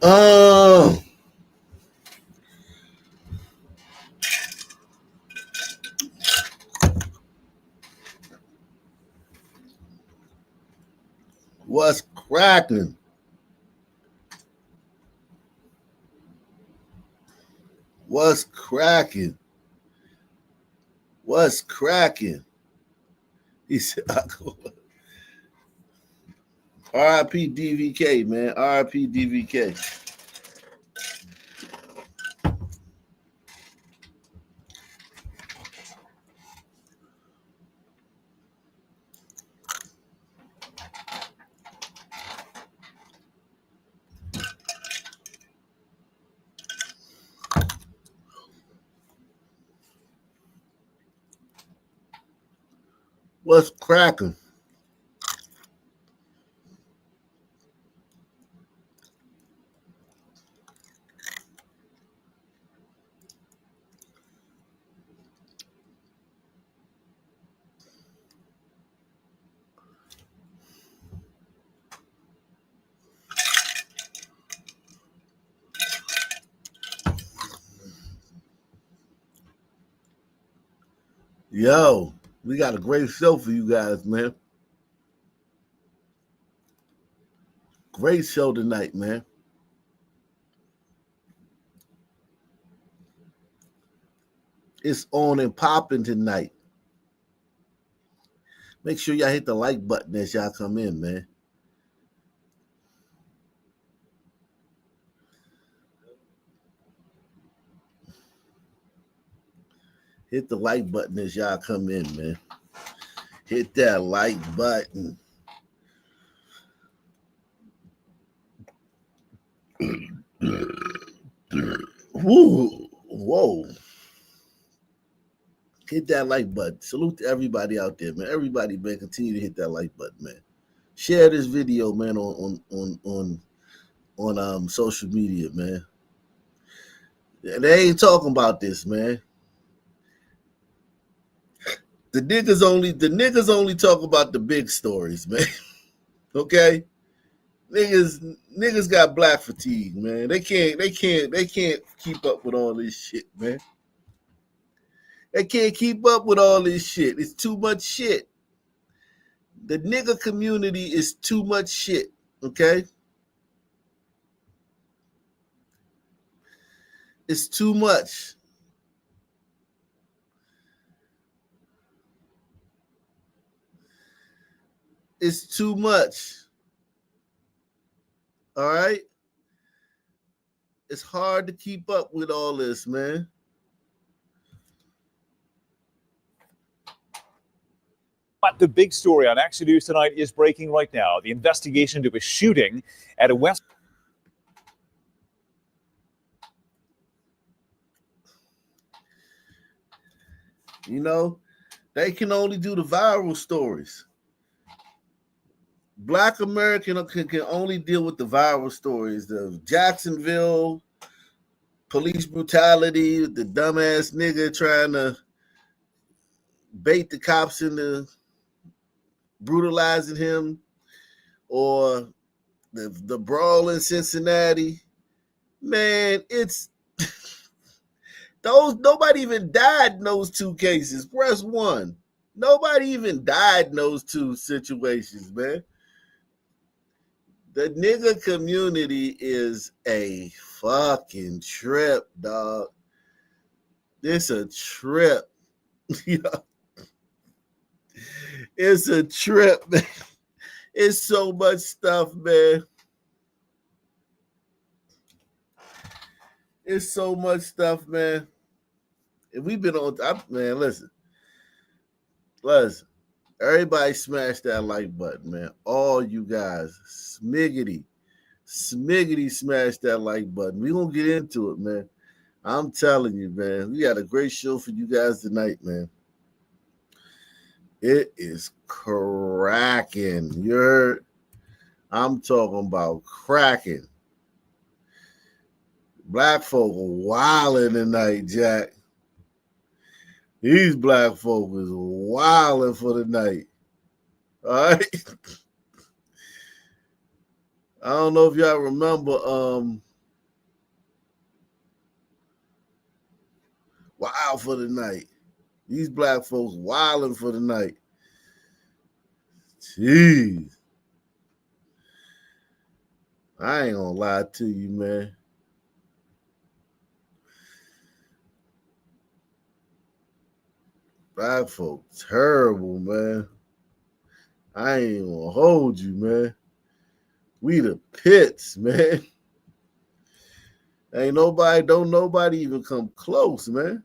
Uh, what's cracking? What's cracking? What's cracking? He said, RIP DVK, man. RIP DVK. What's cracking? Yo, we got a great show for you guys, man. Great show tonight, man. It's on and popping tonight. Make sure y'all hit the like button as y'all come in, man. Hit the like button as y'all come in, man. Hit that like button. Woo, whoa. Hit that like button. Salute to everybody out there, man. Everybody, man, continue to hit that like button, man. Share this video, man, on social media, man. They ain't talking about this, man. The niggas only talk about the big stories, man. Okay? Niggas got black fatigue, man. They can't keep up with all this shit, man. They can't keep up with all this shit. It's too much shit. The nigga community is too much shit. Okay? It's too much. It's too much. All right? It's hard to keep up with all this, man. But the big story on Action News tonight is breaking right now. The investigation into a shooting at a West. You know, they can only do the viral stories. Black American can only deal with the viral stories. The Jacksonville police brutality, the dumbass nigga trying to bait the cops into brutalizing him, or the brawl in Cincinnati. Man, it's those nobody even died in those two cases. Press one. Nobody even died in those two situations, man. The nigga community is a fucking trip, dog. It's a trip. It's a trip, man. It's so much stuff, man. It's so much stuff, man. And we've been on top, man. Listen. Everybody smash that like button, man. All you guys, smiggity smash that like button. We gonna get into it, man. I'm telling you, man. We got a great show for you guys tonight, man. It is cracking. You heard? I'm talking about cracking. Black folk are wilding tonight, Jack. These black folk is wilding for the night. All right. I don't know if y'all remember Wild for the night. These black folks wilding for the night. Jeez. I ain't gonna lie to you, man. Black folks terrible, man. I ain't gonna hold you, man. We the pits, man. Ain't nobody, don't nobody even come close, man.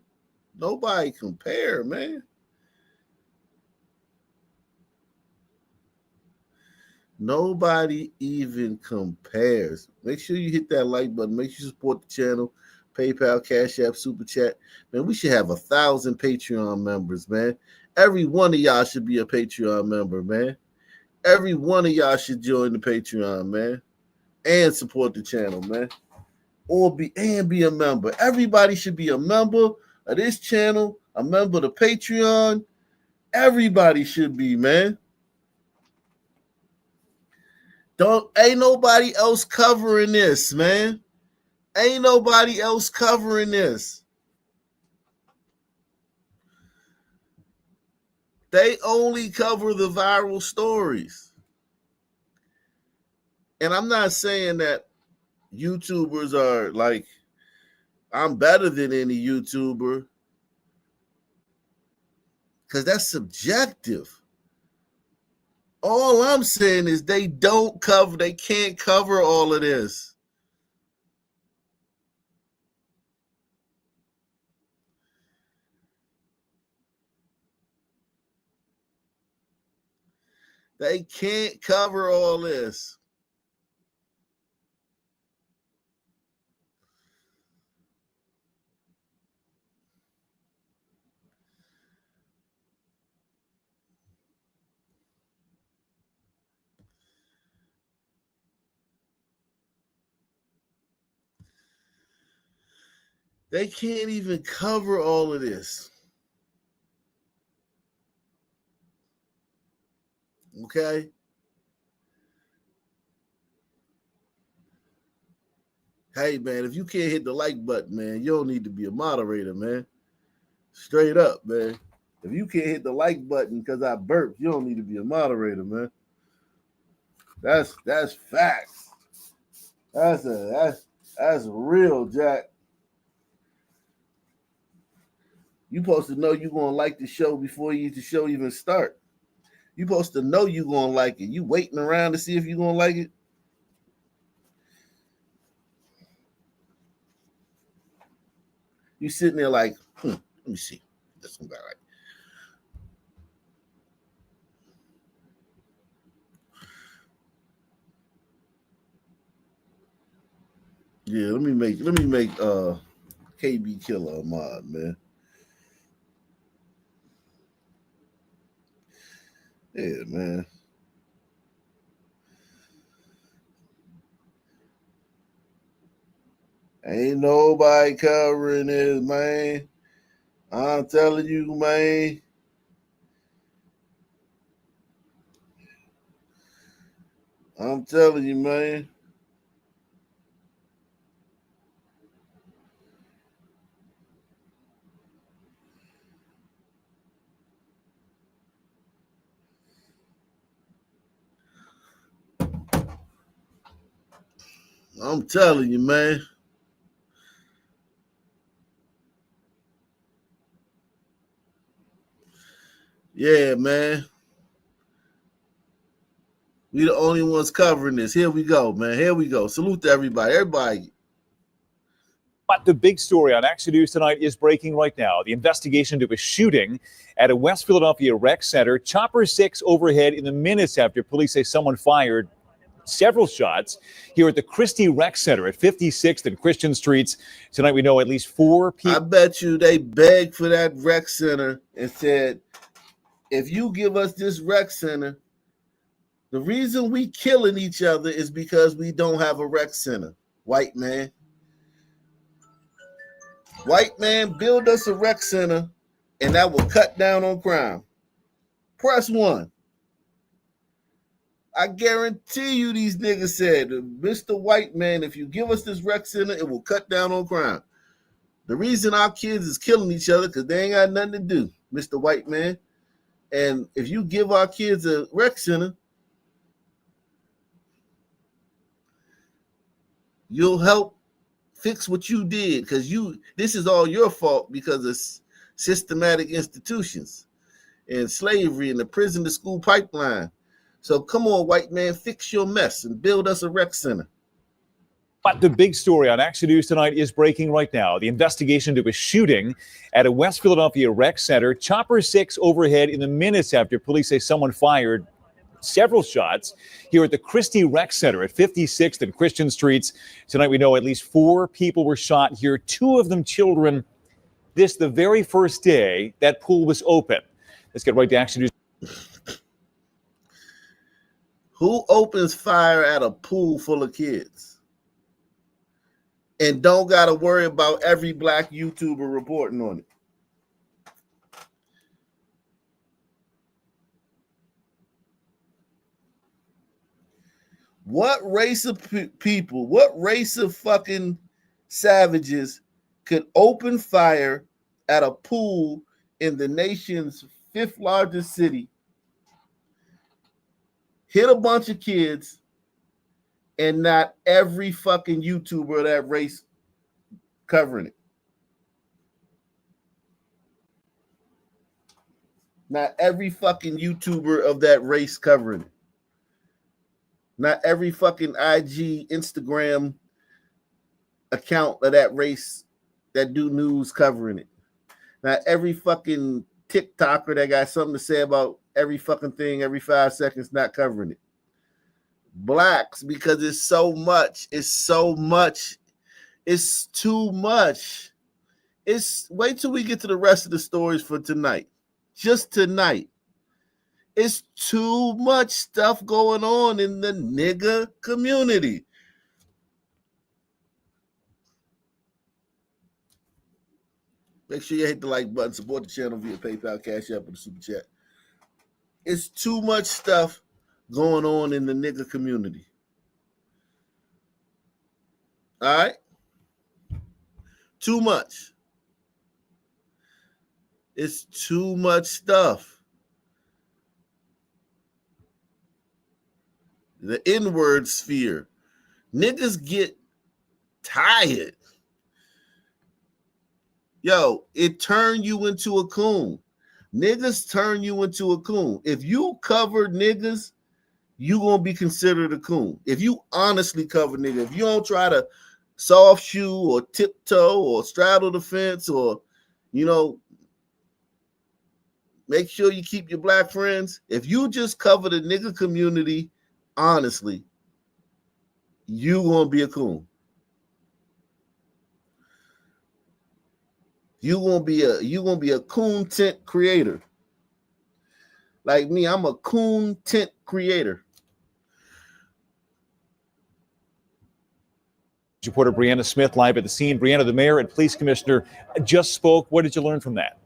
Nobody compare, man. Nobody even compares. Make sure you hit that like button. Make sure you support the channel. PayPal, Cash App, Super Chat. Man, we should have 1,000 Patreon members, man. Every one of y'all should be a Patreon member, man. Every one of y'all should join the Patreon, man. And support the channel, man. Or be a member. Everybody should be a member of this channel, a member of the Patreon. Everybody should be, man. Ain't nobody else covering this, man. Ain't nobody else covering this. They only cover the viral stories. And I'm not saying that YouTubers are like, I'm better than any YouTuber, because that's subjective. All I'm saying is they can't cover all of this. They can't cover all this. They can't even cover all of this. Okay? Hey, man, if you can't hit the like button, man, you don't need to be a moderator, man. Straight up, man. If you can't hit the like button because I burped, you don't need to be a moderator, man. That's facts. That's real, Jack. You supposed to know you're gonna like the show before the show even start. You supposed to know you're gonna like it. You waiting around to see if you're gonna like it. You sitting there like, let me see. This one got right. Yeah, let me make KB Killer a mod, man. Yeah, man. Ain't nobody covering this, man. I'm telling you, man. I'm telling you, man. I'm telling you, man. Yeah, man. We the only ones covering this. Here we go, man. Here we go. Salute to everybody. Everybody. But the big story on Action News tonight is breaking right now. The investigation into a shooting at a West Philadelphia rec center. Chopper 6 overhead in the minutes after police say someone fired several shots here at the Christie Rec Center at 56th and Christian Streets. Tonight we know at least 4 people. I bet you they begged for that rec center and said, if you give us this rec center, the reason we killing each other is because we don't have a rec center. White man. White man, build us a rec center, and that will cut down on crime. Press 1. I guarantee you these niggas said, Mr. White Man, if you give us this rec center, it will cut down on crime. The reason our kids is killing each other because they ain't got nothing to do, Mr. White Man. And if you give our kids a rec center, you'll help fix what you did because this is all your fault because of systematic institutions and slavery and the prison to school pipeline. So come on, white man, fix your mess and build us a rec center. But the big story on Action News tonight is breaking right now. The investigation into a shooting at a West Philadelphia rec center. Chopper 6 overhead in the minutes after police say someone fired several shots here at the Christie Rec Center at 56th and Christian Streets. Tonight we know at least 4 people were shot here, 2 of them children. This the very first day that pool was open. Let's get right to Action News. Who opens fire at a pool full of kids? And don't got to worry about every black YouTuber reporting on it. What race of people, what race of fucking savages could open fire at a pool in the nation's 5th largest city, hit a bunch of kids, and not every fucking YouTuber of that race covering it? Not every fucking YouTuber of that race covering it. Not every fucking IG, Instagram account of that race that do news covering it. Not every fucking TikToker that got something to say about every fucking thing every 5 seconds not covering it. Blacks, because it's so much. It's too much. Wait till we get to the rest of the stories for tonight. Just tonight. It's too much stuff going on in the nigga community. Make sure you hit the like button. Support the channel via PayPal, Cash App, or the Super Chat. It's too much stuff going on in the nigga community. All right? Too much. It's too much stuff. The N-word sphere. Niggas get tired. Yo, it turned you into a coon. Niggas turn you into a coon. If you cover niggas, you gonna be considered a coon. If you honestly cover niggas, if you don't try to soft shoe or tiptoe or straddle the fence or, make sure you keep your black friends. If you just cover the nigga community, honestly, you gonna be a coon. You gonna be a content creator. Like me, I'm a content creator. Reporter Brianna Smith live at the scene. Brianna, the mayor and police commissioner just spoke. What did you learn from that?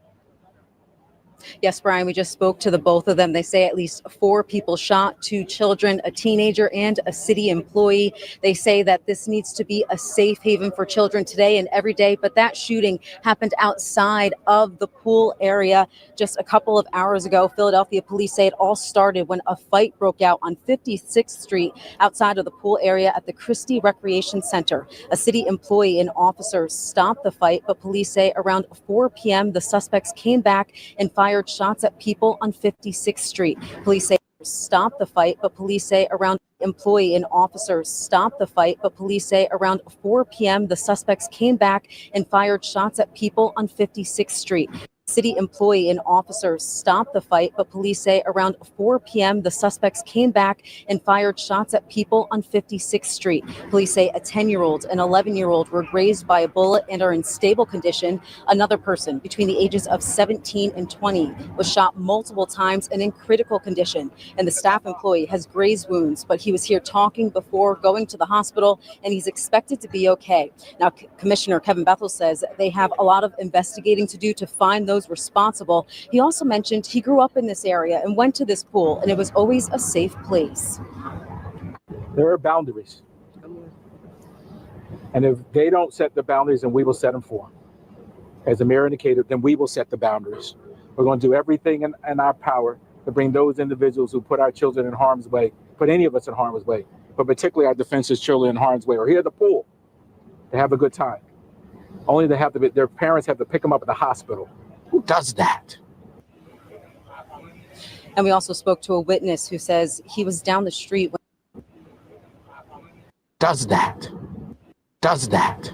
Yes, Brian, we just spoke to the both of them. They say at least 4 people shot, 2 children, a teenager, and a city employee. They say that this needs to be a safe haven for children today and every day. But that shooting happened outside of the pool area just a couple of hours ago. Philadelphia police say it all started when a fight broke out on 56th Street outside of the pool area at the Christie Recreation Center. A city employee and officers stopped the fight, but police say around 4 p.m. the suspects came back and fired shots at people on 56th Street. Police say stopped the fight, but police say around employee and officers stopped the fight, but police say around 4 p.m. the suspects came back and fired shots at people on 56th Street. City employee and officers stopped the fight, but police say around 4 p.m. the suspects came back and fired shots at people on 56th Street. Police say a 10-year-old and 11-year-old were grazed by a bullet and are in stable condition. Another person between the ages of 17 and 20 was shot multiple times and in critical condition. And the staff employee has grazed wounds, but he was here talking before going to the hospital, and he's expected to be okay. Now, Commissioner Kevin Bethel says they have a lot of investigating to do to find those responsible. He also mentioned he grew up in this area and went to this pool, and it was always a safe place. There are boundaries. And if they don't set the boundaries, then we will set them for them. as the mayor indicated, then we will set the boundaries. We're going to do everything in our power to bring those individuals who put our children in harm's way, put any of us in harm's way, but particularly our defenseless children in harm's way, or here at the pool, to have a good time. Only they have to their parents have to pick them up at the hospital. Who does that? And we also spoke to a witness who says he was down the street. Does that? Does that?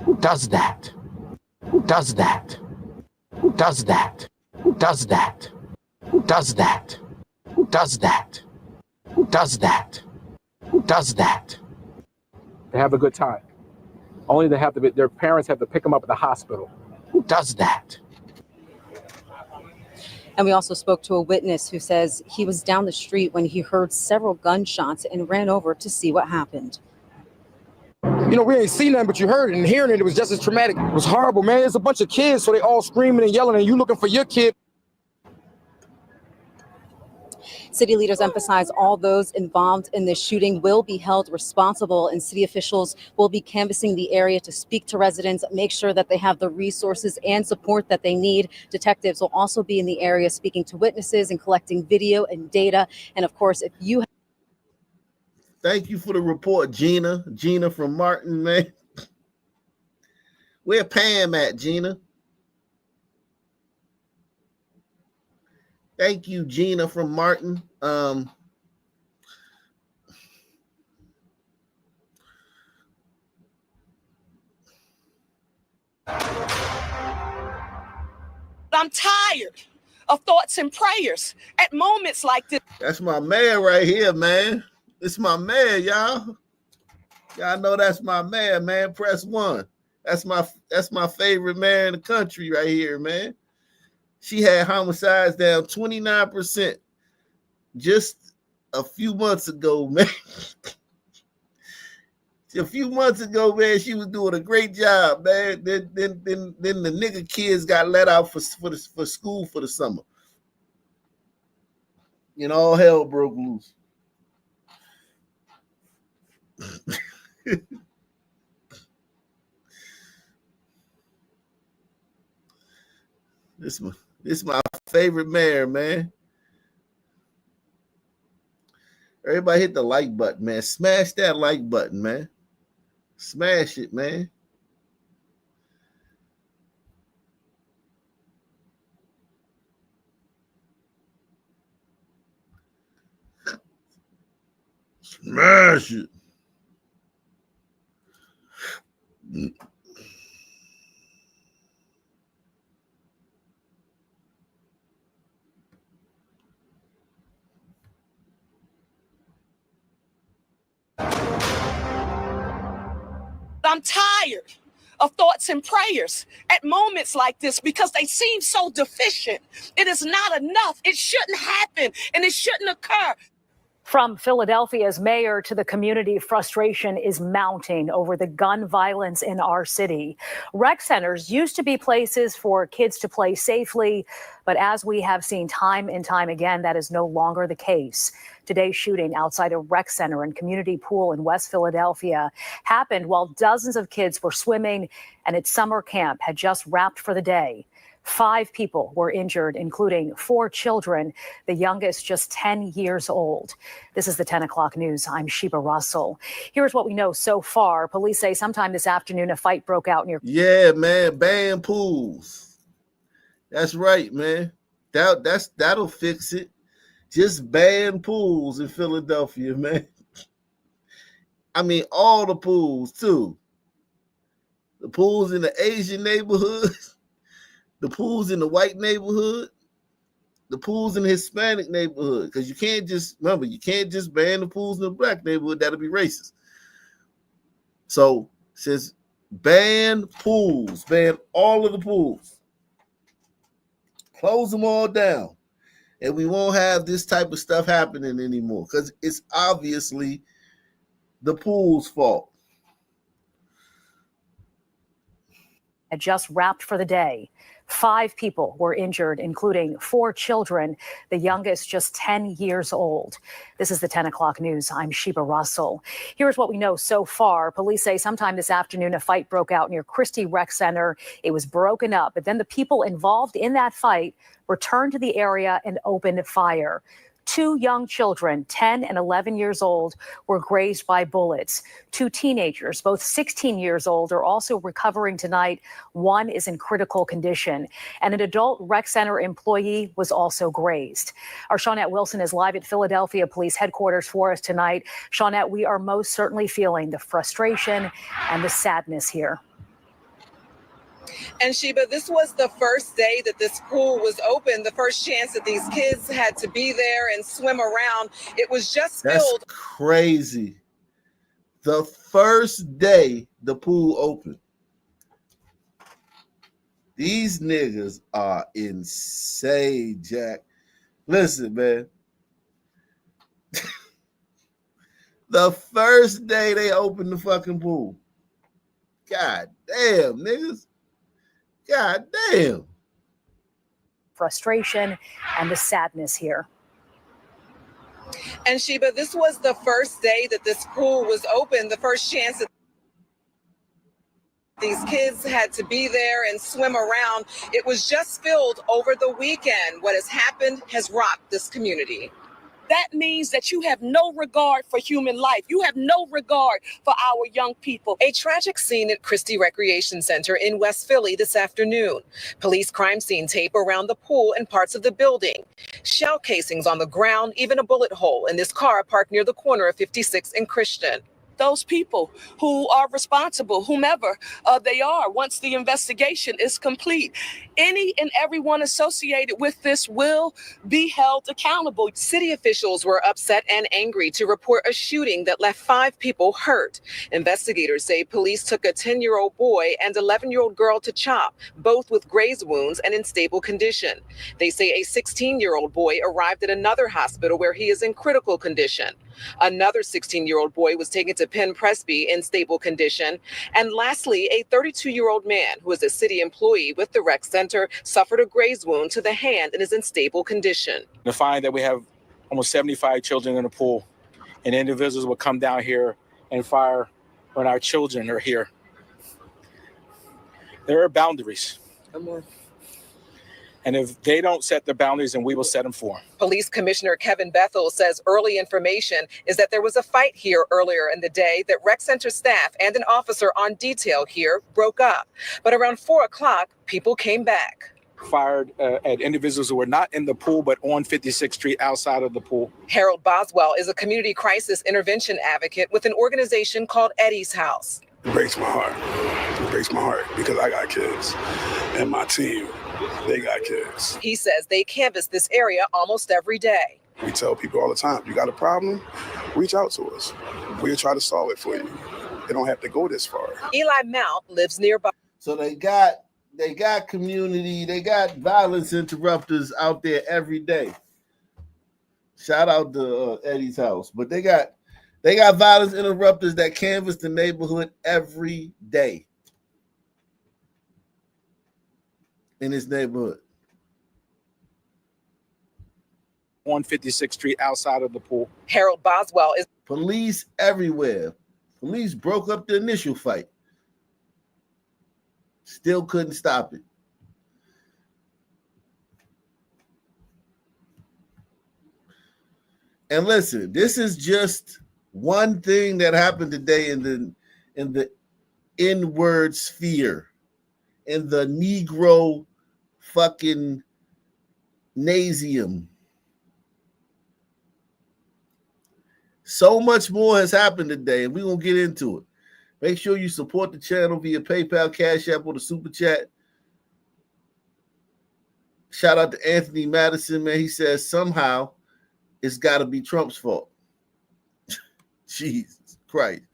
Who does that? Who does that? Who does that? Who does that? Who does that? Who does that? Who does that? Who does that? They have a good time. Only they have to their parents have to pick them up at the hospital. Who does that? And we also spoke to a witness who says he was down the street when he heard several gunshots and ran over to see what happened. You know, we ain't seen nothing, but you heard it, and hearing it was just as traumatic. It was horrible, man. There's a bunch of kids, so they all screaming and yelling, and you looking for your kid. City leaders emphasize all those involved in this shooting will be held responsible, and city officials will be canvassing the area to speak to residents, make sure that they have the resources and support that they need. Detectives will also be in the area speaking to witnesses and collecting video and data. And of course, if you Thank you for the report, Gina. Gina from Martin, man. Where Pam at, Gina? Thank you, Gina from Martin. I'm tired of thoughts and prayers at moments like this. That's my man right here, man. It's my man, y'all. Y'all know that's my man, man. Press 1. That's my favorite man in the country right here, man. She had homicides down 29% just a few months ago, man. A few months ago, man, she was doing a great job, man. Then the nigga kids got let out for school for the summer. You know, all hell broke loose. This my favorite mayor, man. Everybody hit the like button, man. Smash that like button, man. Smash it, man. Smash it. I'm tired of thoughts and prayers at moments like this because they seem so deficient. It is not enough. It shouldn't happen, and it shouldn't occur. From Philadelphia's mayor to the community, frustration is mounting over the gun violence in our city. Rec centers used to be places for kids to play safely, but as we have seen time and time again, that is no longer the case. Today's shooting outside a rec center and community pool in West Philadelphia happened while dozens of kids were swimming and its summer camp had just wrapped for the day. 5 people were injured, including 4 children, the youngest just 10 years old. This is the 10 o'clock news. I'm Sheba Russell. Here's what we know so far. Police say sometime this afternoon a fight broke out near. Yeah, man, ban pools. That's right, man. That'll fix it. Just ban pools in Philadelphia, man. I mean, all the pools too. The pools in the Asian neighborhood. The pools in the white neighborhood, the pools in the Hispanic neighborhood, because you can't just ban the pools in the black neighborhood. That'll be racist. So it says ban pools, ban all of the pools, close them all down, and we won't have this type of stuff happening anymore because it's obviously the pool's fault. Had just wrapped for the day. 5 people were injured, including 4 children, the youngest just 10 years old. This is the 10 o'clock news. I'm Sheba Russell. Here's what we know so far. Police say sometime this afternoon, a fight broke out near Christie Rec Center. It was broken up, but then the people involved in that fight returned to the area and opened fire. 2 young children, 10 and 11 years old, were grazed by bullets. 2 teenagers, both 16 years old, are also recovering tonight. 1 is in critical condition. And an adult rec center employee was also grazed. Our Shawnette Wilson is live at Philadelphia Police Headquarters for us tonight. Shawnette, we are most certainly feeling the frustration and the sadness here. And Sheba, this was the first day that this pool was open, the first chance that these kids had to be there and swim around. It was just filled. That's crazy. The first day the pool opened. These niggas are insane, Jack. Listen, man. The first day they opened the fucking pool. God damn, niggas. God damn. Frustration and the sadness here. And Sheba, this was the first day that this pool was open, the first chance that these kids had to be there and swim around. It was just filled over the weekend. What has happened has rocked this community. That means that you have no regard for human life. You have no regard for our young people. A tragic scene at Christie Recreation Center in West Philly this afternoon. Police crime scene tape around the pool and parts of the building. Shell casings on the ground, even a bullet hole in this car parked near the corner of 56 and Christian. Those people who are responsible, whomever they are, once the investigation is complete, any and everyone associated with this will be held accountable. City officials were upset and angry to report a shooting that left 5 people hurt. Investigators say police took a 10-year-old boy and 11-year-old girl to CHOP, both with graze wounds and in stable condition. They say a 16-year-old boy arrived at another hospital where he is in critical condition. Another 16-year-old boy was taken to Penn Presby in stable condition. And lastly, a 32-year-old man who is a city employee with the rec center suffered a graze wound to the hand and is in stable condition. To find that we have almost 75 children in the pool, and individuals will come down here and fire when our children are here. There are boundaries. And if they don't set the boundaries, then we will set them for them. Police Commissioner Kevin Bethel says early information is that there was a fight here earlier in the day that rec center staff and an officer on detail here broke up. But around 4 o'clock, people came back. Fired at individuals who were not in the pool, but on 56th Street outside of the pool. Harold Boswell is a community crisis intervention advocate with an organization called Eddie's House. It breaks my heart. It breaks my heart because I got kids and my team, they got kids. He says they canvass this area almost every day. We tell people all the time, you got a problem, reach out to us. We'll try to solve it for you. They don't have to go this far. Eli Mount lives nearby. So they got community, they got violence interrupters out there every day. Shout out to Eddie's House. But they got violence interrupters that canvass the neighborhood every day in his neighborhood. On 56th Street outside of the pool. Harold Boswell is police everywhere. Police broke up the initial fight. Still couldn't stop it. And listen, this is just one thing that happened today in the inward sphere, in the Negro fucking nasium. So much more has happened today, and we're gonna get into it. Make sure you support the channel via PayPal, Cash App, or the Super Chat. Shout out to Anthony Madison, man. He says somehow it's got to be Trump's fault. Jesus Christ.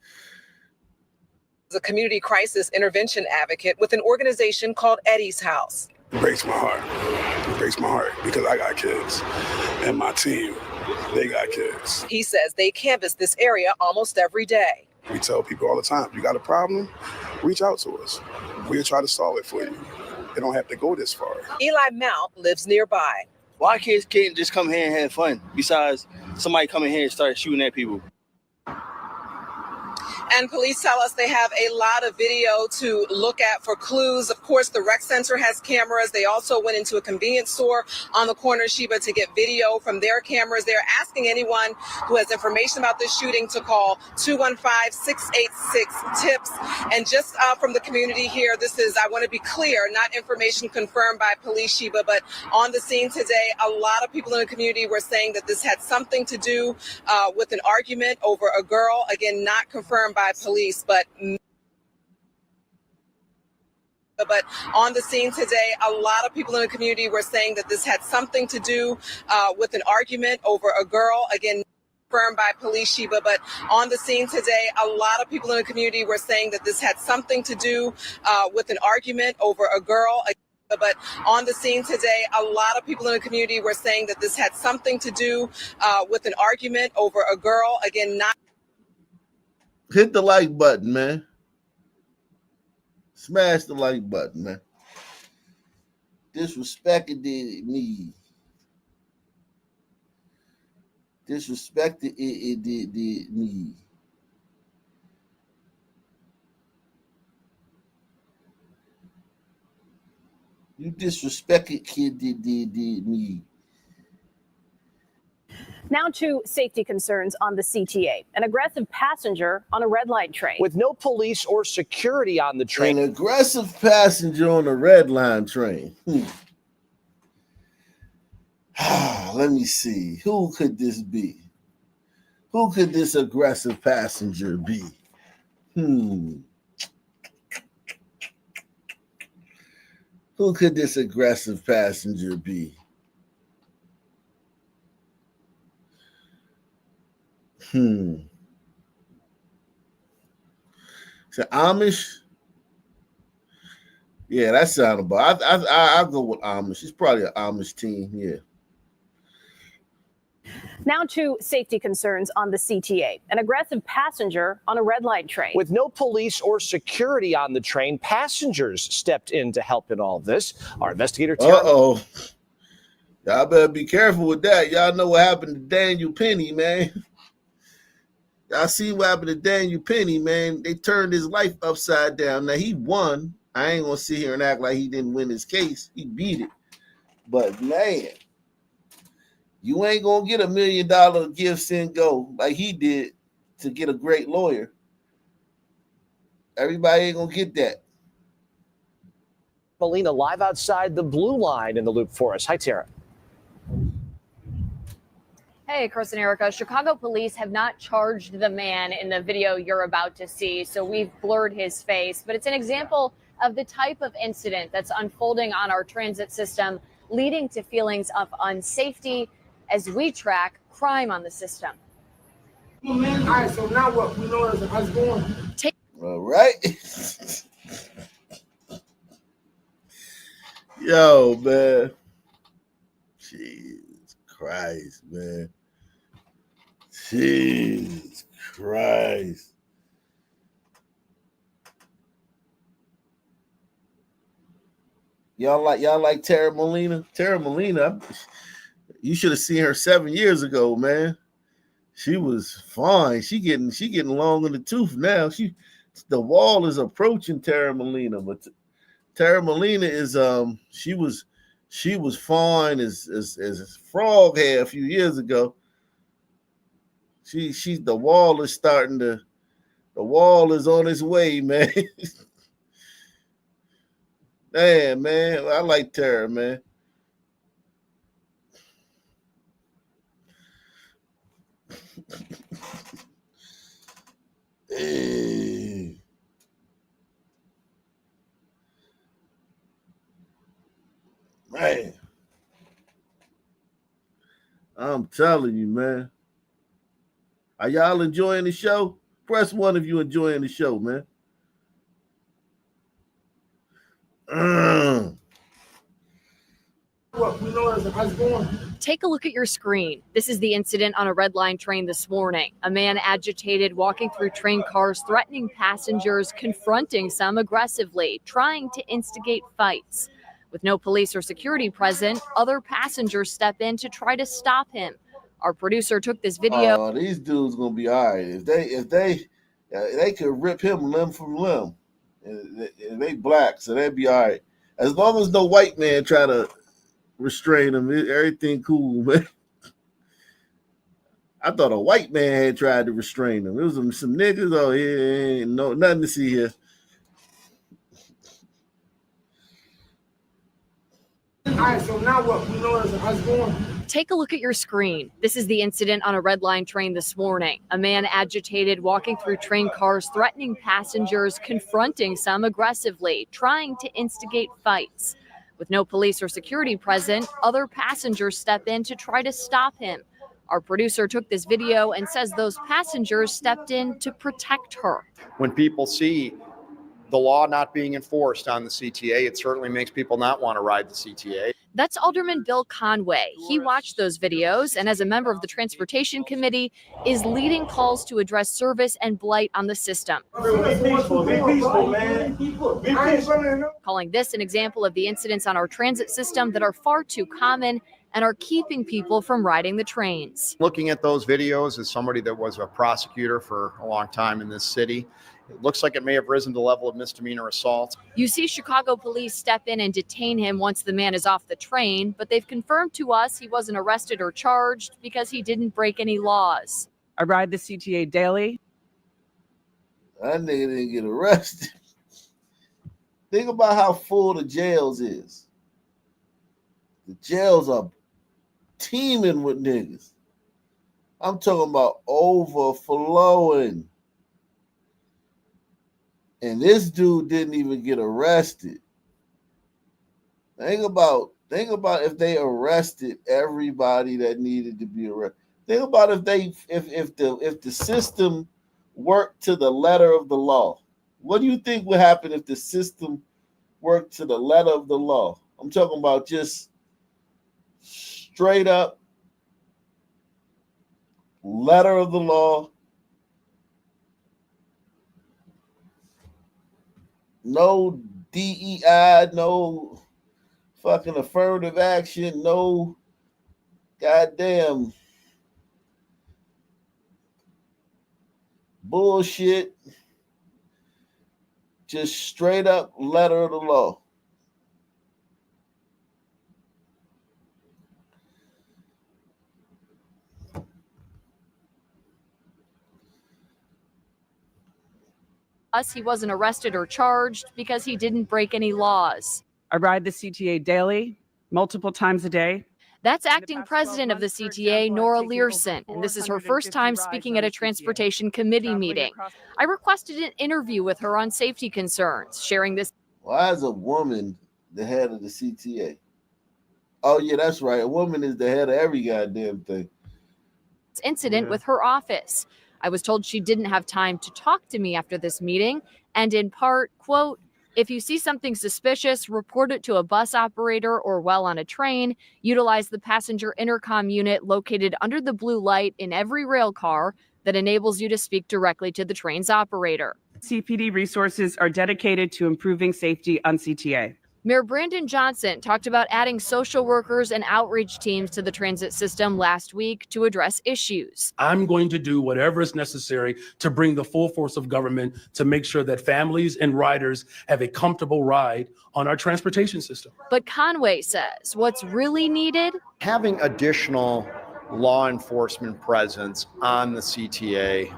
a community crisis intervention advocate with an organization called Eddie's House. It breaks my heart. It breaks my heart because I got kids and my team, they got kids. He says they canvass this area almost every day. We tell people all the time, you got a problem, reach out to us. We'll try to solve it for you. They It don't have to go this far. Eli Mount lives nearby. Why kids can't just come here and have fun? Besides, somebody coming here and start shooting at people. And police tell us they have a lot of video to look at for clues. Of course, the rec center has cameras. They also went into a convenience store on the corner of Sheba to get video from their cameras. They're asking anyone who has information about this shooting to call 215-686-TIPS. And just from the community here, this is, I want to be clear, not information confirmed by police, Sheba, but on the scene today, a lot of people in the community were saying that this had something to do with an argument over a girl. Again, not confirmed by police, but on the scene today, a lot of people in the community were saying that this had something to do with an argument over a girl. Again, confirmed by police, Sheba, but on the scene today, a lot of people in the community were saying that this had something to do with an argument over a girl. But on the scene today, a lot of people in the community were saying that this had something to do with an argument over a girl. Again, not. Hit the like button, man. Smash the like button, man. Disrespected me. Disrespected it did me. You disrespected kid did me. Now to safety concerns on the CTA. An aggressive passenger on a red line train. With no police or security on the train. An aggressive passenger on a red line train. Let me see. Who could this be? Who could this aggressive passenger be? Who could this aggressive passenger be? Is it Amish? Yeah, that sounds about. I'll go with Amish. It's probably an Amish team. Yeah. Now to safety concerns on the CTA. An aggressive passenger on a red light train. With no police or security on the train, passengers stepped in to help in all this. Our investigator. Y'all better be careful with that. Y'all know what happened to Daniel Penny, man. Y'all see what happened to Daniel Penny, man. They turned his life upside down. Now, he won. I ain't going to sit here and act like he didn't win his case. He beat it. But, man, you ain't going to get $1 million give, send, go like he did to get a great lawyer. Everybody ain't going to get that. Melina live outside the blue line in the loop for us. Hi, Tara. Hey, Chris and Erica. Chicago police have not charged the man in the video you're about to see, so we've blurred his face. But it's an example of the type of incident that's unfolding on our transit system, leading to feelings of unsafety as we track crime on the system. All right, so now what? We know is us going. All right. Yo, man. Jesus Christ, man. Jesus Christ. Y'all like Tara Molina? Tara Molina, you should have seen her 7 years ago, man. She was fine. She getting long in the tooth now. The wall is approaching Tara Molina, but Tara Molina is she was fine as Frog had a few years ago. The wall is on its way, man. Man, I like Tara, man. Hey. Man. I'm telling you, man. Are y'all enjoying the show? Press 1 if you're enjoying the show, man. What we know is us going. Take a look at your screen. This is the incident on a red line train this morning. A man agitated, walking through train cars, threatening passengers, confronting some aggressively, trying to instigate fights. With no police or security present, other passengers step in to try to stop him. Our producer took this video. These dudes gonna be all right. If they could rip him limb from limb. And they black, so they'd be all right. As long as no white man try to restrain them, everything cool, man. I thought a white man had tried to restrain them. It was some niggas. Oh, yeah, ain't nothing to see here. All right, so now what? We know how's it going. Take a look at your screen. This is the incident on a red line train this morning. A man agitated, walking through train cars, threatening passengers, confronting some aggressively, trying to instigate fights. With no police or security present, other passengers step in to try to stop him. Our producer took this video and says those passengers stepped in to protect her. When people see the law not being enforced on the CTA, it certainly makes people not want to ride the CTA. That's Alderman Bill Conway. He watched those videos and, as a member of the Transportation Committee, is leading calls to address service and blight on the system. Calling this an example of the incidents on our transit system that are far too common and are keeping people from riding the trains. Looking at those videos as somebody that was a prosecutor for a long time in this city, it looks like it may have risen to the level of misdemeanor assault. You see Chicago police step in and detain him once the man is off the train, but they've confirmed to us he wasn't arrested or charged because he didn't break any laws. I ride the CTA daily. That nigga didn't get arrested. Think about how full the jails is. The jails are teeming with niggas. I'm talking about overflowing. And this dude didn't even get arrested. Think about if they arrested everybody that needed to be arrested. Think about if the system worked to the letter of the law. What do you think would happen if the system worked to the letter of the law? I'm talking about just straight up letter of the law. No DEI, no fucking affirmative action, no goddamn bullshit. Just straight up letter of the law. He wasn't arrested or charged because he didn't break any laws. I ride the CTA daily, multiple times a day. That's acting president of the CTA, Nora Learson, and this is her first time speaking at a transportation committee meeting. I requested an interview with her on safety concerns, sharing this. Why is a woman the head of the CTA? Oh, yeah, that's right. A woman is the head of every goddamn thing. Incident with her office. I was told she didn't have time to talk to me after this meeting, and in part, quote, if you see something suspicious, report it to a bus operator or while on a train. Utilize the passenger intercom unit located under the blue light in every rail car that enables you to speak directly to the train's operator. CPD resources are dedicated to improving safety on CTA. Mayor Brandon Johnson talked about adding social workers and outreach teams to the transit system last week to address issues. I'm going to do whatever is necessary to bring the full force of government to make sure that families and riders have a comfortable ride on our transportation system. But Conway says what's really needed? Having additional law enforcement presence on the CTA,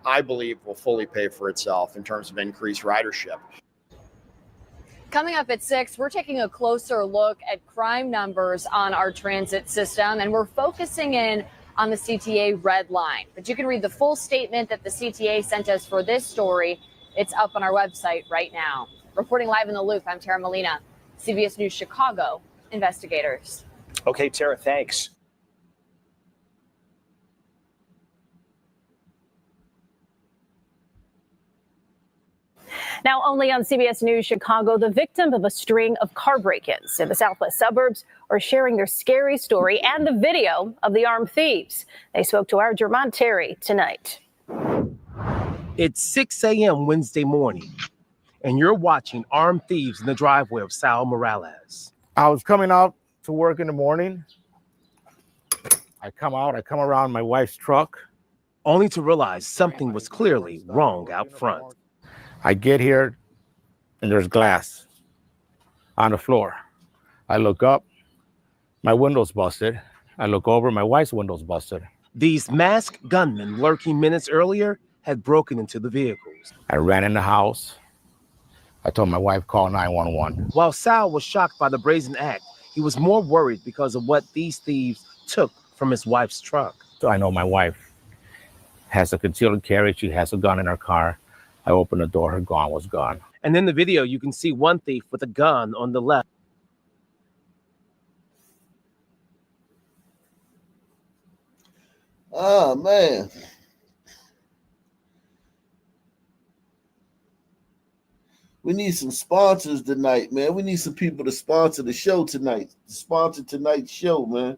I believe, will fully pay for itself in terms of increased ridership. Coming up at 6, we're taking a closer look at crime numbers on our transit system, and we're focusing in on the CTA red line. But you can read the full statement that the CTA sent us for this story. It's up on our website right now. Reporting live in the loop, I'm Tara Molina, CBS News Chicago investigators. Okay, Tara, thanks. Now, only on CBS News Chicago, the victim of a string of car break-ins in the southwest suburbs are sharing their scary story and the video of the armed thieves. They spoke to our Jermont Terry tonight. It's 6 a.m. Wednesday morning, and you're watching armed thieves in the driveway of Sal Morales. I was coming out to work in the morning. I come around my wife's truck. Only to realize something was clearly wrong out front. I get here and there's glass on the floor. I look up, my window's busted. I look over, my wife's window's busted. These masked gunmen lurking minutes earlier had broken into the vehicles. I ran in the house. I told my wife, call 911. While Sal was shocked by the brazen act, he was more worried because of what these thieves took from his wife's truck. So I know my wife has a concealed carry. She has a gun in her car. I opened the door, her gun was gone. And in the video, you can see one thief with a gun on the left. Oh, man. We need some sponsors tonight, man. We need some people to sponsor the show tonight. Sponsor tonight's show, man.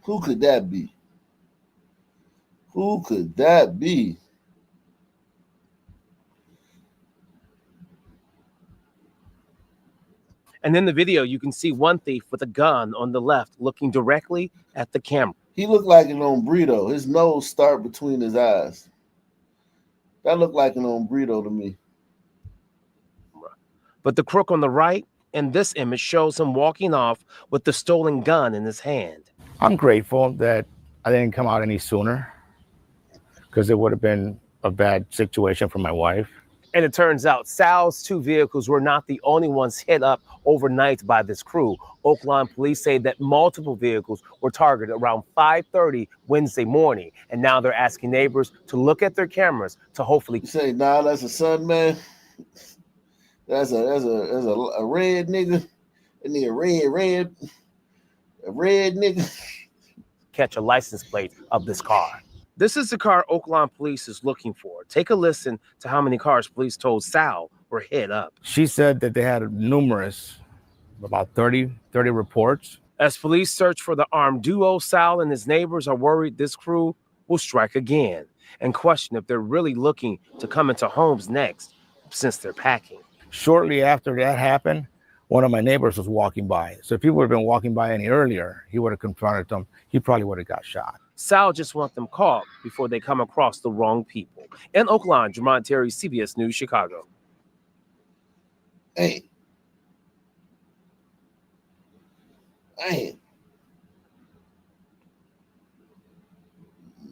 Who could that be? Who could that be? And in the video, you can see one thief with a gun on the left looking directly at the camera. He looked like an hombrito. His nose start between his eyes. That looked like an hombrito to me. But the crook on the right in this image shows him walking off with the stolen gun in his hand. I'm grateful that I didn't come out any sooner because it would have been a bad situation for my wife. And it turns out Sal's two vehicles were not the only ones hit up overnight by this crew. Oakland police say that multiple vehicles were targeted around 5:30 Wednesday morning. And now they're asking neighbors to look at their cameras to hopefully say, nah, that's a son, man. That's a red nigga. And then a red nigga. Catch a license plate of this car. This is the car Oakland police is looking for. Take a listen to how many cars police told Sal were hit up. She said that they had numerous, about 30 reports. As police search for the armed duo, Sal and his neighbors are worried this crew will strike again and question if they're really looking to come into homes next since they're packing. Shortly after that happened, one of my neighbors was walking by. So if people would have been walking by any earlier, he would have confronted them. He probably would have got shot. Sal just wants them caught before they come across the wrong people. In Oakland, Jamont Terry, CBS News, Chicago. Hey.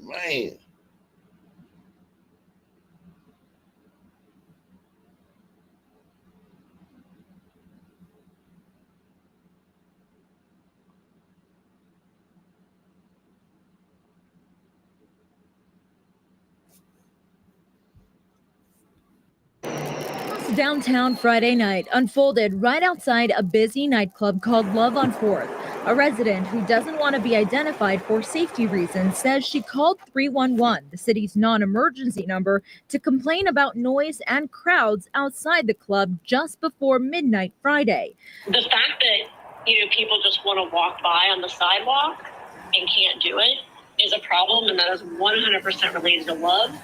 Man. Downtown Friday night unfolded right outside a busy nightclub called Love on 4th. A resident who doesn't want to be identified for safety reasons says she called 311, the city's non-emergency number, to complain about noise and crowds outside the club just before midnight Friday. The fact that, people just want to walk by on the sidewalk and can't do it is a problem, and that is 100% related to love.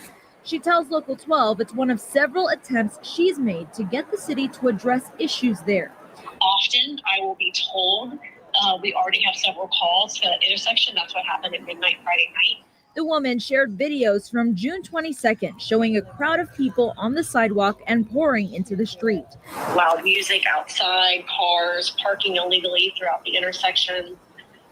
She tells Local 12 it's one of several attempts she's made to get the city to address issues there. Often I will be told we already have several calls to that intersection. That's what happened at midnight Friday night. The woman shared videos from June 22nd showing a crowd of people on the sidewalk and pouring into the street. Loud music outside, cars parking illegally throughout the intersection,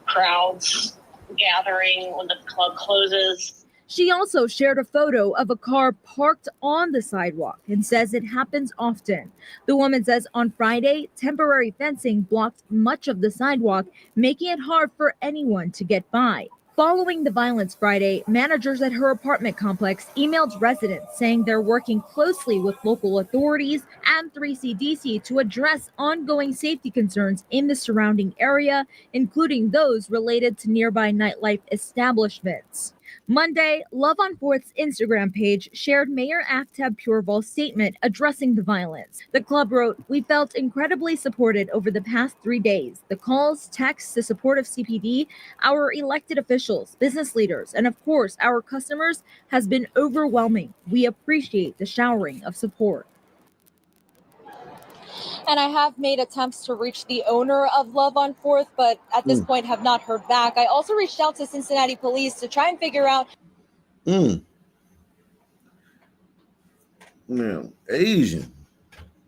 crowds gathering when the club closes. She also shared a photo of a car parked on the sidewalk and says it happens often. The woman says on Friday, temporary fencing blocked much of the sidewalk, making it hard for anyone to get by. Following the violence Friday, managers at her apartment complex emailed residents saying they're working closely with local authorities and 3CDC to address ongoing safety concerns in the surrounding area, including those related to nearby nightlife establishments. Monday, Love on 4th's Instagram page shared Mayor Aftab Pureval's statement addressing the violence. The club wrote, "We felt incredibly supported over the past 3 days. The calls, texts, the support of CPD, our elected officials, business leaders, and of course, our customers has been overwhelming. We appreciate the showering of support." And I have made attempts to reach the owner of Love on 4th, but at this point have not heard back. I also reached out to Cincinnati police to try and figure out. Yeah,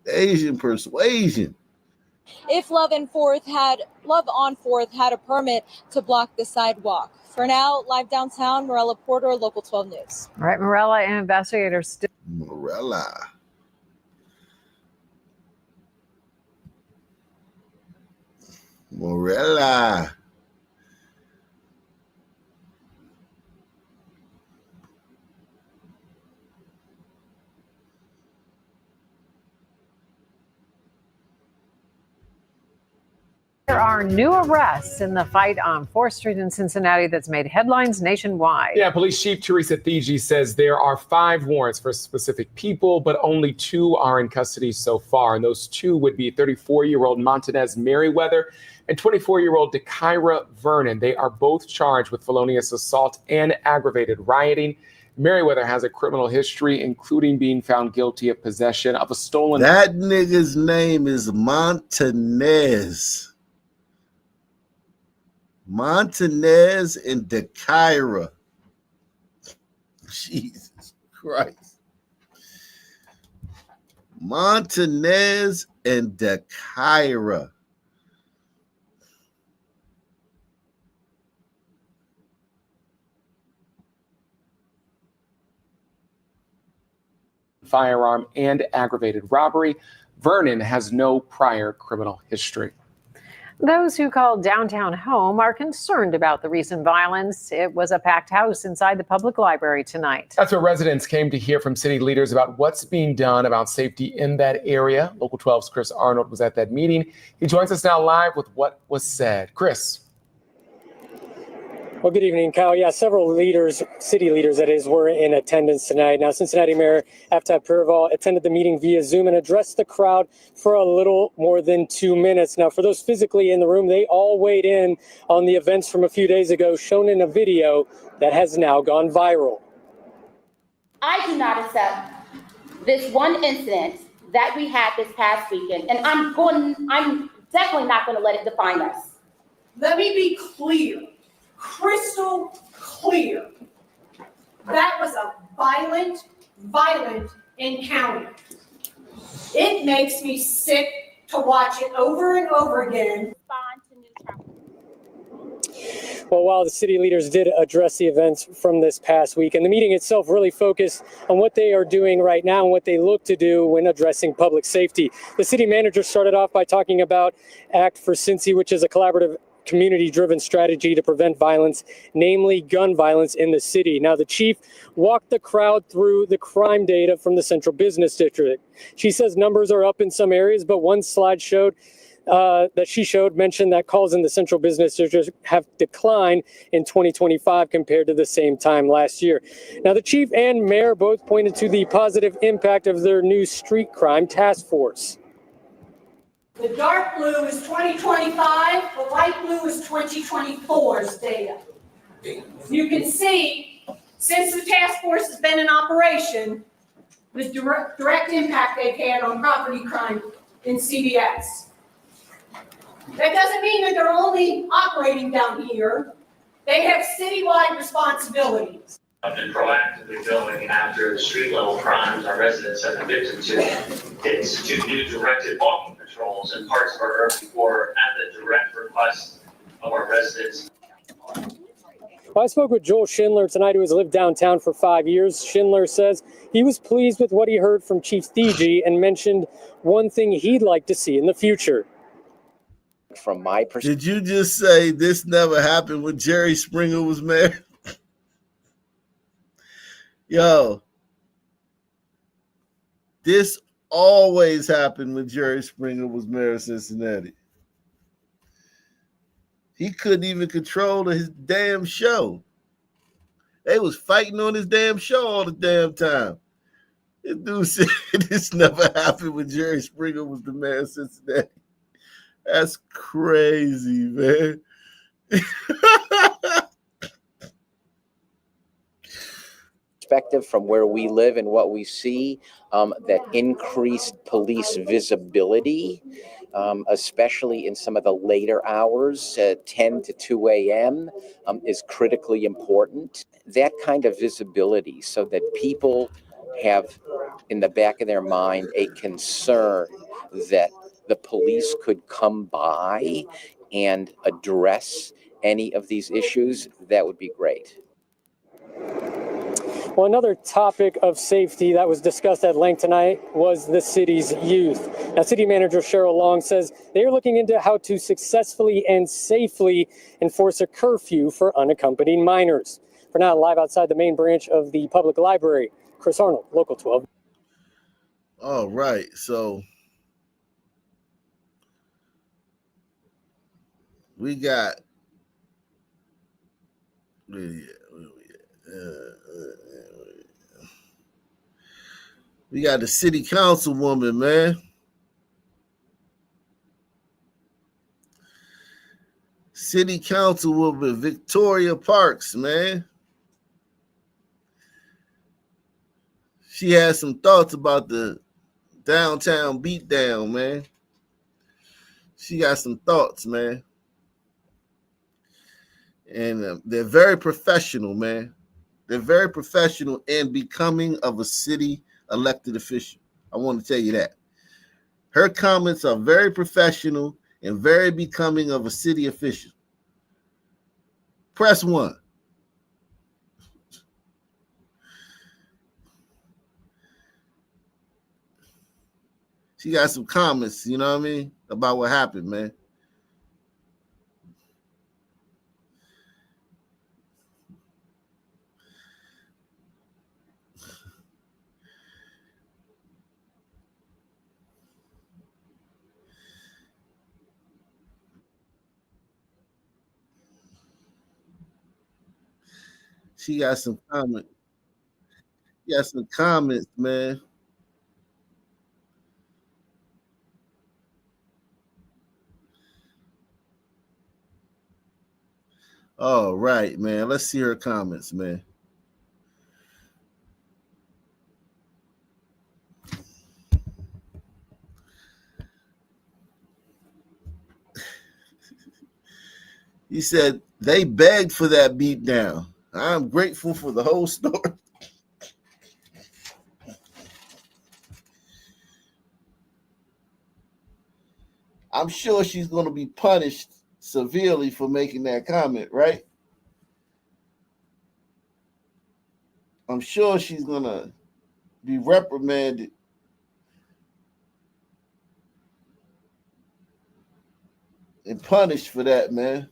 Asian persuasion. If Love on 4th had a permit to block the sidewalk. For now, live downtown, Morella Porter, Local 12 News. All right, Morella and investigators still. Morella. There are new arrests in the fight on 4th Street in Cincinnati that's made headlines nationwide. Yeah, Police Chief Teresa Thigi says there are 5 warrants for specific people, but only 2 are in custody so far. And those 2 would be 34-year-old Montanez Merriweather and 24-year-old Dekyra Vernon. They are both charged with felonious assault and aggravated rioting. Merriweather has a criminal history, including being found guilty of possession of a stolen... That nigga's name is Montanez. Montanez and Dekyra. Jesus Christ. Montanez and Dekyra. Firearm and aggravated robbery. Vernon has no prior criminal history. Those who call downtown home are concerned about the recent violence. It was a packed house inside the public library tonight. That's where residents came to hear from city leaders about what's being done about safety in that area. Local 12's Chris Arnold was at that meeting. He joins us now live with what was said. Chris. Well, good evening, Kyle. Yeah, several leaders, city leaders that is, were in attendance tonight. Now, Cincinnati Mayor Aftab Pureval attended the meeting via Zoom and addressed the crowd for a little more than 2 minutes. Now, for those physically in the room, they all weighed in on the events from a few days ago, shown in a video that has now gone viral. I do not accept this one incident that we had this past weekend, and I'm definitely not going to let it define us. Let me be clear. Crystal clear. That was a violent encounter. It makes me sick to watch it over and over again. Well, while the city leaders did address the events from this past week, and the meeting itself really focused on what they are doing right now and what they look to do when addressing public safety. The city manager started off by talking about Act for Cincy, which is a collaborative community-driven strategy to prevent violence, namely gun violence in the city. Now, the chief walked the crowd through the crime data from the Central Business District. She says numbers are up in some areas, but one slide showed mentioned that calls in the Central Business District have declined in 2025 compared to the same time last year. Now, the chief and mayor both pointed to the positive impact of their new street crime task force. The dark blue is 2025, the light blue is 2024's data. You can see, since the task force has been in operation, the direct impact they've had on property crime in CBS. That doesn't mean that they're only operating down here. They have citywide responsibilities. I've been proactively going after the street-level crimes our residents have been victim to. To institute new directed walking patrols in parts of our urban core at the direct request of our residents. Well, I spoke with Joel Schindler tonight, who has lived downtown for 5 years. Schindler says he was pleased with what he heard from Chief Thigi and mentioned one thing he'd like to see in the future. From my perspective. Did you just say this never happened when Jerry Springer was mayor? Yo, this always happened when Jerry Springer was mayor of Cincinnati. He couldn't even control his damn show. They was fighting on his damn show all the damn time. This dude said this never happened when Jerry Springer was the mayor of Cincinnati. That's crazy, man. Perspective from where we live and what we see, that increased police visibility, especially in some of the later hours, 10 to 2 a.m., is critically important. That kind of visibility so that people have in the back of their mind a concern that the police could come by and address any of these issues, that would be great. Well, another topic of safety that was discussed at length tonight was the city's youth. Now, City Manager Cheryl Long says they are looking into how to successfully and safely enforce a curfew for unaccompanied minors. For now, live outside the main branch of the public library, Chris Arnold, Local 12. All right, so we got we got the city councilwoman, man. City councilwoman Victoria Parks, man. She had some thoughts about the downtown beatdown, man. She got some thoughts, man. And they're very professional, man. They're very professional and becoming of a city elected official. I want to tell you that. Her comments are very professional and very becoming of a city official. Press 1. She got some comments, you know what I mean, about what happened, man. She got some comments. She got some comments, man. All right, man. Let's see her comments, man. He said they begged for that beatdown. I'm grateful for the whole story. I'm sure she's going to be punished severely for making that comment, right? I'm sure she's going to be reprimanded. And punished for that, man.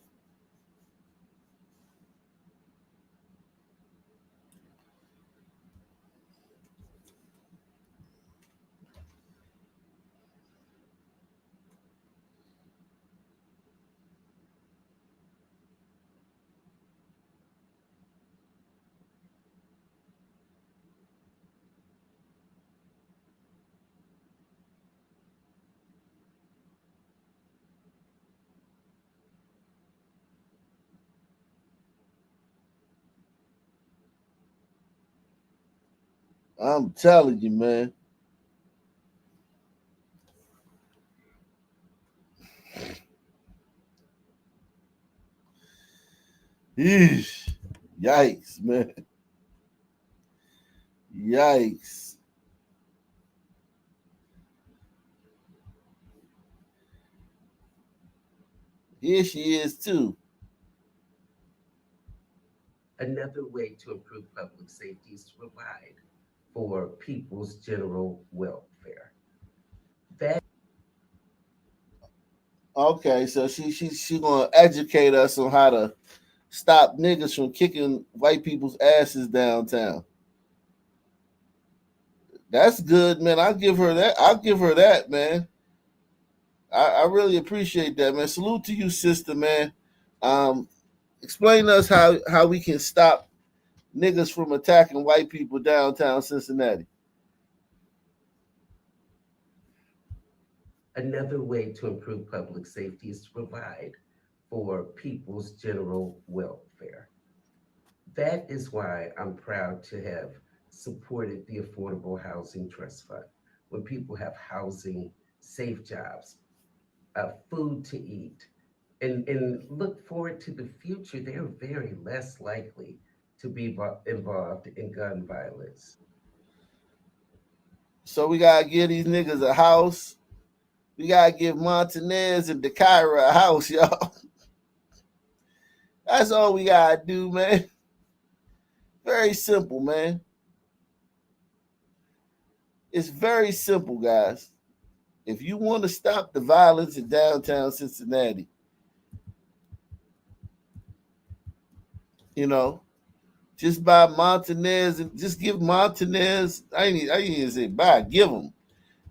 I'm telling you, man. Eesh. Yikes, man. Yikes. Here she is, too. Another way to improve public safety is to provide for people's general welfare. Okay, so she gonna educate us on how to stop niggas from kicking white people's asses downtown. That's good, man. I'll give her that, man. I really appreciate that, man. Salute to you, sister, man. Explain to us how we can stop niggas from attacking white people downtown Cincinnati. Another way to improve public safety is to provide for people's general welfare. That is why I'm proud to have supported the Affordable Housing Trust Fund. When people have housing, safe jobs, food to eat, and look forward to the future, they're very less likely to be involved in gun violence. So we gotta give these niggas a house. We gotta give Montanez and DeKyra a house, y'all. That's all we gotta do, man. Very simple, man. It's very simple, guys. If you want to stop the violence in downtown Cincinnati, you know, just buy Montanez and just give Montanez. I ain't even say buy. Give them.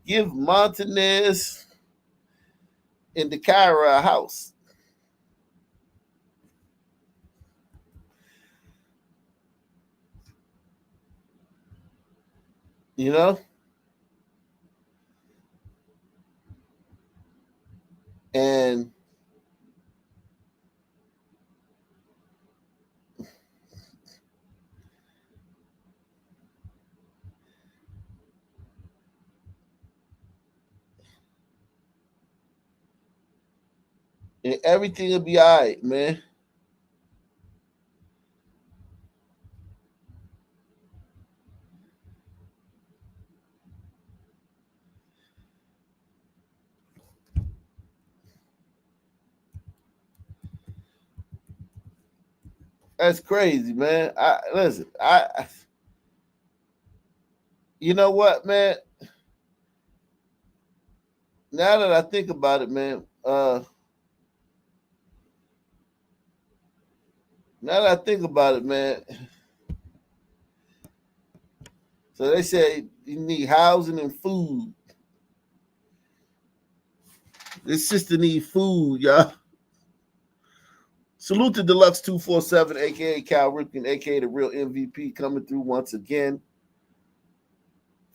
Give Montanez and DeKyra a house. You know? And everything will be all right, man. That's crazy, man. You know what, man? Now that I think about it, man, so they say you need housing and food. This sister need food, y'all. Salute to Deluxe 247, aka Cal Ripken, aka the real MVP, coming through once again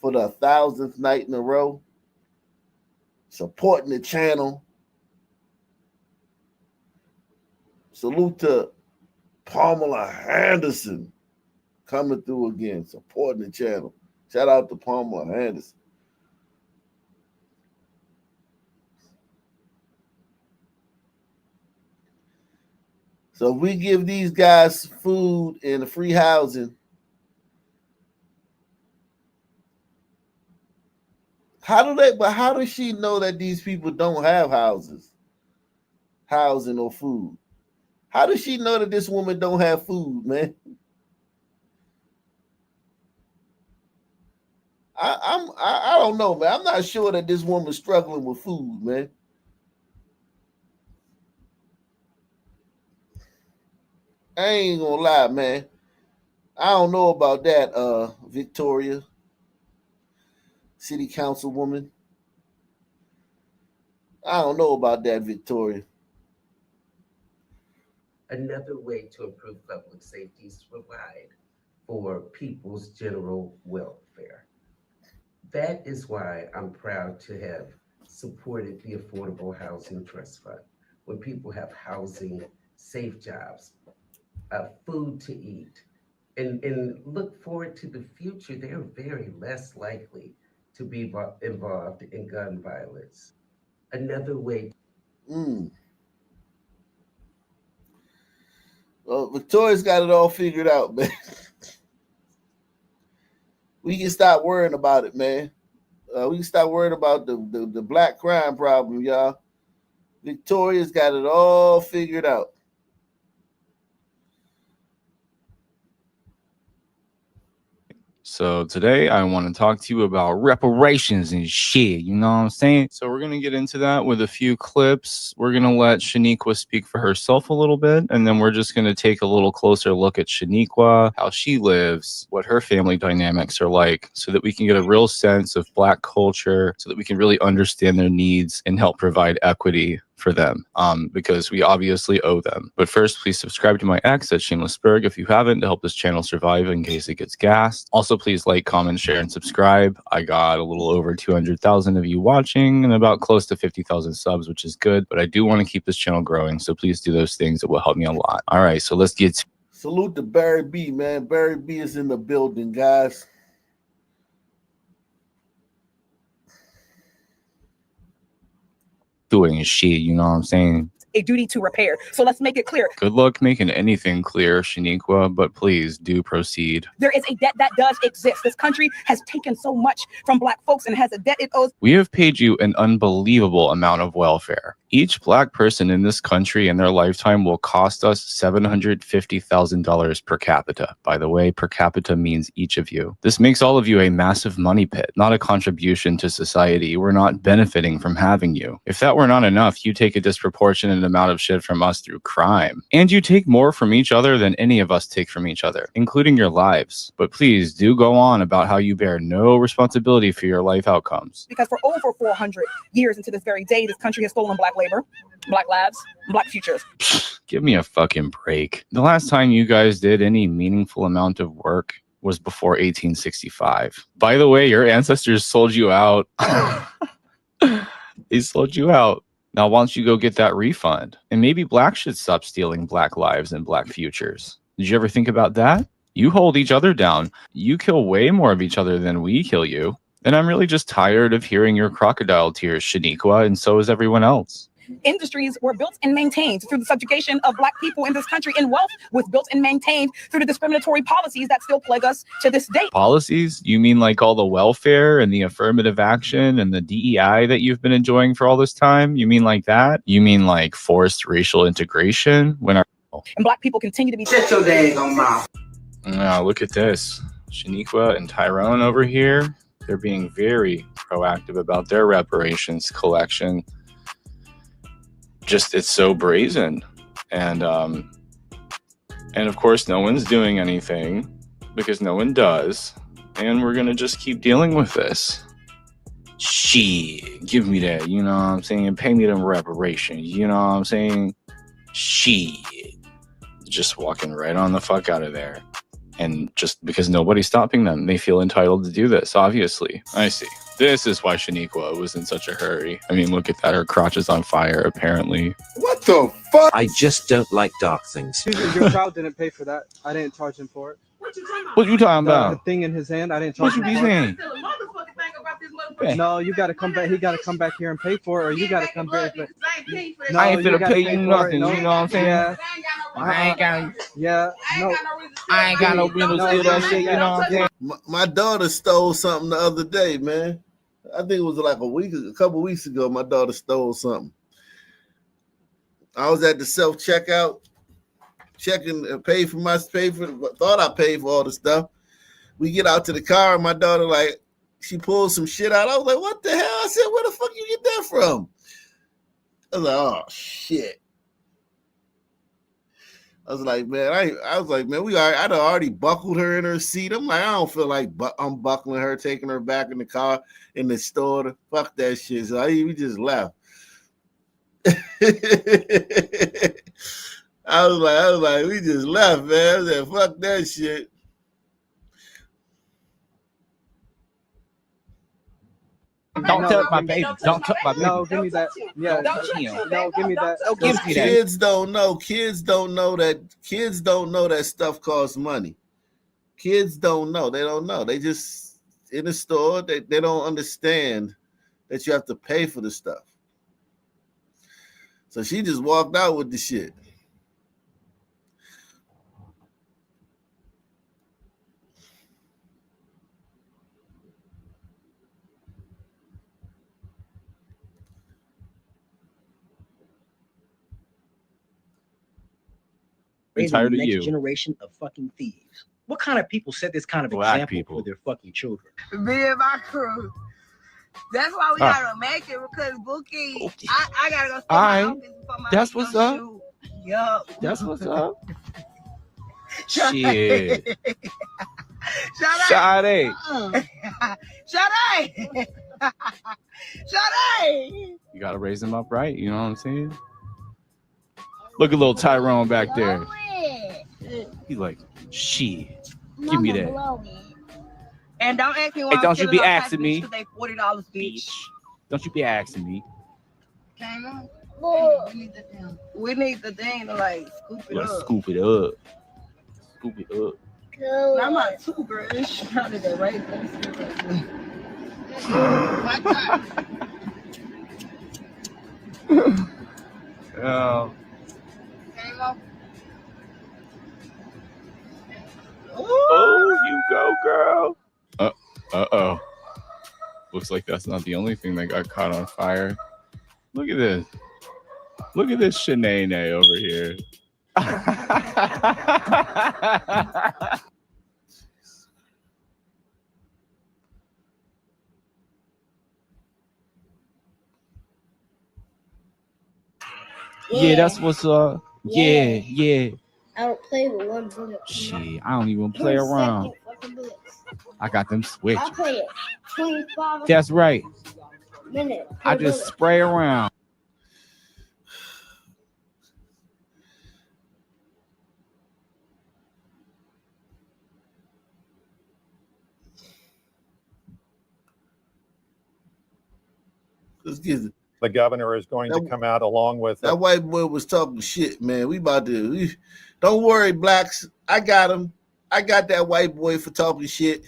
for the 1,000th night in a row, supporting the channel. Salute to Pamela Henderson, coming through again, supporting the channel. Shout out to Pamela Henderson. So if we give these guys food and free housing, how does she know that these people don't have housing or food? How does she know that this woman don't have food, man? I don't know, man. I'm not sure that this woman's struggling with food, man. I ain't gonna lie, man. I don't know about that, Victoria, city councilwoman. I don't know about that, Victoria. Another way to improve public safety is to provide for people's general welfare. That is why I'm proud to have supported the Affordable Housing Trust Fund. When people have housing, safe jobs, food to eat, and look forward to the future, they're very less likely to be involved in gun violence. Another way. Well, Victoria's got it all figured out, man. We can stop worrying about it, man. We can stop worrying about the black crime problem, y'all. Victoria's got it all figured out. So today I want to talk to you about reparations and shit, you know what I'm saying? So we're going to get into that with a few clips. We're going to let Shaniqua speak for herself a little bit, and then we're just going to take a little closer look at Shaniqua, how she lives, what her family dynamics are like, so that we can get a real sense of Black culture, so that we can really understand their needs and help provide equity for them, because we obviously owe them. But first, please subscribe to my ex at Shamelessberg if you haven't, to help this channel survive in case it gets gassed. Also, please like, comment, share, and subscribe. I got a little over 200,000 of you watching and about close to 50,000 subs, which is good, but I do want to keep this channel growing, so please do those things. It will help me a lot. All right, so let's get to Salute to Barry B, man. Barry B is in the building, guys. doing shit, you know what I'm saying? A duty to repair. So let's make it clear. Good luck making anything clear, Shaniqua, but please do proceed. There is a debt that does exist. This country has taken so much from Black folks and has a debt it owes. We have paid you an unbelievable amount of welfare. Each Black person in this country in their lifetime will cost us $750,000 per capita. By the way, per capita means each of you. This makes all of you a massive money pit, not a contribution to society. We're not benefiting from having you. If that were not enough, you take a disproportionate amount of shit from us through crime. And you take more from each other than any of us take from each other, including your lives. But please do go on about how you bear no responsibility for your life outcomes. Because for over 400 years into this very day, this country has stolen Black labor, Black lives, Black futures. Give me a fucking break. The last time you guys did any meaningful amount of work was before 1865. By the way, your ancestors sold you out. They sold you out. Now, why don't you go get that refund? And maybe Black should stop stealing Black lives and Black futures. Did you ever think about that? You hold each other down. You kill way more of each other than we kill you. And I'm really just tired of hearing your crocodile tears, Shaniqua, and so is everyone else. Industries were built and maintained through the subjugation of Black people in this country, and wealth was built and maintained through the discriminatory policies that still plague us to this day. Policies? You mean like all the welfare and the affirmative action and the DEI that you've been enjoying for all this time? You mean like that? You mean like forced racial integration? When our and Black people continue to be shut your daggone mouth. Look at this. Shaniqua and Tyrone over here. They're being very proactive about their reparations collection. Just, it's so brazen. And of course, no one's doing anything because no one does. And we're going to just keep dealing with this. Shit, give me that, you know what I'm saying? Pay me them reparations, you know what I'm saying? Shit. Just walking right on the fuck out of there. And just because nobody's stopping them, they feel entitled to do this, obviously. I see. This is why Shaniqua was in such a hurry. I mean, look at that. Her crotch is on fire, apparently. What the fuck? I just don't like dark things. Your child didn't pay for that. I didn't charge him for it. What you talking about? The thing in his hand, I didn't charge him for it. No, you got to come back. He got to come back here and pay for it, or you got to come back. No, I ain't finna pay you nothing, you know what I'm saying? Yeah. I ain't got I ain't got no reason to steal that shit, you know what I'm saying? My daughter stole something the other day, man. I think it was like a couple weeks ago. My daughter stole something. I was at the self-checkout, checking, thought I paid for all the stuff. We get out to the car, and my daughter, like, she pulled some shit out. I was like, what the hell? I said, where the fuck you get that from? I was like, oh, shit. I was like, man, I'd already buckled her in her seat. I'm like, I don't feel like I'm buckling her, taking her back in the car in the store. Fuck that shit. So we just left. I was like, we just left, man. I said, fuck that shit. Don't touch my baby. Don't touch my baby. No, give me that. Yeah. No, give me that. Don't give me that. Kids don't know. Kids don't know that stuff costs money. Kids don't know. They don't know. They just in the store. They don't understand that you have to pay for the stuff. So she just walked out with the shit. I'm tired of next you. Generation of fucking thieves. What kind of people set this kind of Black example people for their fucking children? Me and my crew. That's why we gotta make it, because Bookie, I gotta go stay in my office before my That's what's up. Yup. That's what's up. Shit. Shade. Shade. Shawty! You gotta raise them up right. You know what I'm saying? Look at little Tyrone back there. He's like, shit. Give me that. And don't ask me why Hey, I'm don't you stealing be our asking me. Because they $40, bitch. Don't you be asking me. Came on. We need the thing to like scoop it Let's up. scoop it up. Scoop it up. Now, I'm not too girl. It's probably the right thing. Oh. Came on. Oh, you go, girl. Uh-oh. Looks like that's not the only thing that got caught on fire. Look at this. Look at this Shanae over here. Yeah, that's what's up. Yeah. I don't play with one bullet. Shit, I don't even play around. I got them switches. I play it 25 That's right. minutes. I just spray around. Let's get it. The governor is going to come out along with that white boy was talking shit, man. We about to don't worry, blacks. I got him. I got that white boy for talking shit.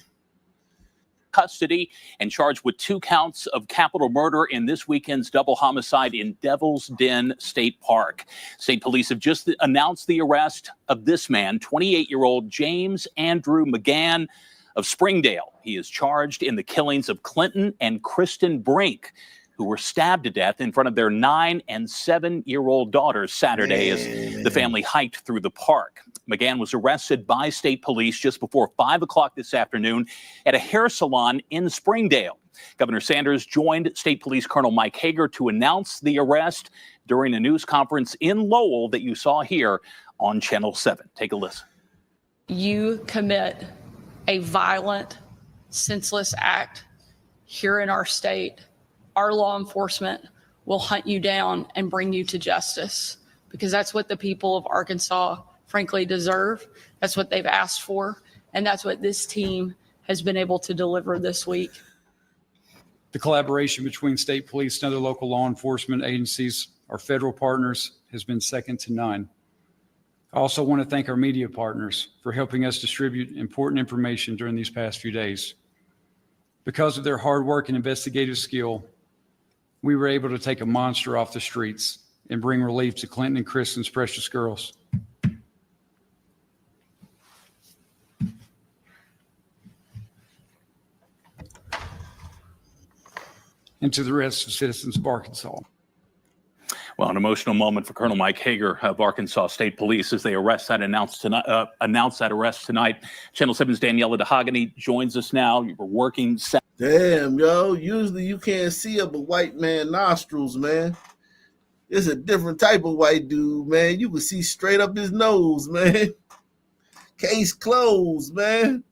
Custody and charged with 2 counts of capital murder in this weekend's double homicide in Devil's Den State Park. State police have just announced the arrest of this man, 28-year-old James Andrew McGann of Springdale. He is charged in the killings of Clinton and Kristen Brink, who were stabbed to death in front of their 9- and 7-year-old daughters Saturday as the family hiked through the park. McGann was arrested by state police just before 5 o'clock this afternoon at a hair salon in Springdale. Governor Sanders joined State Police Colonel Mike Hager to announce the arrest during a news conference in Lowell that you saw here on Channel 7. Take a listen. You commit a violent, senseless act here in our state, our law enforcement will hunt you down and bring you to justice, because that's what the people of Arkansas frankly deserve. That's what they've asked for. And that's what this team has been able to deliver this week. The collaboration between state police and other local law enforcement agencies, our federal partners, has been second to none. I also want to thank our media partners for helping us distribute important information during these past few days. Because of their hard work and investigative skill, we were able to take a monster off the streets and bring relief to Clinton and Kristen's precious girls. And to the rest of citizens of Arkansas. Well, an emotional moment for Colonel Mike Hager of Arkansas State Police as they announce that arrest tonight. Channel 7's Daniela DeHogany joins us now. You were working. Damn, yo. Usually you can't see up a white man nostrils, man. It's a different type of white dude, man. You can see straight up his nose, man. Case closed, man.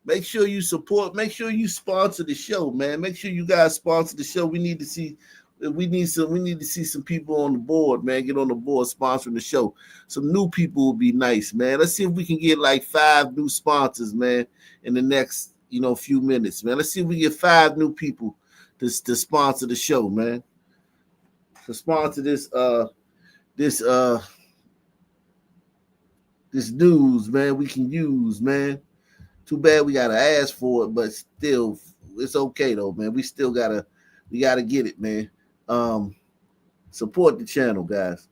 Make sure you support. Make sure you sponsor the show, man. Make sure you guys sponsor the show. We need to see some people on the board, man. Get on the board sponsoring the show. Some new people would be nice, man. Let's see if we can get like 5 new sponsors, man, in the next, few minutes, man. Let's see if we get 5 new people to sponsor the show, man. To sponsor this news, man, we can use, man. Too bad we gotta ask for it, but still, it's okay though, man. We gotta get it, man. Support the channel, guys.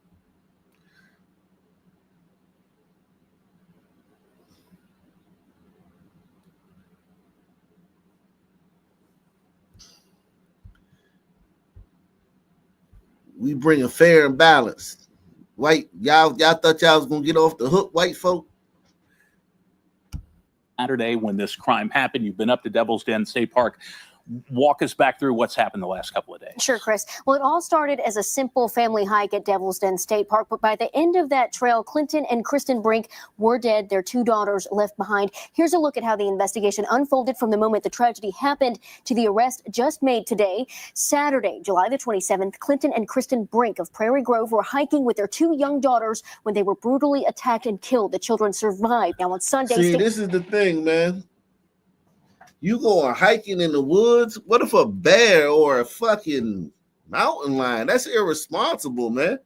We bring a fair and balance. White, y'all thought y'all was gonna get off the hook, white folk. Saturday when this crime happened. You've been up to Devil's Den State Park walk us back through what's happened the last couple of days. Sure, Chris. Well, it all started as a simple family hike at Devil's Den State Park, but by the end of that trail, Clinton and Kristen Brink were dead, their 2 daughters left behind. Here's a look at how the investigation unfolded from the moment the tragedy happened to the arrest just made today. Saturday, July the 27th, Clinton and Kristen Brink of Prairie Grove were hiking with their 2 young daughters when they were brutally attacked and killed. The children survived. Now on Sunday... See, this is the thing, man. You going hiking in the woods? What if a bear or a fucking mountain lion? That's irresponsible, man.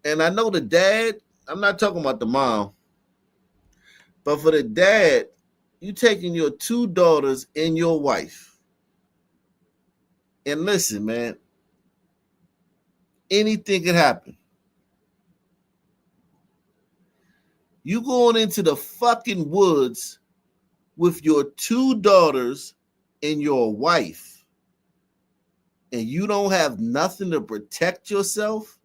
And I know the dad, I'm not talking about the mom, but for the dad, you taking your 2 daughters and your wife. And listen, man, anything can happen. You going into the fucking woods with your 2 daughters and your wife, and you don't have nothing to protect yourself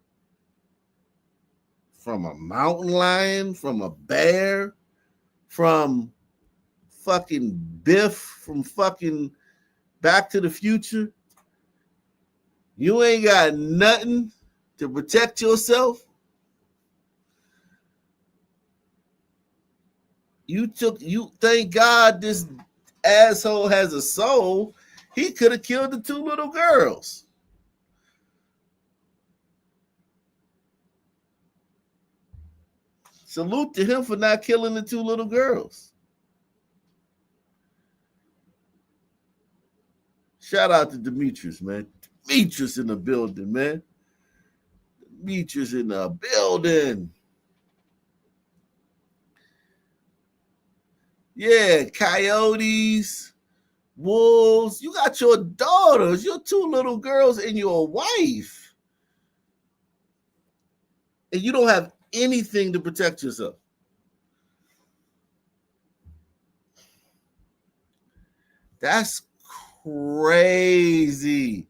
from a mountain lion, from a bear, from fucking Biff, from fucking Back to the Future. You ain't got nothing to protect yourself. You thank God this asshole has a soul. He could have killed the 2 little girls. Salute to him for not killing the 2 little girls. Shout out to Demetrius, man. Demetrius in the building, man. Demetrius in the building. Yeah, coyotes, wolves. You got your daughters, your 2 little girls, and your wife. And you don't have anything to protect yourself. That's crazy.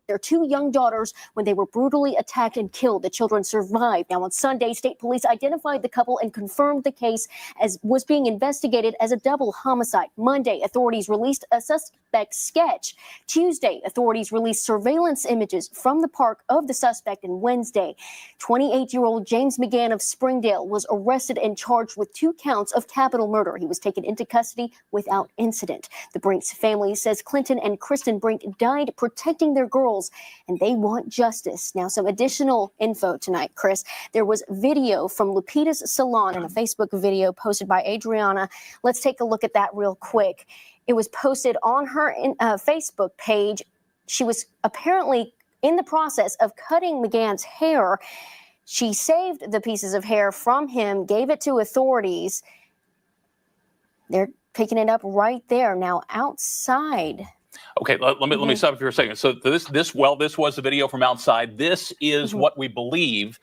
Their 2 young daughters when they were brutally attacked and killed. The children survived. Now on Sunday, state police identified the couple and confirmed the case as was being investigated as a double homicide. Monday, authorities released a suspect sketch. Tuesday, authorities released surveillance images from the park of the suspect. And Wednesday, 28-year-old James McGann of Springdale was arrested and charged with 2 counts of capital murder. He was taken into custody without incident. The Brink's family says Clinton and Kristen Brink died protecting their girls, and they want justice. Now, some additional info tonight, Chris. There was video from Lupita's salon in a Facebook video posted by Adriana. Let's take a look at that real quick. It was posted on her Facebook page. She was apparently in the process of cutting McGann's hair. She saved the pieces of hair from him, gave it to authorities. They're picking it up right there. Now, outside. Okay, let me stop you for a second. So this was the video from outside. This is what we believe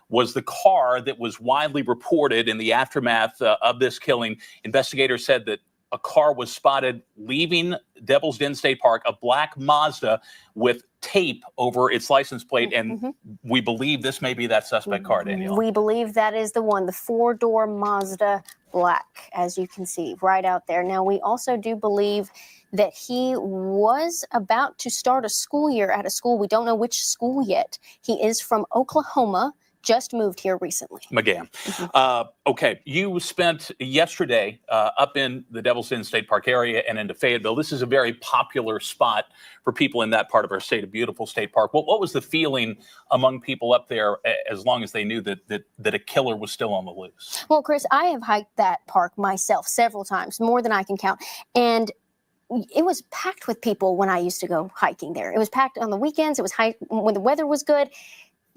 was the car that was widely reported in the aftermath of this killing. Investigators said that a car was spotted leaving Devil's Den State Park, a black Mazda with tape over its license plate, and we believe this may be that suspect car, Danielle. We believe that is the one, the 4-door Mazda black, as you can see right out there. Now, we also do believe that he was about to start a school year at a school. We don't know which school yet. He is from Oklahoma, just moved here recently. McGann. Okay, you spent yesterday up in the Devil's Den State Park area and into Fayetteville. This is a very popular spot for people in that part of our state, a beautiful state park. What was the feeling among people up there as long as they knew that a killer was still on the loose? Well, Chris, I have hiked that park myself several times, more than I can count. And it was packed with people when I used to go hiking there. It was packed on the weekends. It was when the weather was good.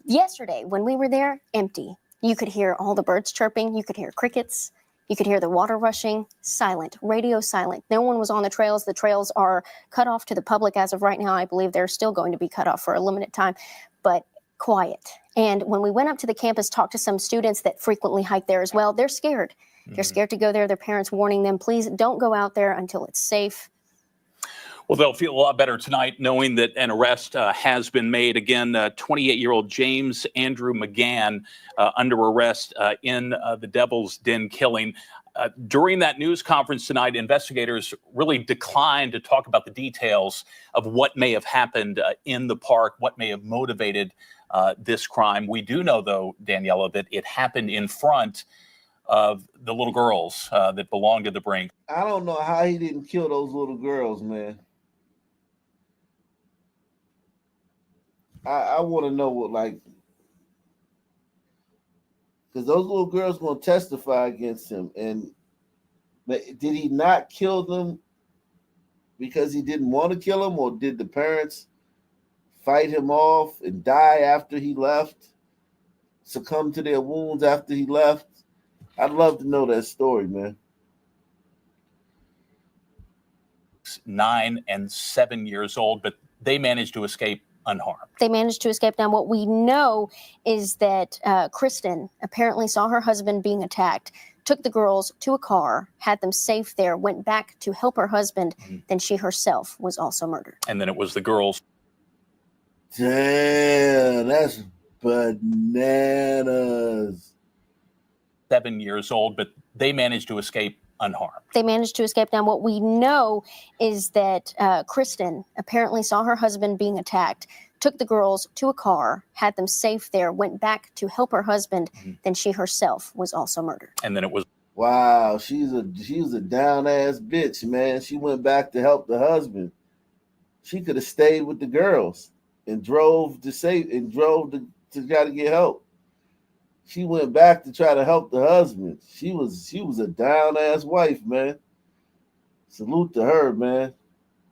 Yesterday, when we were there, empty. You could hear all the birds chirping. You could hear crickets. You could hear the water rushing. Silent. Radio silent. No one was on the trails. The trails are cut off to the public as of right now. I believe they're still going to be cut off for a limited time, but quiet. And when we went up to the campus, talked to some students that frequently hike there as well, they're scared. They're scared to go there. Their parents warning them, please don't go out there until it's safe. Well, they'll feel a lot better tonight knowing that an arrest has been made. Again, 28-year-old James Andrew McGann under arrest in the Devil's Den killing. During that news conference tonight, investigators really declined to talk about the details of what may have happened in the park, what may have motivated this crime. We do know, though, Daniela, that it happened in front of the little girls that belonged to the Brink. I don't know how he didn't kill those little girls, man. I want to know what, like, because those little girls going to testify against him. And did he not kill them because he didn't want to kill them, or did the parents fight him off and die after he left, succumb to their wounds after he left? I'd love to know that story, man. 9 and 7 years old, but they managed to escape unharmed. They managed to escape. Now, what we know is that Kristen apparently saw her husband being attacked, took the girls to a car, had them safe there, went back to help her husband. Then she herself was also murdered. And then it was the girls. Damn, that's bananas. 7 years old, but they managed to escape unharmed. They managed to escape. Now, what we know is that Kristen apparently saw her husband being attacked, took the girls to a car, had them safe there, went back to help her husband. Then she herself was also murdered. And then it was. Wow, she was a down ass bitch, man. She went back to help the husband. She could have stayed with the girls and drove to try to get help. She went back to try to help the husband. She was a down ass wife, man. Salute to her, man.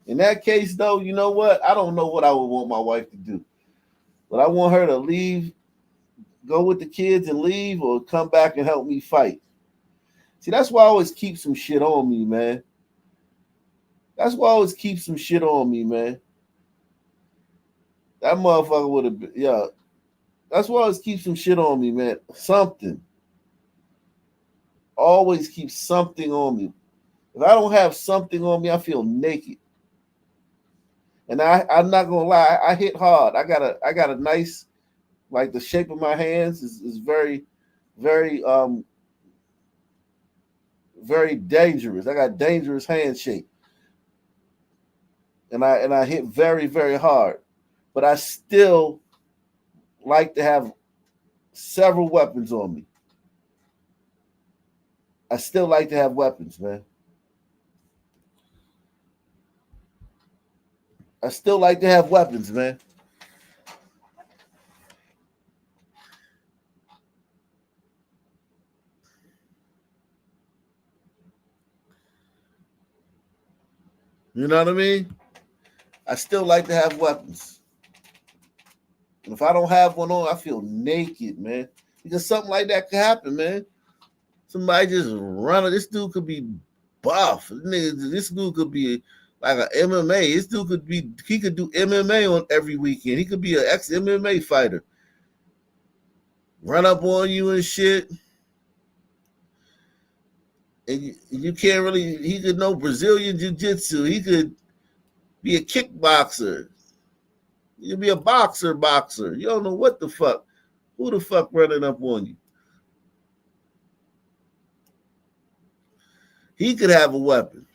In that case, though, you know what? I don't know what I would want my wife to do, but I want her to leave, go with the kids and leave, or come back and help me fight. See, that's why I always keep some shit on me, man. That's why I always keep some shit on me, man. That motherfucker would have been, yeah. That's why I always keep some shit on me, man. Something. Always keep something on me. If I don't have something on me, I feel naked. And I'm not gonna lie, I hit hard. I got a nice, like, the shape of my hands is very, very very dangerous. I got dangerous hand shape. And I hit very, very hard. But I still like to have several weapons on me. I still like to have weapons, man. I still like to have weapons, man. You know what I mean? I still like to have weapons. And if I don't have one on, I feel naked, man. Because something like that could happen, man. Somebody just run. This dude could be buff. This dude could be like an MMA. This dude he could do MMA on every weekend. He could be an ex-MMA fighter. Run up on you and shit. And you can't really, he could know Brazilian jiu-jitsu. He could be a kickboxer. He could be a boxer. You don't know what the fuck. Who the fuck running up on you? He could have a weapon.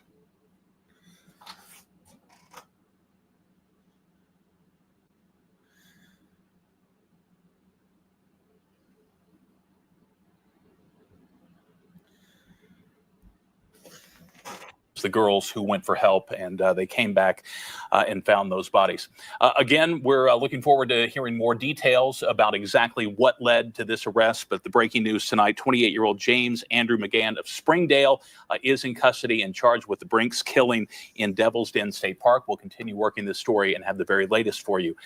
The girls who went for help, and they came back and found those bodies. Again, we're looking forward to hearing more details about exactly what led to this arrest. But the breaking news tonight, 28-year-old James Andrew McGann of Springdale is in custody and charged with the Brinks killing in Devil's Den State Park. We'll continue working this story and have the very latest for you.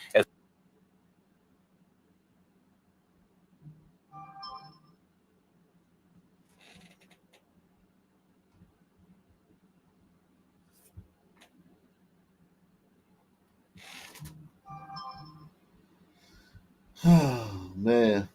Oh, man.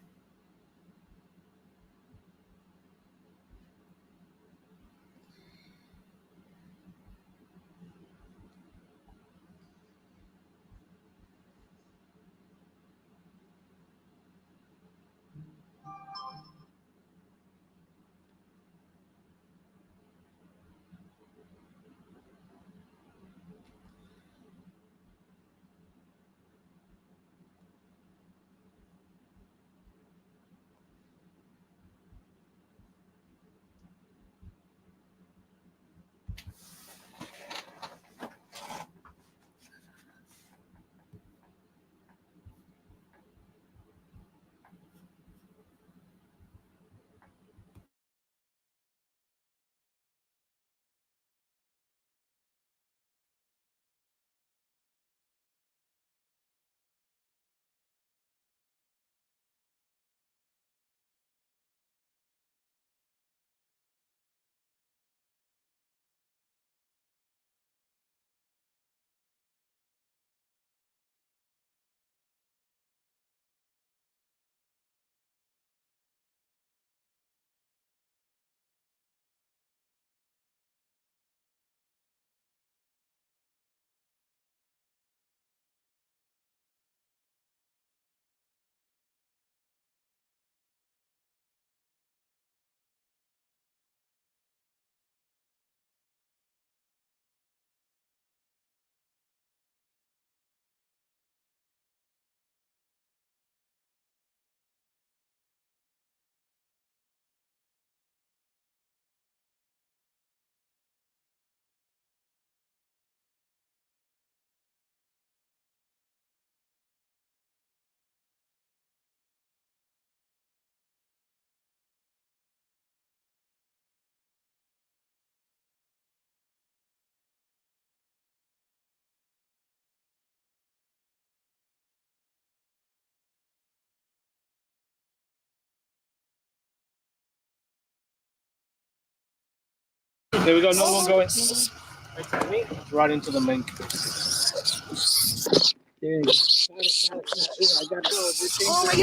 There we go. No one going. Right into the mink. There you go. I gotta go. Oh my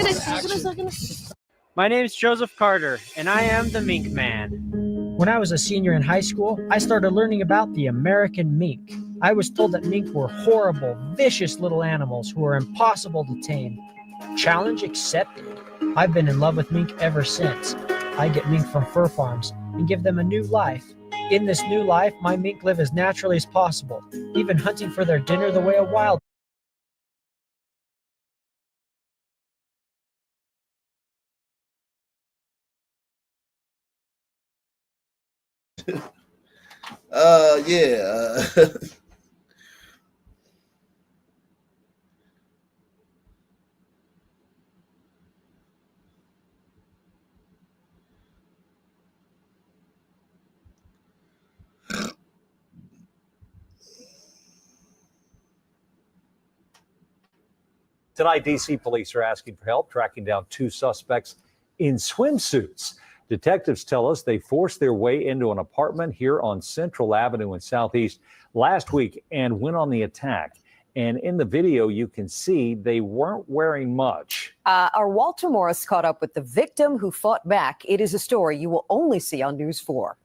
goodness. My name is Joseph Carter, and I am the Mink Man. When I was a senior in high school, I started learning about the American mink. I was told that mink were horrible, vicious little animals who are impossible to tame. Challenge accepted. I've been in love with mink ever since. I get mink from fur farms and give them a new life. In this new life, my mink live as naturally as possible, even hunting for their dinner the way a wild. Yeah. Tonight, D.C. police are asking for help tracking down 2 suspects in swimsuits. Detectives tell us they forced their way into an apartment here on Central Avenue in Southeast last week and went on the attack. And in the video, you can see they weren't wearing much. Our Walter Morris caught up with the victim who fought back. It is a story you will only see on News 4.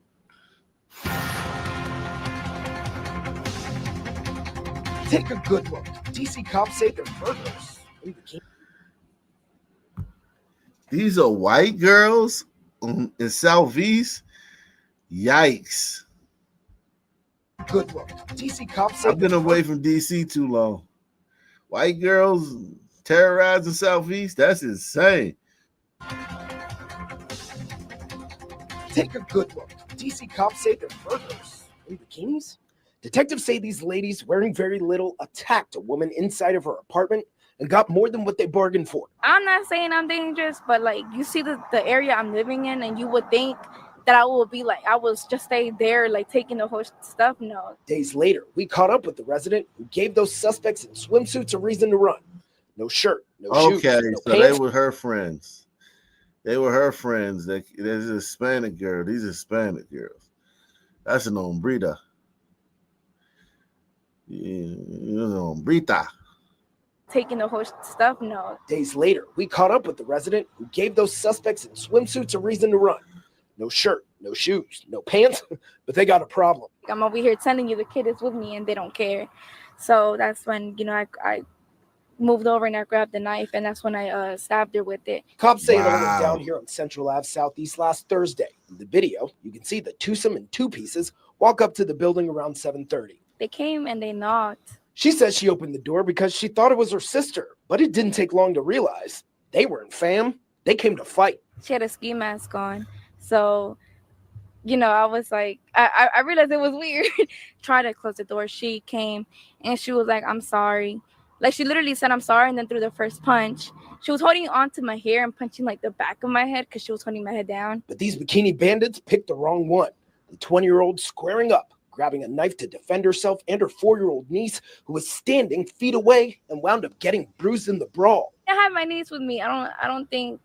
Take a good look. DC cops say they're burglars. These are white girls in Southeast. Yikes. Good look. DC cops say I've been away from DC too long. White girls terrorizing Southeast? That's insane. Take a good look. DC cops say they're burglars in bikinis. Detectives say these ladies wearing very little attacked a woman inside of her apartment and got more than what they bargained for. I'm not saying I'm dangerous, but like you see the area I'm living in, and you would think that I will be like, I was just stay there, like taking the whole stuff. No. Days later, we caught up with the resident who gave those suspects in swimsuits a reason to run. No shirt, no shoes, Okay, no so pants. they were her friends. They were her friends. There's a Hispanic girl. These Hispanic girls. That's an hombrita. Yeah, an hombrita. Taking the whole stuff. No. Days later, we caught up with the resident who gave those suspects in swimsuits a reason to run. No shirt, no shoes, no pants, but they got a problem. I'm over here telling you the kid is with me and they don't care. So that's when, I moved over and I grabbed the knife, and that's when I stabbed her with it. Cops say it all went down here on Central Ave Southeast last Thursday. In the video, you can see the twosome in 2 pieces walk up to the building around 7:30. They came and they knocked. She says she opened the door because she thought it was her sister, but it didn't take long to realize they weren't fam. They came to fight. She had a ski mask on. So, I was like, I realized it was weird. Tried to close the door. She came and she was like, I'm sorry. Like, she literally said, I'm sorry, and then threw the first punch. She was holding on to my hair and punching like the back of my head because she was holding my head down. But these bikini bandits picked the wrong one. The 20-year-old squaring up, grabbing a knife to defend herself and her 4-year-old niece, who was standing feet away and wound up getting bruised in the brawl. I had my niece with me. I don't think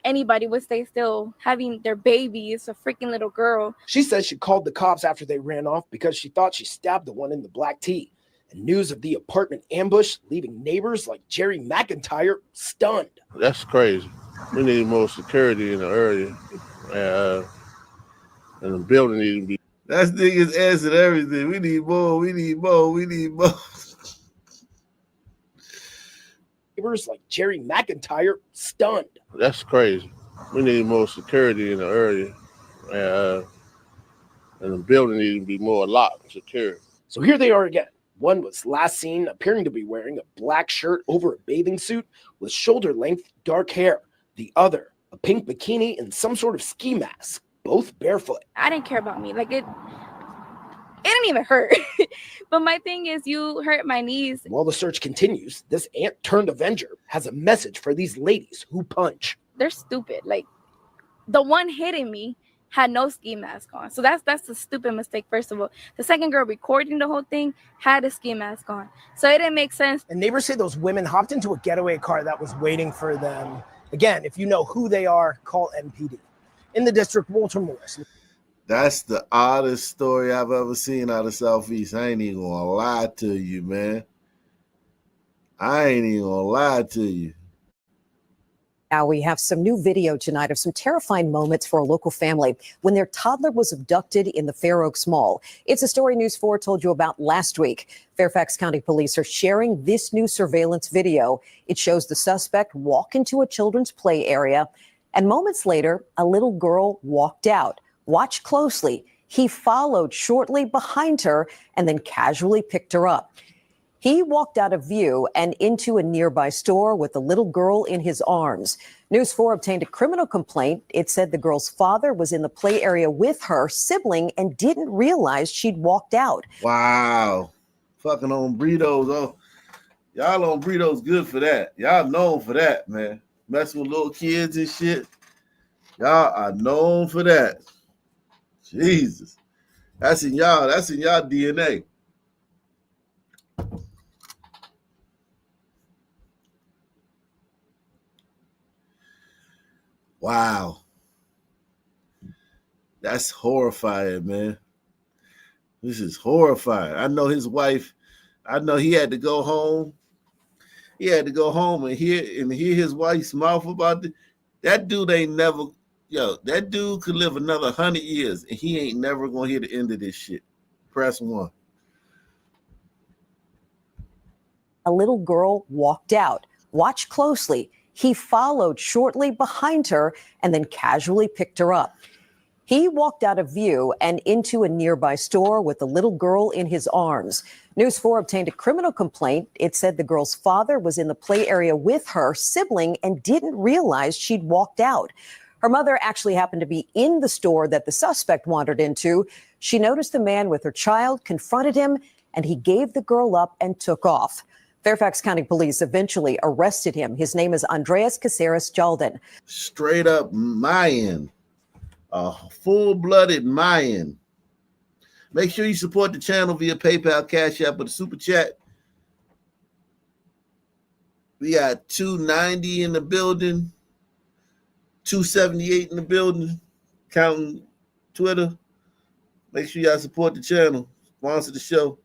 anybody would stay still having their baby. It's a freaking little girl. She says she called the cops after they ran off because she thought she stabbed the one in the black tee. And news of the apartment ambush leaving neighbors like Jerry McIntyre stunned. That's crazy. We need more security in the area. And the building needs to be. That's niggas answered everything. We need more. We need more. We need more. Neighbors like Jerry McIntyre stunned. That's crazy. We need more security in the area. And the building needs to be more locked and secure. So here they are again. One was last seen appearing to be wearing a black shirt over a bathing suit with shoulder-length dark hair. The other, a pink bikini and some sort of ski mask, both barefoot. I didn't care about me. Like, it didn't even hurt. But my thing is, you hurt my knees. While the search continues, this aunt-turned-avenger has a message for these ladies who punch. They're stupid. Like, the one hitting me had no ski mask on. So that's a stupid mistake, first of all. The second girl recording the whole thing had a ski mask on. So it didn't make sense. And neighbors say those women hopped into a getaway car that was waiting for them. Again, if you know who they are, call MPD. In the district, Walter Morris. That's the oddest story I've ever seen out of Southeast. I ain't even gonna lie to you, man. I ain't even gonna lie to you. Now we have some new video tonight of some terrifying moments for a local family when their toddler was abducted in the Fair Oaks Mall. It's a story News 4 told you about last week. Fairfax County Police are sharing this new surveillance video. It shows the suspect walk into a children's play area, and moments later, a little girl walked out. Watch closely. He followed shortly behind her and then casually picked her up. He walked out of view and into a nearby store with the little girl in his arms. News 4 obtained a criminal complaint. It said the girl's father was in the play area with her sibling and didn't realize she'd walked out. Wow. Fucking on burritos. Oh, y'all on burritos good for that. Y'all known for that, man. Messing with little kids and shit. Y'all are known for that. Jesus. That's in y'all DNA. Wow. That's horrifying, man. This is horrifying. I know his wife, I know he had to go home. He had to go home and hear his wife's mouth about it. That dude ain't never, that dude could live another 100 years and he ain't never gonna hear the end of this shit. Press 1. A little girl walked out. Watch closely. He followed shortly behind her and then casually picked her up. He walked out of view and into a nearby store with the little girl in his arms. News 4 obtained a criminal complaint. It said the girl's father was in the play area with her sibling and didn't realize she'd walked out. Her mother actually happened to be in the store that the suspect wandered into. She noticed the man with her child, confronted him, and he gave the girl up and took off. Fairfax County Police eventually arrested him. His name is Andreas Caceres Jalden. Straight up Mayan. A full-blooded Mayan. Make sure you support the channel via PayPal, Cash App, or the Super Chat. We got 290 in the building, 278 in the building, counting Twitter. Make sure y'all support the channel. Sponsor the show.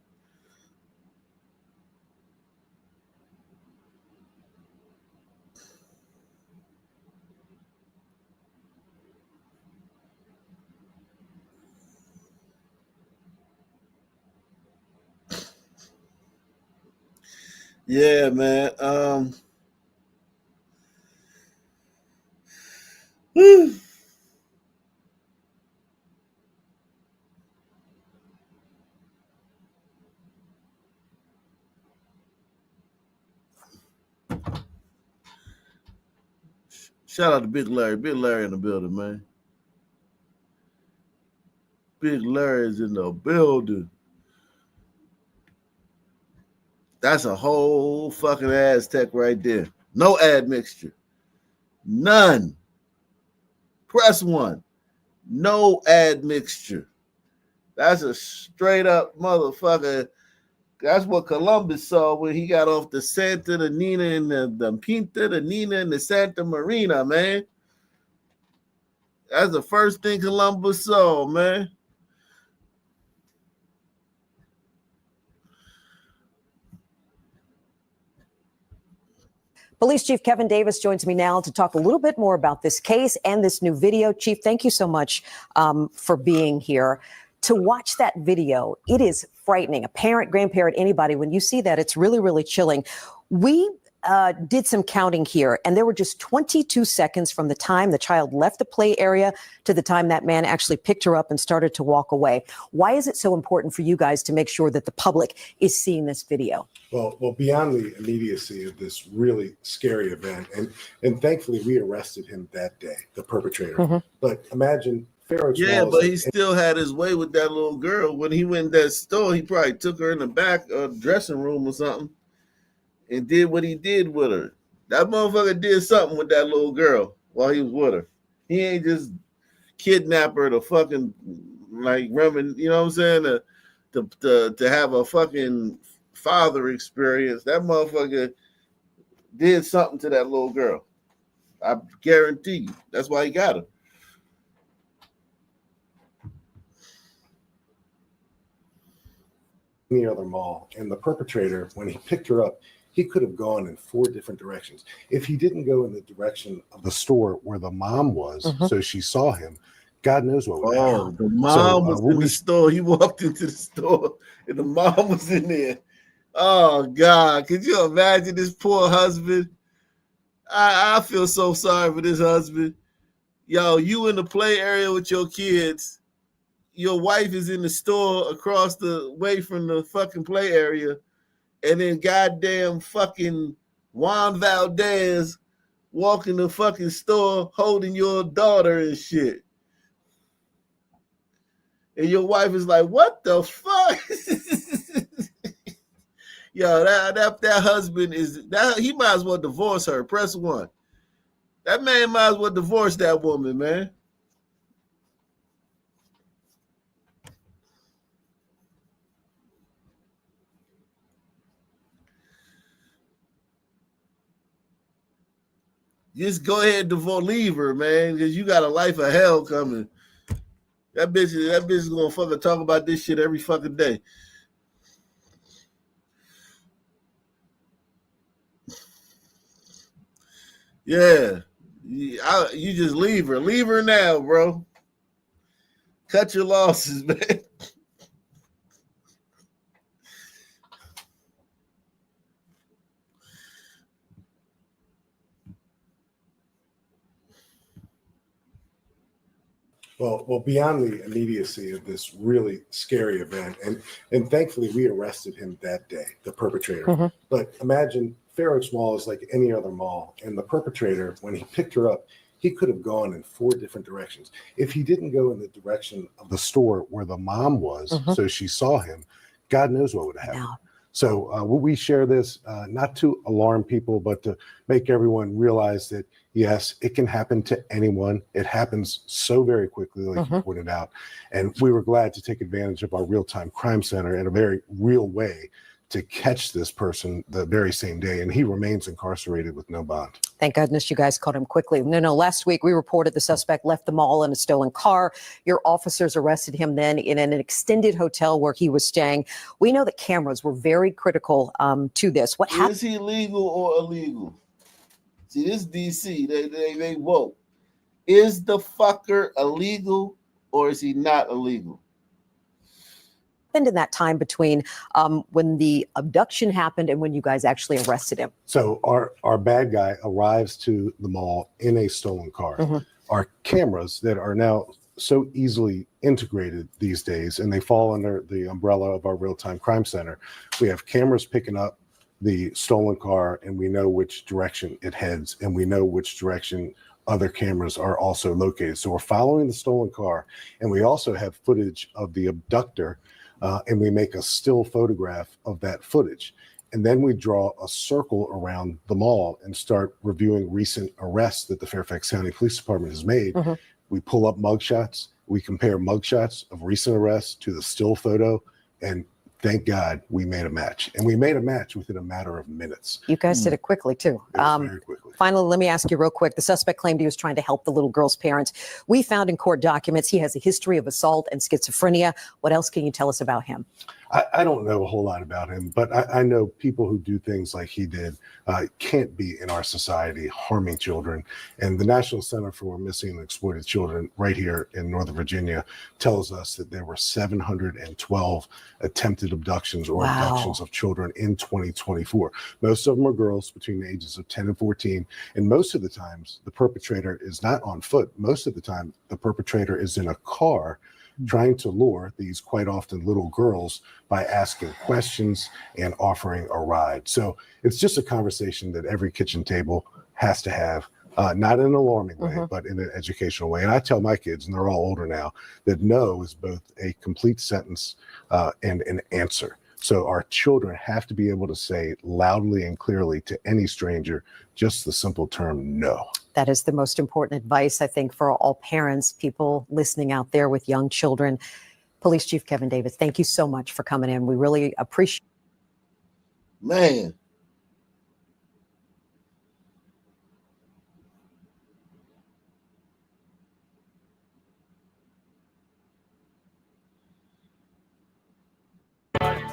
Yeah, man. Shout out to Big Larry. Big Larry in the building, man. Big Larry is in the building. That's a whole fucking Aztec right there. No admixture. None. Press 1. No admixture. That's a straight up motherfucker. That's what Columbus saw when he got off the Santa, the Nina, and the Pinta, the Nina, and the Santa Marina, man. That's the first thing Columbus saw, man. Police Chief Kevin Davis joins me now to talk a little bit more about this case and this new video. Chief, thank you so much for being here. To watch that video, it is frightening. A parent, grandparent, anybody, when you see that, it's really, really chilling. We did some counting here, and there were just 22 seconds from the time the child left the play area to the time that man actually picked her up and started to walk away. Why is it so important for you guys to make sure that the public is seeing this video? Well, beyond the immediacy of this really scary event, and thankfully we arrested him that day, the perpetrator. Mm-hmm. But imagine Pharaoh's Yeah, but he still had his way with that little girl. When he went in that store, he probably took her in the back dressing room or something and did what he did with her. That motherfucker did something with that little girl while he was with her. He ain't just kidnap her to fucking like rubbing, you know what I'm saying? To have a fucking father experience. That motherfucker did something to that little girl. I guarantee you. That's why he got her. any other mall. And the perpetrator, when he picked her up, he could have gone in 4 different directions. If he didn't go in the direction of the store where the mom was, so she saw him, God knows what would happen. Oh, the mom was in the store. He walked into the store and the mom was in there. Oh, God. Could you imagine this poor husband? I feel so sorry for this husband. Yo, you in the play area with your kids. Your wife is in the store across the way from the fucking play area. And then goddamn fucking Juan Valdez walk in the fucking store holding your daughter and shit. And your wife is like, what the fuck? Yo, that husband is that he might as well divorce her. Press 1. That man might as well divorce that woman, man. Just go ahead and leave her, man, because you got a life of hell coming. That bitch is gonna fucking talk about this shit every fucking day. Yeah. You just leave her. Leave her now, bro. Cut your losses, man. Well, beyond the immediacy of this really scary event, and thankfully we arrested him that day, the perpetrator. But imagine Fair Oaks Mall is like any other mall, and the perpetrator, when he picked her up, he could have gone in 4 different directions. If he didn't go in the direction of the store where the mom was, so she saw him, God knows what would have happened. So we share this not to alarm people, but to make everyone realize that, yes, it can happen to anyone. It happens so very quickly, like you pointed out. And we were glad to take advantage of our real-time crime center in a very real way to catch this person the very same day. And he remains incarcerated with no bond. Thank goodness you guys caught him quickly. No, last week we reported the suspect left the mall in a stolen car. Your officers arrested him then in an extended hotel where he was staying. We know that cameras were very critical to this. What happened? Is he legal or illegal? See, this DC, they woke. Is the fucker illegal or is he not illegal? In that time between when the abduction happened and when you guys actually arrested him? So our bad guy arrives to the mall in a stolen car. Our cameras that are now so easily integrated these days, and they fall under the umbrella of our real-time crime center. We have cameras picking up the stolen car, and we know which direction it heads, and we know which direction other cameras are also located. So we're following the stolen car, and we also have footage of the abductor, and we make a still photograph of that footage. And then we draw a circle around the mall and start reviewing recent arrests that the Fairfax County Police Department has made. We pull up mugshots. We compare mugshots of recent arrests to the still photo. And thank God we made a match. And we made a match within a matter of minutes. You guys did it quickly, too. Very quickly. Finally, let me ask you real quick. The suspect claimed he was trying to help the little girl's parents. We found in court documents he has a history of assault and schizophrenia. What else can you tell us about him? I don't know a whole lot about him, but I know people who do things like he did can't be in our society harming children. And the National Center for Missing and Exploited Children right here in Northern Virginia tells us that there were 712 attempted abductions or abductions of children in 2024. Most of them are girls between the ages of 10 and 14. And most of the times the perpetrator is not on foot. Most of the time the perpetrator is in a car trying to lure these quite often little girls by asking questions and offering a ride. So it's just a conversation that every kitchen table has to have, not in an alarming way, but in an educational way. And I tell my kids, and they're all older now, that no is both a complete sentence and an answer. So our children have to be able to say loudly and clearly to any stranger just the simple term no. That is the most important advice, I think, for all parents, people listening out there with young children. Police Chief Kevin Davis, thank you so much for coming in. We really appreciate it. Man.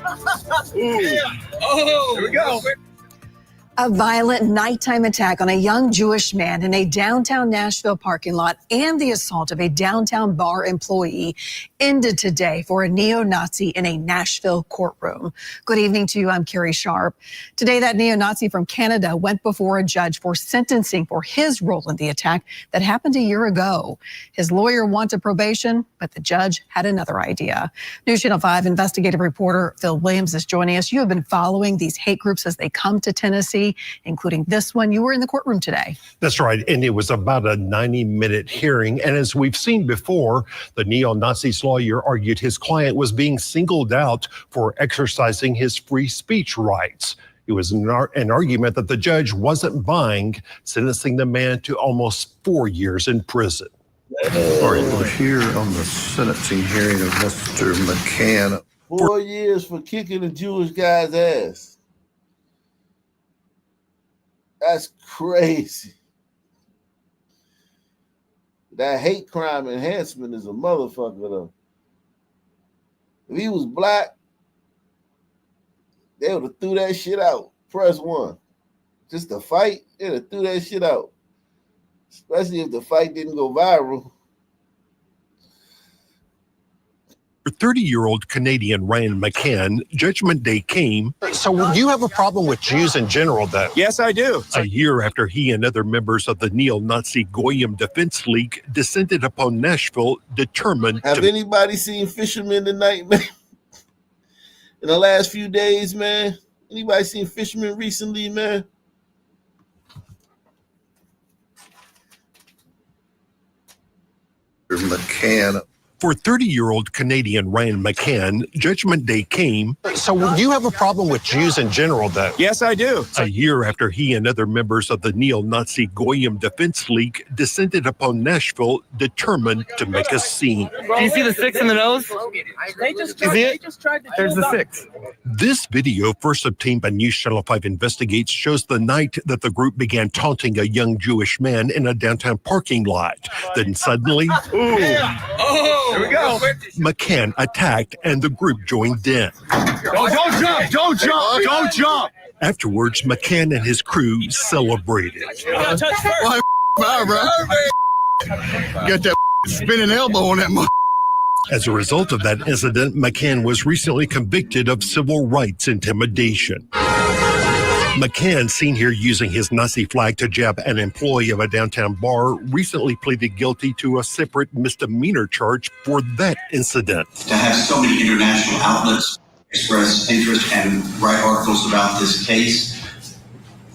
Oh, here we go. A violent nighttime attack on a young Jewish man in a downtown Nashville parking lot and the assault of a downtown bar employee ended today for a neo-Nazi in a Nashville courtroom. Good evening to you. I'm Carrie Sharp. Today, that neo-Nazi from Canada went before a judge for sentencing for his role in the attack that happened a year ago. His lawyer wanted probation, but the judge had another idea. News Channel 5 investigative reporter Phil Williams is joining us. You have been following these hate groups as they come to Tennessee, including this one. You were in the courtroom today. That's right. And it was about a 90-minute hearing. And as we've seen before, the neo-Nazi's lawyer argued his client was being singled out for exercising his free speech rights. It was an argument that the judge wasn't buying, sentencing the man to almost 4 years in prison. All right, we're here on the sentencing hearing of Mr. McCann. 4 years for kicking a Jewish guy's ass. That's crazy. That hate crime enhancement is a motherfucker, though. If he was black, they would have threw that shit out. Press 1. Just to fight, they would have threw that shit out. Especially if the fight didn't go viral. For 30-year-old Canadian Ryan McCann, Judgment Day came. So you have a problem with Jews in general, though? Yes, I do. A year after he and other members of the neo-Nazi Goyim Defense League descended upon Nashville, determined Have anybody seen Fisherman tonight, man? In the last few days, man? Anybody seen Fisherman recently, man? McCann. For 30-year-old Canadian Ryan McCann, Judgment Day came. So you have a problem with Jews in general, though? Yes, I do. A year after he and other members of the neo-Nazi Goyim Defense League descended upon Nashville, determined to make a scene. Do you see the 6 in the nose? There's the 6. This video, first obtained by News Channel 5 Investigates, shows the night that the group began taunting a young Jewish man in a downtown parking lot. Then suddenly, Here we go. McCann attacked and the group joined in. Don't jump! Don't jump! Don't jump! Afterwards, McCann and his crew celebrated. Got that spinning elbow on that mother. As a result of that incident, McCann was recently convicted of civil rights intimidation. McCann, seen here using his Nazi flag to jab an employee of a downtown bar, recently pleaded guilty to a separate misdemeanor charge for that incident. To have so many international outlets express interest and write articles about this case,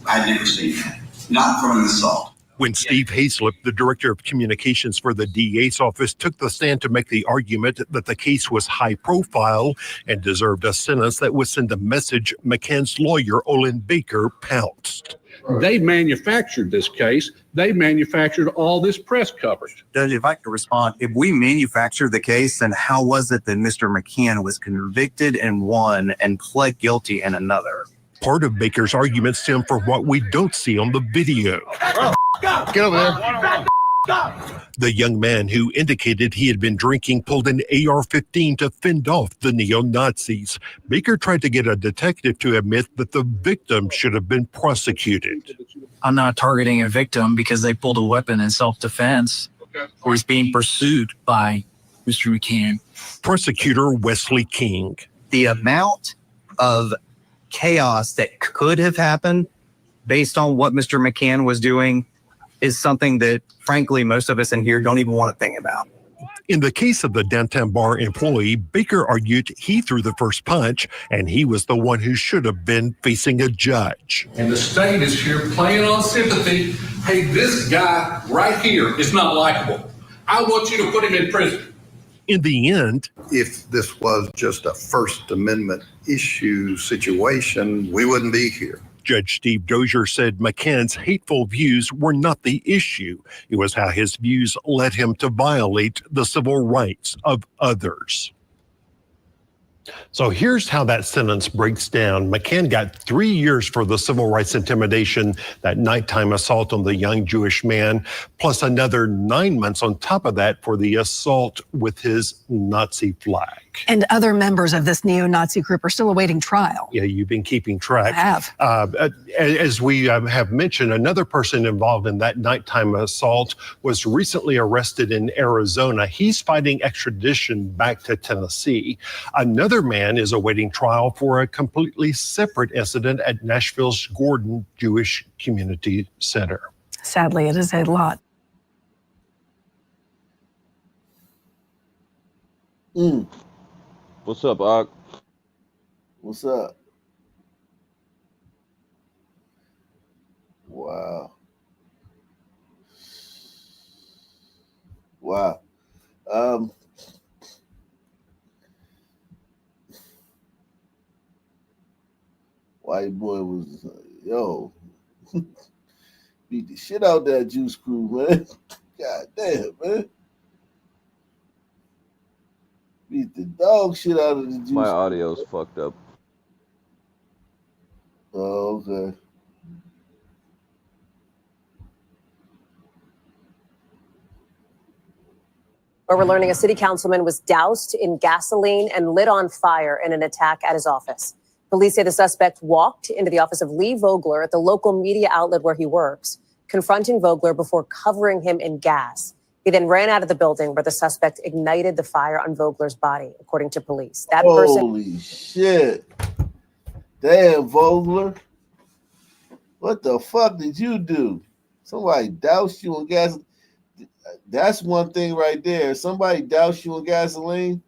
I've never seen that. Not from an assault. When Steve Hayslip, the director of communications for the DA's office, took the stand to make the argument that the case was high profile and deserved a sentence that would send a message, McCann's lawyer, Olin Baker, pounced. They manufactured this case. They manufactured all this press coverage. Judge, if I could respond, if we manufactured the case, then how was it that Mr. McCann was convicted in one and pled guilty in another? Part of Baker's argument stemmed from what we don't see on the video. Get over there. The young man who indicated he had been drinking pulled an AR-15 to fend off the neo-Nazis. Baker tried to get a detective to admit that the victim should have been prosecuted. I'm not targeting a victim because they pulled a weapon in self-defense or is being pursued by Mr. McCann. Prosecutor Wesley King. The amount of chaos that could have happened based on what Mr. McCann was doing is something that, frankly, most of us in here don't even want to think about. In the case of the downtown bar employee, Baker argued he threw the first punch and he was the one who should have been facing a judge. And the state is here playing on sympathy. Hey, this guy right here is not likable. I want you to put him in prison. In the end, if this was just a First Amendment issue situation, we wouldn't be here. Judge Steve Dozier said McCann's hateful views were not the issue. It was how his views led him to violate the civil rights of others. So here's how that sentence breaks down. McCann got 3 years for the civil rights intimidation, that nighttime assault on the young Jewish man, plus another 9 months on top of that for the assault with his Nazi flag. Park. And other members of this neo-Nazi group are still awaiting trial. Yeah, you've been keeping track. I have. As we have mentioned, another person involved in that nighttime assault was recently arrested in Arizona. He's fighting extradition back to Tennessee. Another man is awaiting trial for a completely separate incident at Nashville's Gordon Jewish Community Center. Sadly, it is a lot. What's up, Ak? What's up? Wow. Wow. White boy was, beat the shit out that Juice Crew, man. God damn, man. Beat the dog shit out of the Juice. My audio's fucked up. Oh, okay. Where we're learning a city councilman was doused in gasoline and lit on fire in an attack at his office. Police say the suspect walked into the office of Lee Vogler at the local media outlet where he works, confronting Vogler before covering him in gas. He then ran out of the building where the suspect ignited the fire on Vogler's body, according to police. That Holy shit. Damn, Vogler. What the fuck did you do? Somebody doused you in gas. That's one thing right there. Somebody doused you in gasoline.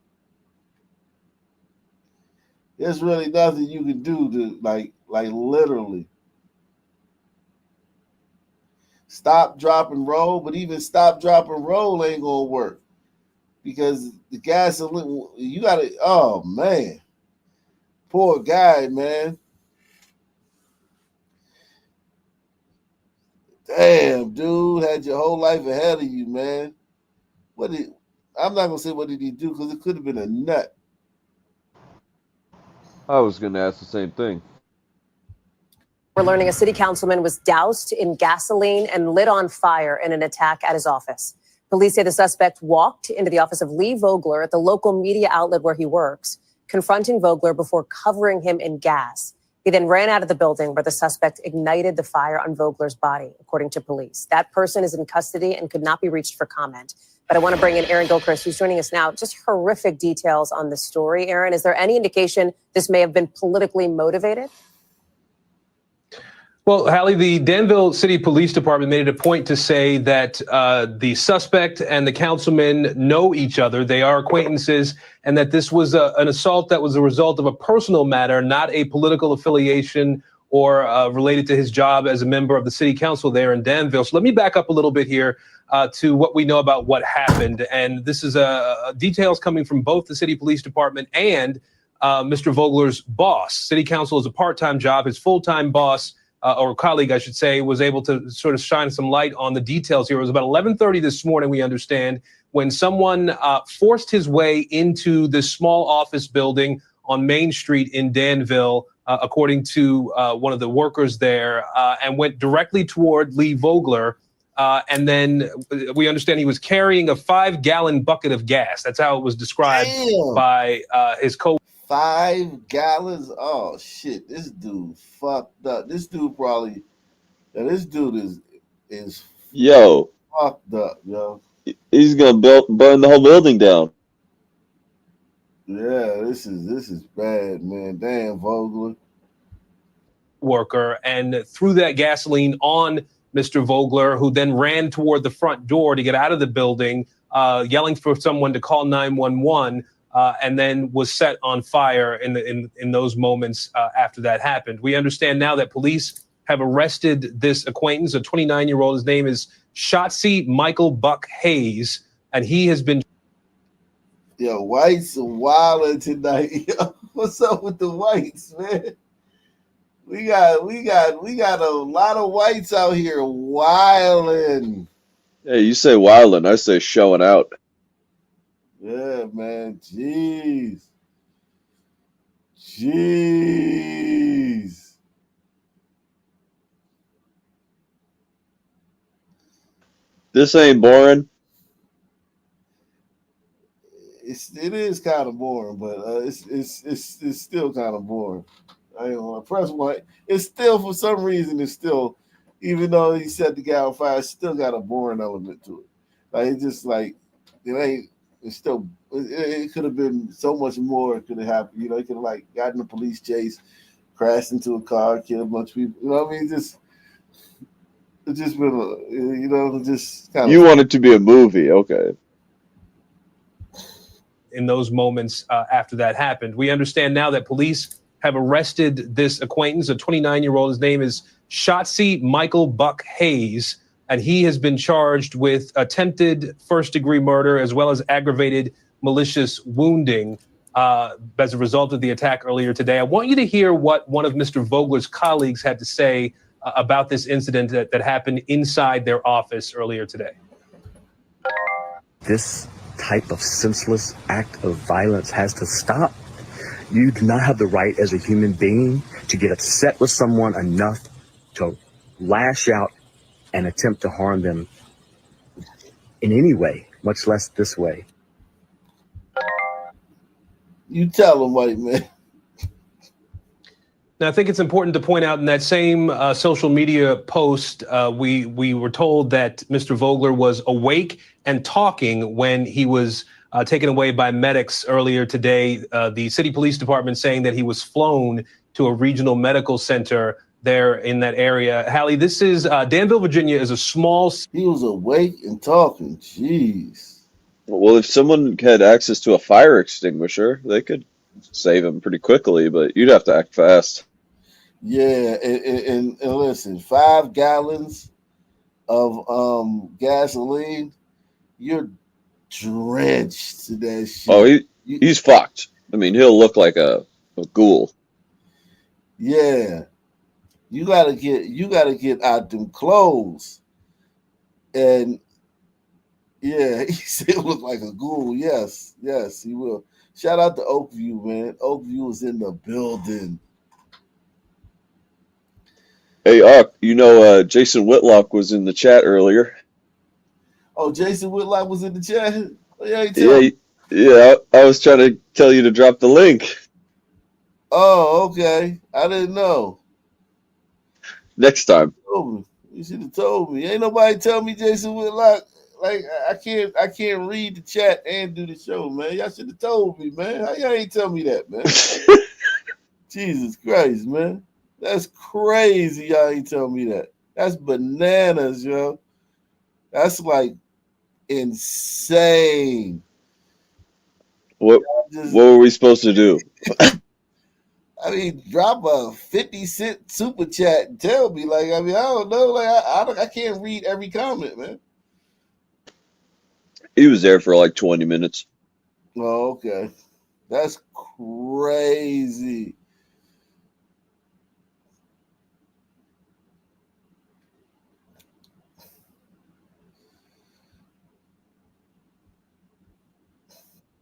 There's really nothing you can do to like literally stop, drop, and roll. But even stop, drop, and roll ain't gonna work because the gasoline. You gotta. Oh man, poor guy, man. Damn, dude, had your whole life ahead of you, man. I'm not gonna say what did he do because it could have been a nut. I was going to ask the same thing. We're learning a city councilman was doused in gasoline and lit on fire in an attack at his office. Police say the suspect walked into the office of Lee Vogler at the local media outlet where he works, confronting Vogler before covering him in gas. He then ran out of the building where the suspect ignited the fire on Vogler's body, according to police. That person is in custody and could not be reached for comment. But I want to bring in Aaron Gilchrist, who's joining us now. Just horrific details on the story. Aaron, is there any indication this may have been politically motivated? Well, Hallie, the Danville City Police Department made it a point to say that the suspect and the councilman know each other. They are acquaintances, and that this was an assault that was a result of a personal matter, not a political affiliation or related to his job as a member of the city council there in Danville. So let me back up a little bit here to what we know about what happened. And this is details coming from both the city police department and Mr. Vogler's boss. City council is a part-time job. His full-time boss, or colleague, I should say, was able to sort of shine some light on the details here. It was about 11:30 this morning, we understand, when someone forced his way into this small office building on Main Street in Danville, according to one of the workers there, and went directly toward Lee Vogler. And then we understand he was carrying a 5-gallon bucket of gas. That's how it was described by his co. 5 gallons? Oh shit! This dude fucked up. This dude probably. This dude is Yo, fucked up, yo. he's going to burn the whole building down. Yeah, this is bad, man. Damn, Vogler. Worker, and threw that gasoline on Mr. Vogler, who then ran toward the front door to get out of the building, yelling for someone to call 911. And then was set on fire in those moments after that happened. We understand now that police have arrested this acquaintance, a 29-year-old. His name is Shotzi Michael Buck Hayes, and he has been. Yo, whites are wilding tonight. Yo, what's up with the whites, man? We got a lot of whites out here wilding. Hey, you say wildin', I say showing out. Yeah, man. Jeez. This ain't boring. it is kind of boring, but it's still kind of boring. I ain't gonna press one. It's still for some reason it's still, even though he set the guy on fire, it's still got a boring element to it. Like it's just like it ain't. It's still. It could have been so much more. Could have happened. You know, he could have like gotten a police chase, crashed into a car, killed a bunch of people. You know what I mean? It's just been just kind of. You want it to be a movie, okay? In those moments after that happened, we understand now that police have arrested this acquaintance, a 29-year-old. His name is Shotzi Michael Buck Hayes, and he has been charged with attempted first-degree murder as well as aggravated malicious wounding as a result of the attack earlier today. I want you to hear what one of Mr. Vogler's colleagues had to say about this incident that happened inside their office earlier today. This type of senseless act of violence has to stop. You do not have the right as a human being to get upset with someone enough to lash out and attempt to harm them in any way, much less this way. You tell him, white man. Now, I think it's important to point out in that same social media post, we were told that Mr. Vogler was awake and talking when he was taken away by medics earlier today. The city police department saying that he was flown to a regional medical center there in that area. Hallie, this is Danville, Virginia is a small. He was awake and talking. Jeez. Well, if someone had access to a fire extinguisher, they could save him pretty quickly, but you'd have to act fast. Yeah, and listen, 5 gallons of gasoline, you're drenched to that shit. Oh, he's fucked. I mean, he'll look like a ghoul. Yeah. You gotta get out them clothes. And yeah, he said it looked like a ghoul. Yes, he will. Shout out to Oakview, man. Oakview is in the building. Hey, Jason Whitlock was in the chat earlier. Oh, Jason Whitlock was in the chat? Oh, Yeah, I was trying to tell you to drop the link. Oh, okay. I didn't know. Next time. You should have told me. Ain't nobody tell me Jason Whitlock. Like I can't read the chat and do the show, man. Y'all should have told me, man. How y'all ain't tell me that, man? Jesus Christ, man. That's crazy. Y'all ain't tell me that. That's bananas, yo. That's like insane. What were we supposed to do? I mean, drop a 50-cent super chat and tell me. Like, I mean, I don't know. Like, I can't read every comment, man. He was there for like 20 minutes. Oh, okay. That's crazy.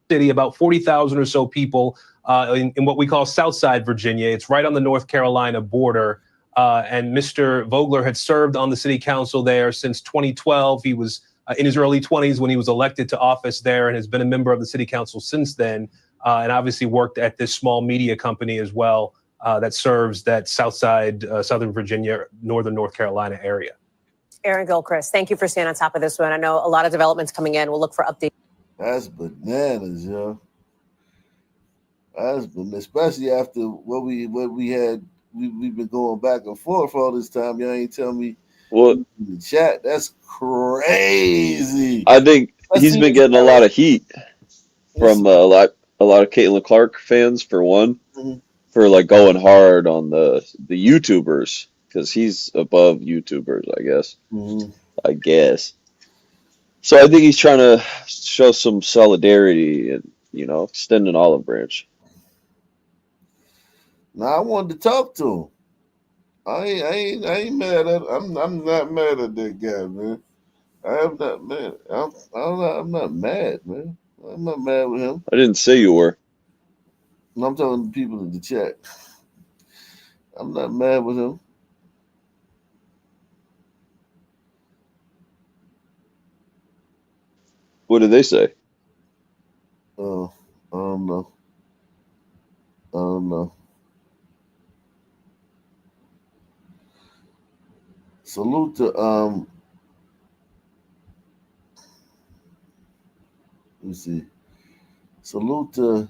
City, about 40,000 or so people in what we call Southside Virginia. It's right on the North Carolina border. And Mr. Vogler had served on the city council there since 2012. He was in his early 20s when he was elected to office there and has been a member of the city council since then. And obviously worked at this small media company as well that serves that Southside, Southern Virginia, Northern North Carolina area. Aaron Gilchrist, thank you for staying on top of this one. I know a lot of developments coming in. We'll look for updates. That's bananas, yo. That's bananas, especially after what we had. We've been going back and forth all this time. Y'all ain't tell me what in the chat. That's crazy. I think he's been getting a lot of heat from a lot of Caitlin Clark fans, for one, for like going hard on the YouTubers, because he's above YouTubers, I guess. I guess. So I think he's trying to show some solidarity and, extend an olive branch. Now I wanted to talk to him. I ain't mad at. I'm not mad at that guy, man. I am not mad. I'm not mad, man. I'm not mad with him. I didn't say you were. I'm talking to people in the chat. I'm not mad with him. What did they say? don't know. I don't know. Salute to let's see. Salute to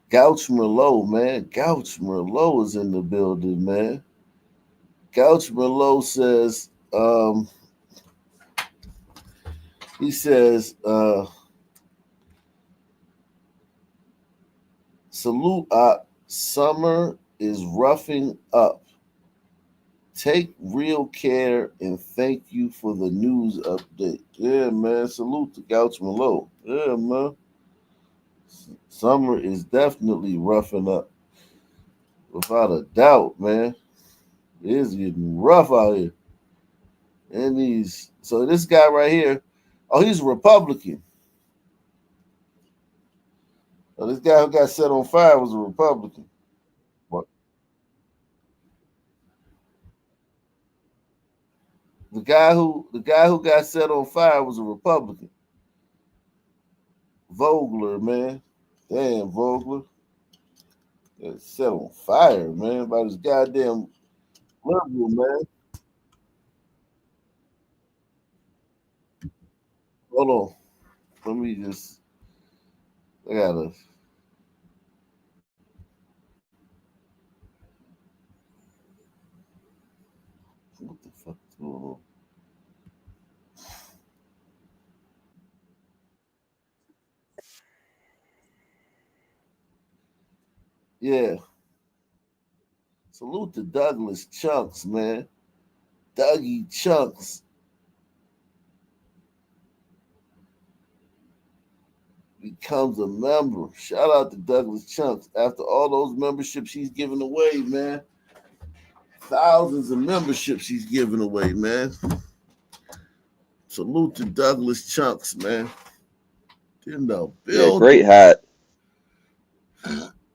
Gouch Merlot, man. Gouch Merlot is in the building, man. Gouch Merlot says, he says, salute summer is roughing up. Take real care and thank you for the news update. Yeah, man. Salute to Gouch Merlot. Yeah, man. Summer is definitely roughing up. Without a doubt, man. It is getting rough out here. And so this guy right here, oh, he's a Republican. Oh, this guy who got set on fire was a Republican. What? The guy who got set on fire was a Republican. Vogler, man. Damn, Vogler. Got set on fire, man, by this goddamn liberal, man. Hold on. Let me just, I gotta. What the fuck is going on? Yeah. Salute to Douglas Chunks, man. Dougie Chunks. Becomes a member. Shout out to Douglas Chunks. After all those memberships he's giving away, man. Thousands of memberships he's giving away, man. Salute to Douglas Chunks, man. In the building. Yeah, great hat.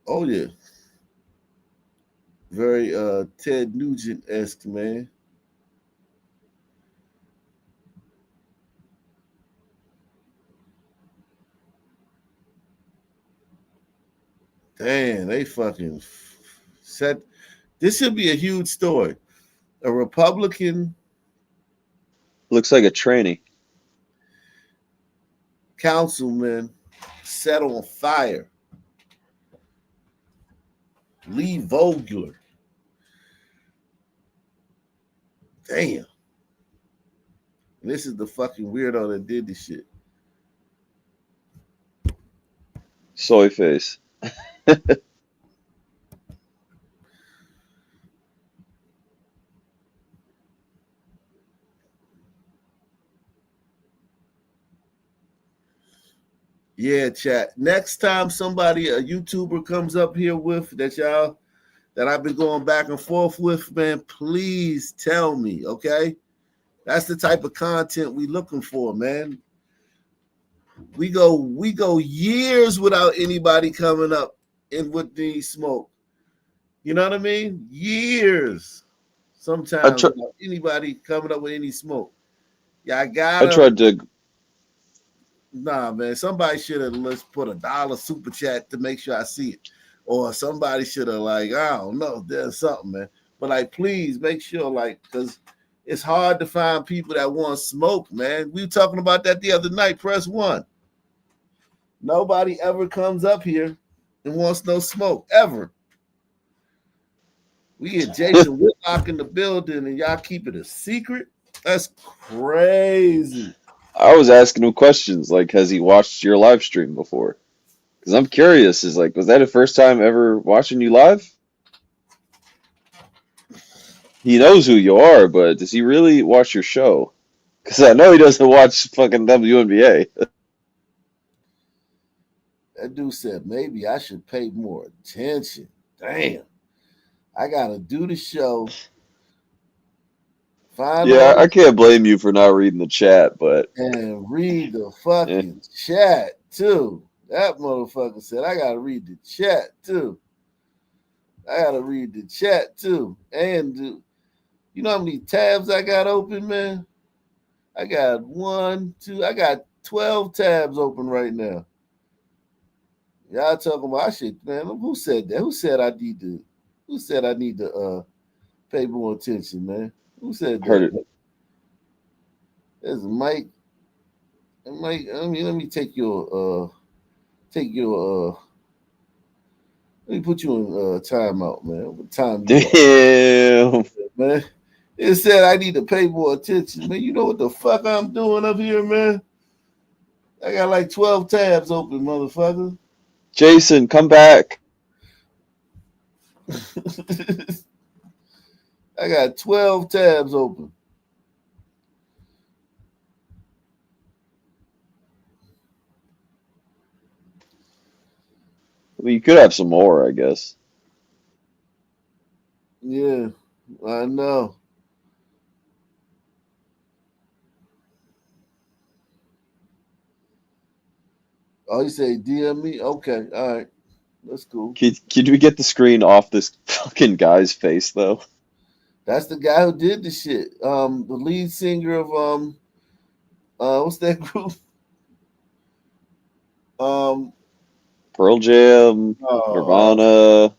Oh, yeah. Very Ted Nugent-esque, man. Damn, they fucking set. This should be a huge story. A Republican Looks like a tranny. councilman set on fire. Lee Vogler. Damn. And this is the fucking weirdo that did this shit. Soy face. Yeah, chat. Next time a YouTuber comes up here with that I've been going back and forth with, man, please tell me, okay? That's the type of content we looking for, man. We go years without anybody coming up and with the smoke. You know what I mean? Years. Sometimes without anybody coming up with any smoke. Yeah, I tried to. Nah, man. Somebody should have let's put $1 super chat to make sure I see it. Or somebody should have, like, I don't know, there's something, man. But, like, please make sure, like, because it's hard to find people that want smoke, man. We were talking about that the other night. Press 1. Nobody ever comes up here and wants no smoke, ever. We get Jason Whitlock in the building and y'all keep it a secret? That's crazy. I was asking him questions like, has he watched your live stream before? Because I'm curious. Was that the first time ever watching you live? He knows who you are, but does he really watch your show? Because I know he doesn't watch fucking WNBA. That dude said, maybe I should pay more attention. Damn. I got to do the show. Yeah, I can't blame you for not reading the chat, but... And read the fucking chat, too. That motherfucker said, I got to read the chat, too. And you know how many tabs I got open, man? I got 12 tabs open right now. Y'all talking about shit, man. Who said that? Who said I need to? Who said I need to pay more attention, man? Who said that? Heard it. There's Mike. Mike, let me take your let me put you in timeout, man. What time you Damn. man? It said I need to pay more attention, man. You know what the fuck I'm doing up here, man? I got like 12 tabs open, motherfucker. Jason, come back. I got 12 tabs open. Well, you could have some more, I guess. Yeah, I know. Oh, you say DM me? Okay, all right. That's cool. Could we get the screen off this fucking guy's face, though? That's the guy who did the shit. The lead singer of what's that group? Pearl Jam, Nirvana,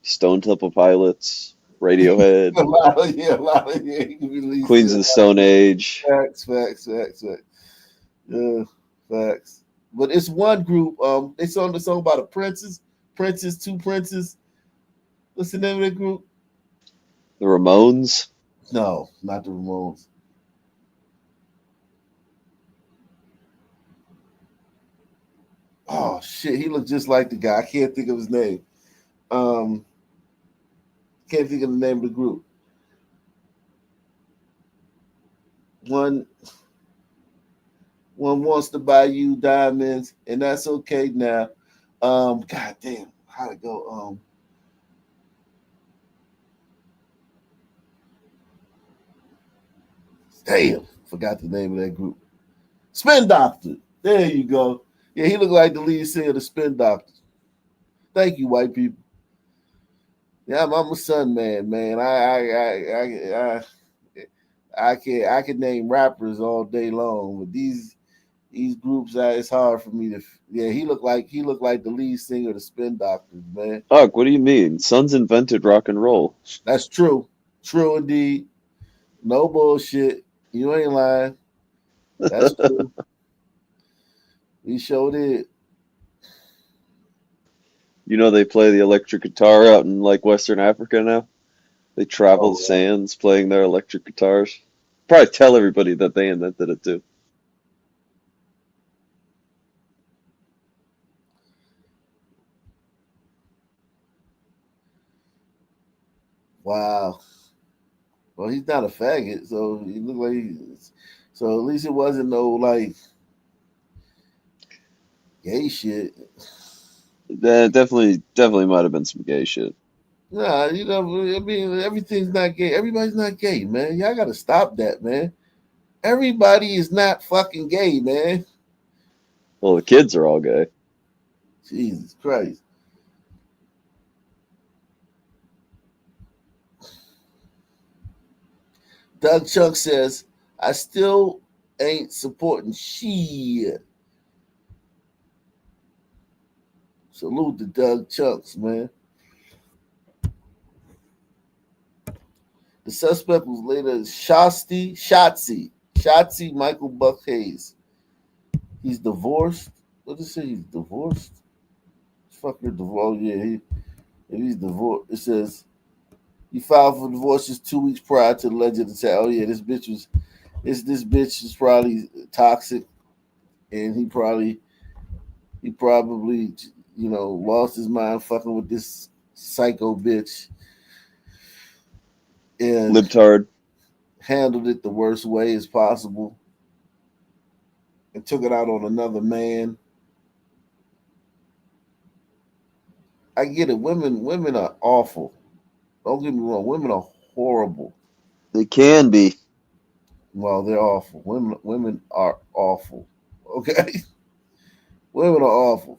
Stone Temple Pilots, Radiohead, a lot of Queens of the Stone Age. Facts. Yeah, facts. But it's one group. They sung the song about a princess, two princes. What's the name of that group? The Ramones. No, not the Ramones. Oh shit, he looked just like the guy. I can't think of his name. Can't think of the name of the group. One wants to buy you diamonds, and that's okay now. God damn, how'd it go? Damn, forgot the name of that group. Spin Doctor. There you go. Yeah, he looked like the lead singer of the Spin Doctors. Thank you, white people. Yeah, I'm a Sun man. I can name rappers all day long, but these groups, it's hard for me to. Yeah, he looked like the lead singer of the Spin Doctors, man. Fuck, what do you mean? Suns invented rock and roll. That's true. True indeed. No bullshit. You ain't lying. That's true. We sure did. You know they play the electric guitar out in like Western Africa now? They travel the sands playing their electric guitars. Probably tell everybody that they invented it too. Wow. Well, he's not a faggot, so he looked like so at least it wasn't no like gay shit. That definitely might have been some gay shit. Nah, I mean, everything's not gay. Everybody's not gay, man. Y'all gotta stop that, man. Everybody is not fucking gay, man. Well, the kids are all gay. Jesus Christ. Doug Chuck says, I still ain't supporting shit. Salute to Doug Chucks, man. The suspect was later Shotzi Michael Buck Hayes. He's divorced. What does it say? He's divorced? Fucker divorced. Oh, yeah, he's divorced. It says he filed for divorce just 2 weeks prior to the alleged attack. Oh yeah, this bitch is probably toxic, and he probably lost his mind fucking with this psycho bitch. And libtard, handled it the worst way as possible and took it out on another man. I get it. Women are awful. Don't get me wrong. Women are horrible. They can be. Well, they're awful. Women are awful. Okay? Women are awful.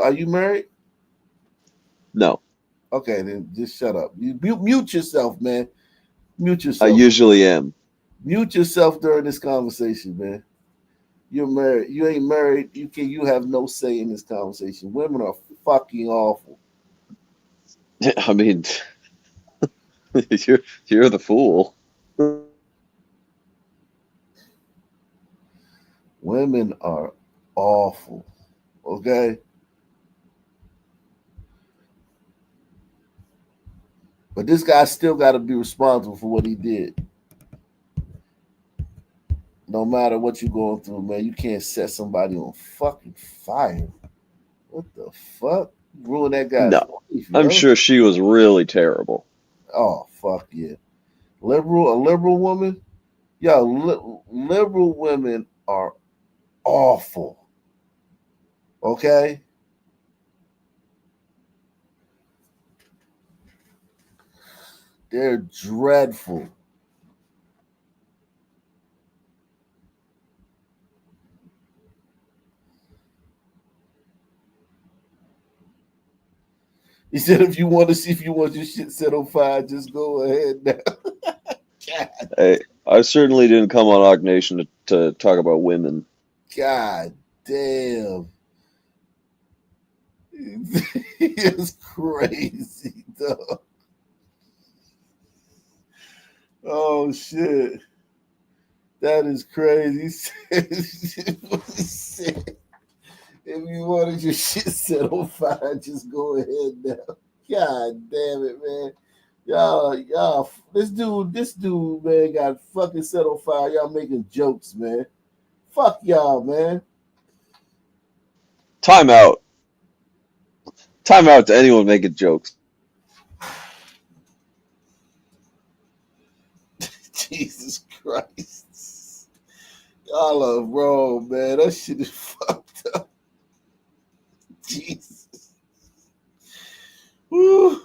Are you married? No. Okay, then just shut up. You mute yourself, man. Mute yourself. I usually am. Mute yourself during this conversation, man. You're married. You ain't married. You have no say in this conversation. Women are fucking awful. I mean, you're the fool. Women are awful. Okay? But this guy still got to be responsible for what he did. No matter what you're going through, man, you can't set somebody on fucking fire. What the fuck? Ruin that guy's No, life, I'm yo. sure she was really terrible. Oh, fuck yeah. A liberal woman? Yo, liberal women are awful. Okay? They're dreadful. He said, if you want to see if you want your shit set on fire, just go ahead now. Hey, I certainly didn't come on Ock Nation to talk about women. God damn. It's crazy, though. Oh, shit. That is crazy. If you wanted your shit set on fire, just go ahead now. God damn it, man. Y'all, this dude, man, got fucking set on fire. Y'all making jokes, man. Fuck y'all, man. Time out. Time out to anyone making jokes. Jesus Christ. Y'all are wrong, man. That shit is fucked up. Jesus. Woo.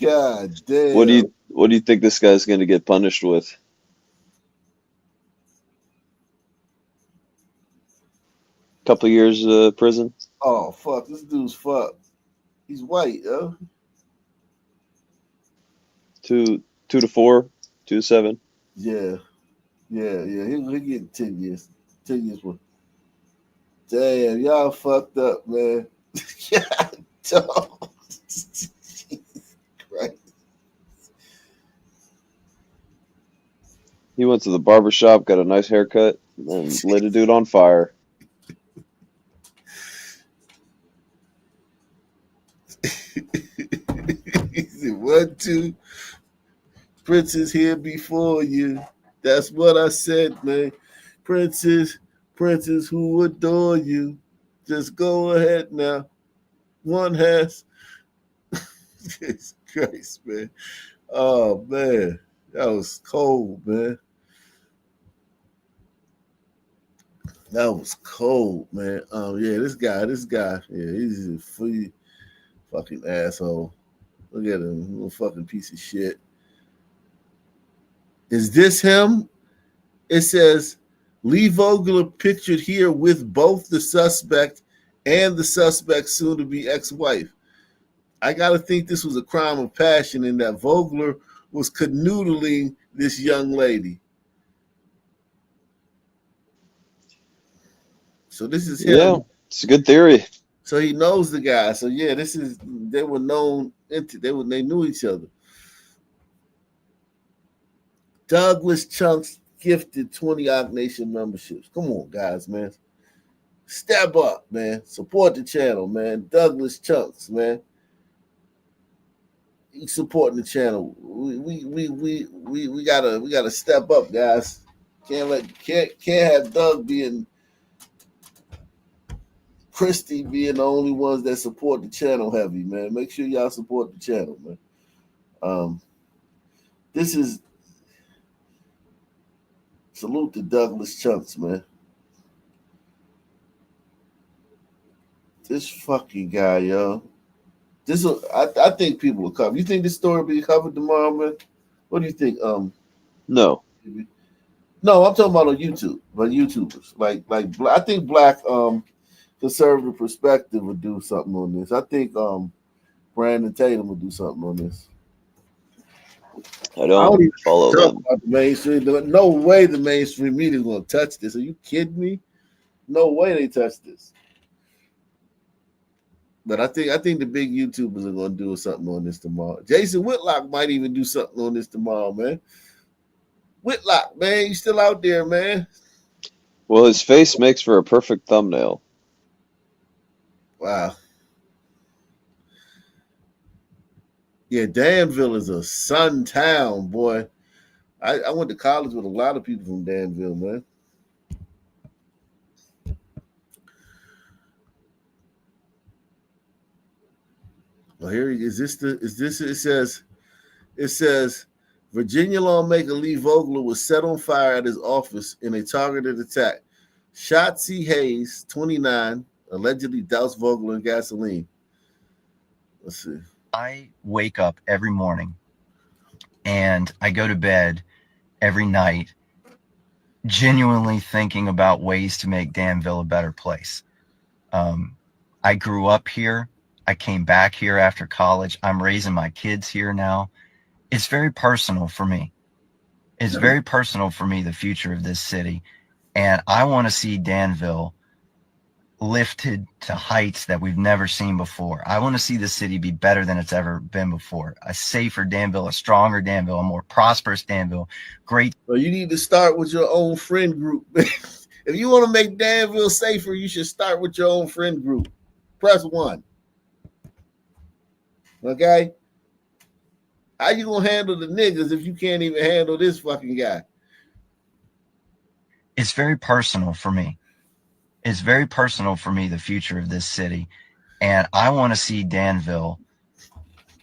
God damn. What do you think this guy's going to get punished with? Couple years prison? Oh fuck, this dude's fucked. He's white, yo. 2 to 4, 2 to 7. Yeah. He'll get 10 years. 10 years worth. Damn, y'all fucked up, man. God, dog. Jesus Christ. He went to the barber shop, got a nice haircut, and lit a dude on fire. He said, 1, 2, Princess here before you. That's what I said, man. Princess who adore you. Just go ahead now. One has. Jesus Christ, man. Oh, man. That was cold, man. That was cold, man. Yeah, this guy. Yeah, he's a free fucking asshole. Look at him, little fucking piece of shit. Is this him? It says Lee Vogler pictured here with both the suspect and the suspect's soon-to-be ex-wife. I gotta think this was a crime of passion and that Vogler was canoodling this young lady. So this is him. Yeah, it's a good theory. So he knows the guy. So yeah, they were known. They knew each other. Douglas Chunks gifted 20 Ock Nation memberships. Come on, guys, man. Step up, man. Support the channel, man. Douglas Chunks, man. He's supporting the channel. We gotta step up, guys. Can't have Doug being Christy being the only ones that support the channel heavy, man. Make sure y'all support the channel, man. This is salute to Douglas Chunks, man. This fucking guy, yo. I think people will cover. You think this story will be covered tomorrow, man? What do you think? No. No, I'm talking about on YouTube, like YouTubers. Like I think Black Conservative Perspective would do something on this. I think Brandon Tatum would do something on this. I I don't don't even follow talk them. about the mainstream. No way the mainstream media is going to touch this. Are you kidding me? No way they touch this. But I think the big YouTubers are going to do something on this tomorrow. Jason Whitlock might even do something on this tomorrow, man. Whitlock, man, you still out there, man? Well, his face makes for a perfect thumbnail. Wow. Yeah, Danville is a sun town, boy. I went to college with a lot of people from Danville, man. Well, here is this. It says Virginia lawmaker Lee Vogler was set on fire at his office in a targeted attack. Shotzi Hayes, 29, allegedly doused Vogler in gasoline. Let's see. I wake up every morning and I go to bed every night genuinely thinking about ways to make Danville a better place. I grew up here. I came back here after college. I'm raising my kids here now. It's very personal for me. It's very personal for me, the future of this city. And I want to see Danville lifted to heights that we've never seen before. I want to see the city be better than it's ever been before. A safer Danville, a stronger Danville, a more prosperous Danville. Great. Well, you need to start with your own friend group. If you want to make Danville safer, you should start with your own friend group. Press 1. Okay? How you gonna handle the niggas if you can't even handle this fucking guy? It's very personal for me. It's very personal for me, the future of this city. And I want to see Danville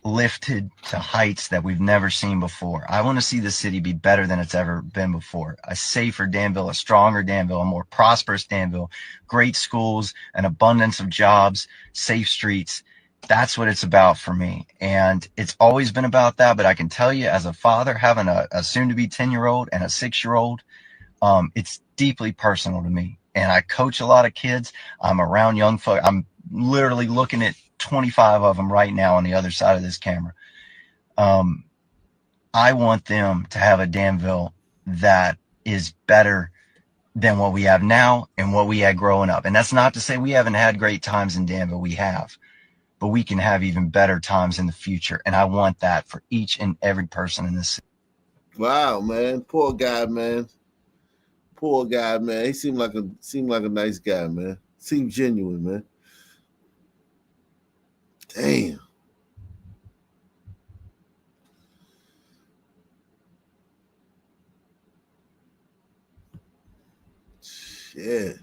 lifted to heights that we've never seen before. I want to see the city be better than it's ever been before. A safer Danville, a stronger Danville, a more prosperous Danville, great schools, an abundance of jobs, safe streets. That's what it's about for me. And it's always been about that. But I can tell you, as a father, having a soon-to-be 10-year-old and a 6-year-old, it's deeply personal to me. And I coach a lot of kids. I'm around young folk. I'm literally looking at 25 of them right now on the other side of this camera. I want them to have a Danville that is better than what we have now and what we had growing up. And that's not to say we haven't had great times in Danville. We have. But we can have even better times in the future. And I want that for each and every person in this city. Wow, man. Poor guy, man. Poor guy, man. He seemed like a nice guy, man. Seemed genuine, man. Damn. Shit.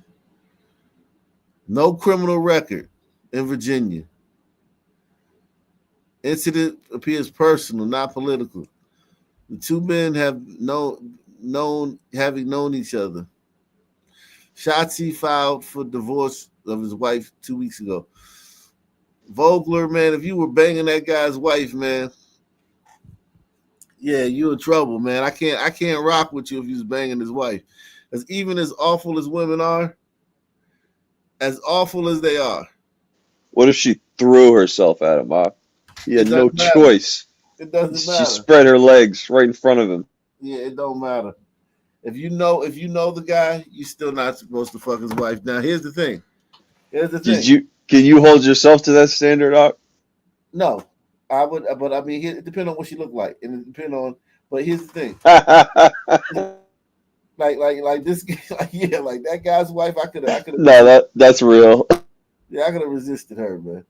No criminal record in Virginia. Incident appears personal, not political. The two men have having known each other. Shotzi filed for divorce of his wife 2 weeks ago. Vogler, man, if you were banging that guy's wife, man, yeah, you in trouble, man. I can't rock with you if you was banging his wife. Because even as awful as women are, as awful as they are. What if she threw herself at him, huh? He had no choice. It doesn't matter. She spread her legs right in front of him. Yeah, it don't matter. If you know the guy, you're still not supposed to fuck his wife. Now, here's the thing. Can you hold yourself to that standard, Doc? No, I would, but I mean, it depends on what she looked like, and it depends on. But here's the thing. like this, like that guy's wife. I could have. No, that's real. Yeah, I could have resisted her, man.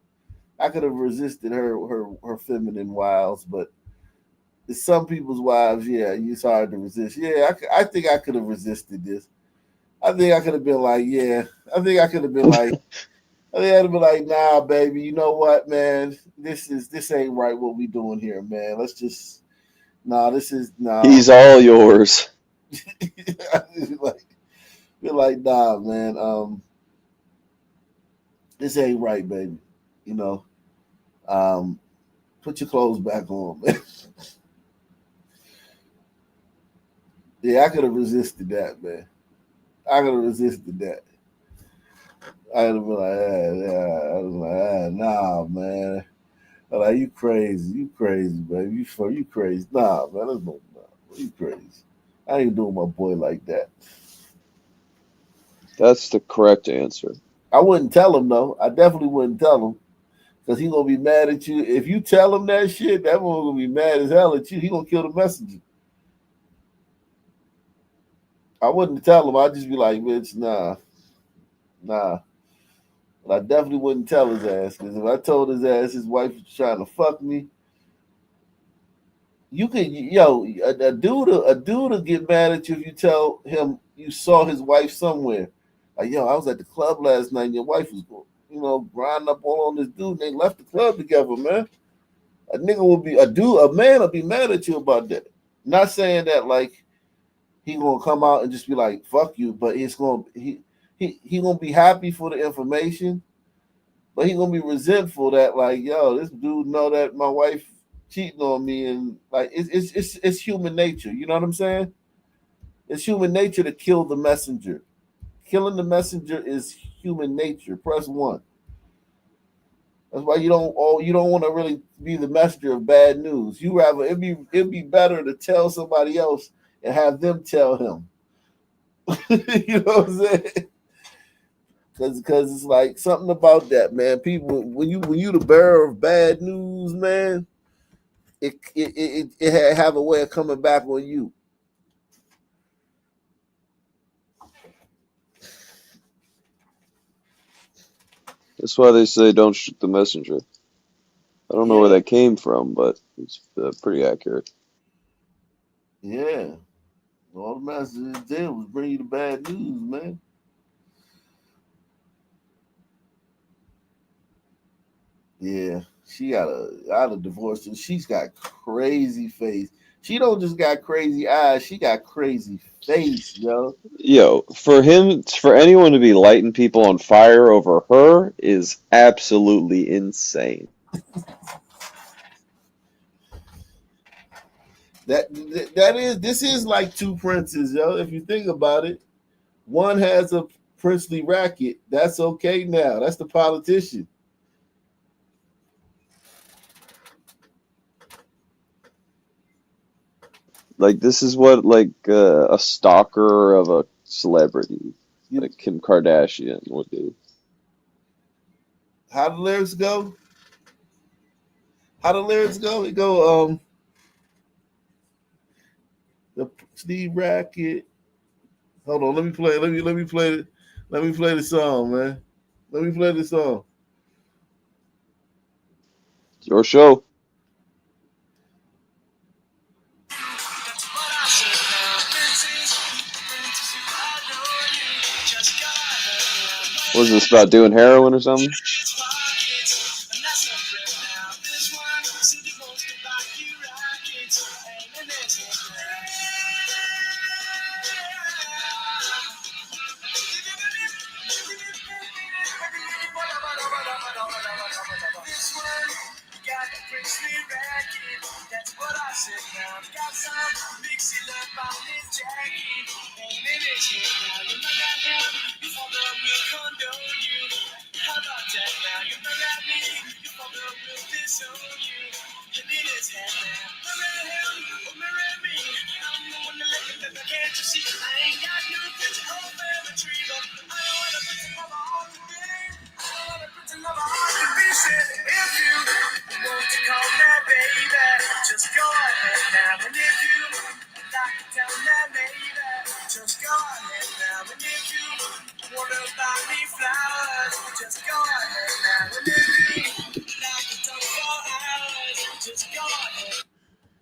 I could have resisted her feminine wiles, but some people's wives, yeah, it's hard to resist. Yeah, I think I could have resisted this. I think I could have been like, yeah. I think I'd have been like, nah, baby, you know what, man? This ain't right what we doing here, man. Let's just, He's all yours. Be like, nah, man. This ain't right, baby. You know, put your clothes back on, man. Yeah, I could have resisted that, man. I could have resisted that. I'd have been like, nah, man. Like, you crazy, baby. You crazy. Nah, man, that's no. You crazy. I ain't doing my boy like that. That's the correct answer. I wouldn't tell him though. I definitely wouldn't tell him because he gonna be mad at you. If you tell him that shit, that one gonna be mad as hell at you. He gonna kill the messenger. I wouldn't tell him. I'd just be like, bitch, nah. But I definitely wouldn't tell his ass because if I told his ass his wife was trying to fuck me, you could, a dude will get mad at you if you tell him you saw his wife somewhere. Like, yo, I was at the club last night and your wife was, grinding up all on this dude and they left the club together, man. A man will be mad at you about that. Not saying that like he gonna come out and just be like, fuck you, but he gonna be happy for the information, but he gonna be resentful that like, yo, this dude know that my wife cheating on me, and like it's human nature. You know what I'm saying? It's human nature to kill the messenger. Killing the messenger is human nature. Press 1. That's why you don't want to really be the messenger of bad news. You rather it'd be better to tell somebody else and have them tell him. You know what I'm saying? Because it's like something about that, man. People, when you the bearer of bad news, man, it have a way of coming back on you. That's why they say don't shoot the messenger. I don't know where that came from, but it's pretty accurate. Yeah. All the messenger did was bring you the bad news, man. Yeah. She got a divorce, and she's got crazy face. She don't just got crazy eyes, she got crazy face, yo. Yo, for anyone to be lighting people on fire over her is absolutely insane. This is like two princes, yo. If you think about it, one has a princely racket. That's okay now. That's the politician. Like, this is what like a stalker of a celebrity, like Kim Kardashian, would do. How the lyrics go? It go the Steve Racket. Hold on, let me play the song, man. Let me play the song. It's your show. What is this about, doing heroin or something?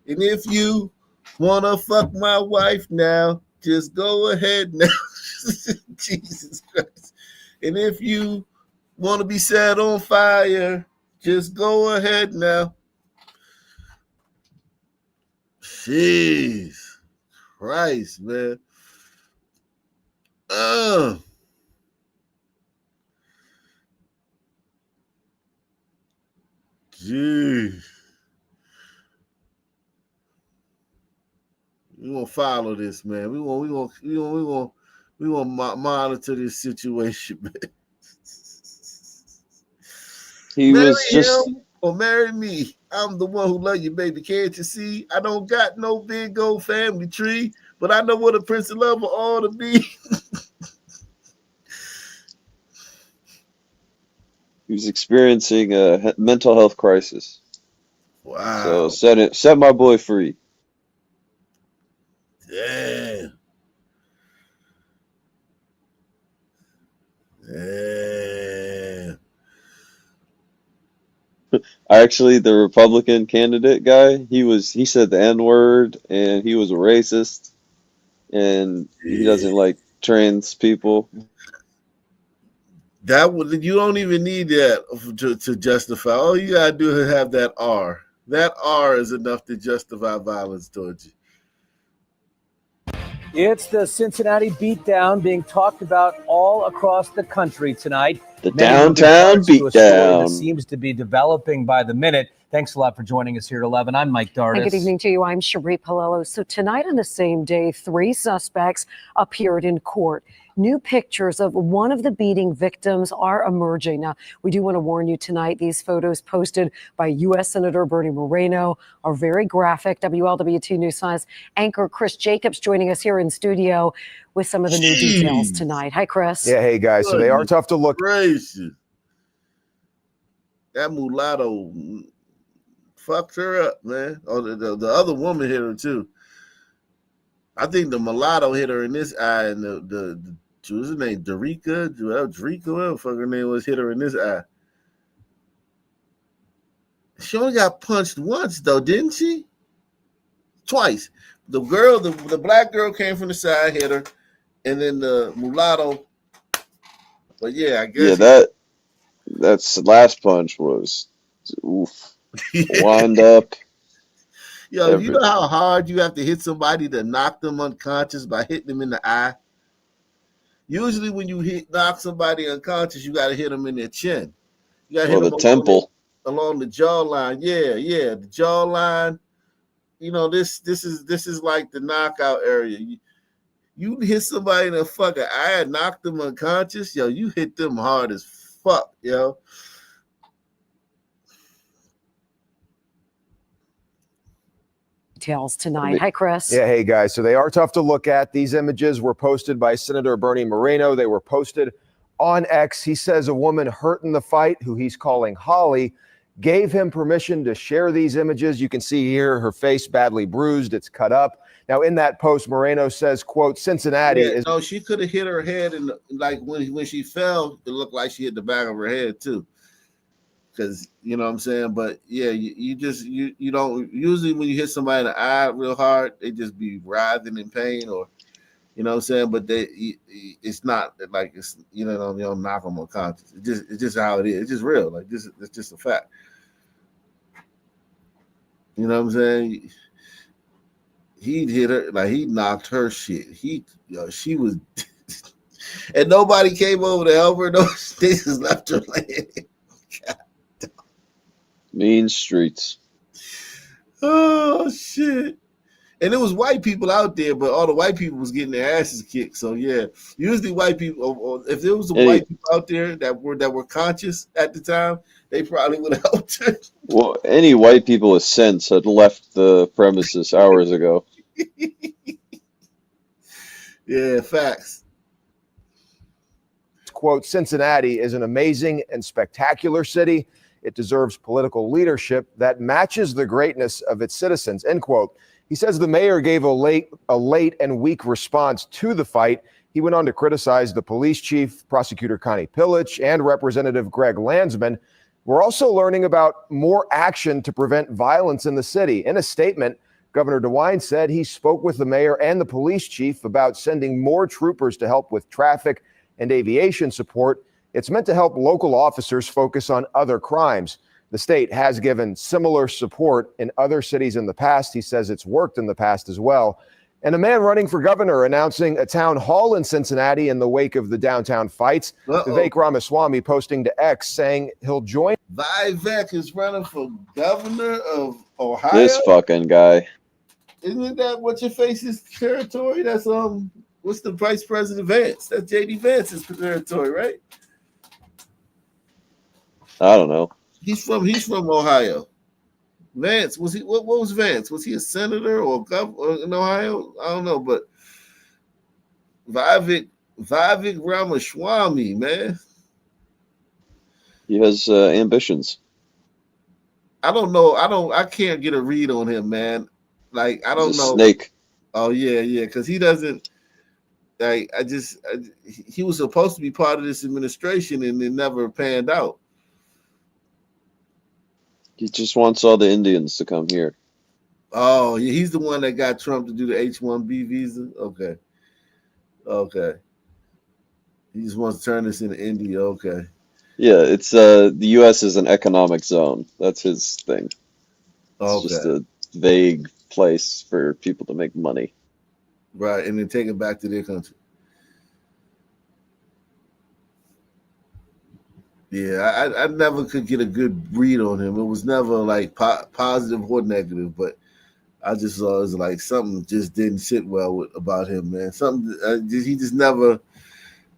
And if you wanna fuck my wife now, just go ahead now. Jesus Christ. And if you wanna be set on fire, just go ahead now. Jeez Christ, man. Jeez. We gonna follow this, man. We gonna monitor this situation, man. He was just or marry me. I'm the one who love you, baby. Can't you see? I don't got no big old family tree, but I know what a prince of love ought to be. He was experiencing a mental health crisis. Wow. So set my boy free. Damn. Damn. Actually, the Republican candidate guy, he said the N-word and he was a racist and he doesn't like trans people. You don't even need that to justify. All you gotta do is have that R. That R is enough to justify violence towards you. It's the Cincinnati beatdown being talked about all across the country tonight. The Many moving downtown parts to a story that beatdown. seems to be developing by the minute. Thanks a lot for joining us here at 11. I'm Mike Dardis. And good evening to you. I'm Cherie Palello. So tonight on the same day, 3 suspects appeared in court. New pictures of one of the beating victims are emerging. Now, we do want to warn you tonight, these photos posted by U.S. Senator Bernie Moreno are very graphic. WLWT News Science anchor Chris Jacobs joining us here in studio with some of the new details tonight. Hi, Chris. Yeah, hey, guys. So they are tough to look. Gracious. That mulatto fucked her up, man. Oh, the other woman hit her, too. I think the mulatto hit her in this eye, and the what's her name? Derica, whatever the fuck her name was, hit her in this eye. She only got punched once, though, didn't she? Twice. The girl, the black girl came from the side, hit her, and then the mulatto. But yeah, I guess. Yeah, that's the last punch was oof. Wind up. Yo, you know how hard you have to hit somebody to knock them unconscious by hitting them in the eye? Usually when you knock somebody unconscious, you got to hit them in their chin. You got to hit them the temple. Along the jawline. Yeah, the jawline. You know, this is like the knockout area. You hit somebody in the fucking eye and knock them unconscious, yo, you hit them hard as fuck, yo. Details tonight. Hi, Chris. Yeah, hey, guys. So they are tough to look at. These images were posted by Senator Bernie Moreno. They were posted on X. He says a woman hurt in the fight, who he's calling Holly, gave him permission to share these images. You can see here her face badly bruised. It's cut up. Now, in that post, Moreno says, quote, Cincinnati is... No, she could have hit her head, and like when she fell, it looked like she hit the back of her head, too. Because, you know what I'm saying? But, yeah, you don't... Usually when you hit somebody in the eye real hard, they just be writhing in pain or... You know what I'm saying? But it's not like it's, you know, you don't knock them unconscious. It's just how it is. It's just real. Like it's just a fact. You know what I'm saying? He hit her, like he knocked her shit. She was, and nobody came over to help her. No, they just left her laying. Mean streets. Oh shit. And it was white people out there, but all the white people was getting their asses kicked. So yeah, usually white people, if there was some white people out there that were conscious at the time, they probably would have helped her. Well, any white people with sense had left the premises hours ago. Yeah, facts. Quote, Cincinnati is an amazing and spectacular city. It deserves political leadership that matches the greatness of its citizens, end quote. He says the mayor gave a late and weak response to the fight. He went on to criticize the police chief, Prosecutor Connie Pillich, and Representative Greg Landsman. We're also learning about more action to prevent violence in the city. In a statement, Governor DeWine said he spoke with the mayor and the police chief about sending more troopers to help with traffic and aviation support. It's meant to help local officers focus on other crimes. The state has given similar support in other cities in the past. He says it's worked in the past as well. And a man running for governor announcing a town hall in Cincinnati in the wake of the downtown fights. Vivek Ramaswamy posting to X saying he'll join. Vivek is running for governor of Ohio. This fucking guy. Isn't that what's your face's territory? That's what's the Vice President Vance? That's JD Vance's territory, right? I don't know. He's from Ohio. Vance, was he? What was Vance? Was he a senator or governor in Ohio? I don't know, but Vivek Ramaswamy, man. He has ambitions. I don't know. I can't get a read on him, man. Like I don't He's a know. snake. Oh yeah, because he doesn't. Like he was supposed to be part of this administration and it never panned out. He just wants all the Indians to come here. Oh, yeah, he's the one that got Trump to do the H-1B visa. Okay. He just wants to turn this into India. Okay. Yeah, it's the U.S. is an economic zone. That's his thing. It's just a vague place for people to make money. Right, and then take it back to their country. Yeah, I never could get a good read on him. It was never like positive or negative, but I just saw it was like something just didn't sit well about him, man. Something he just never.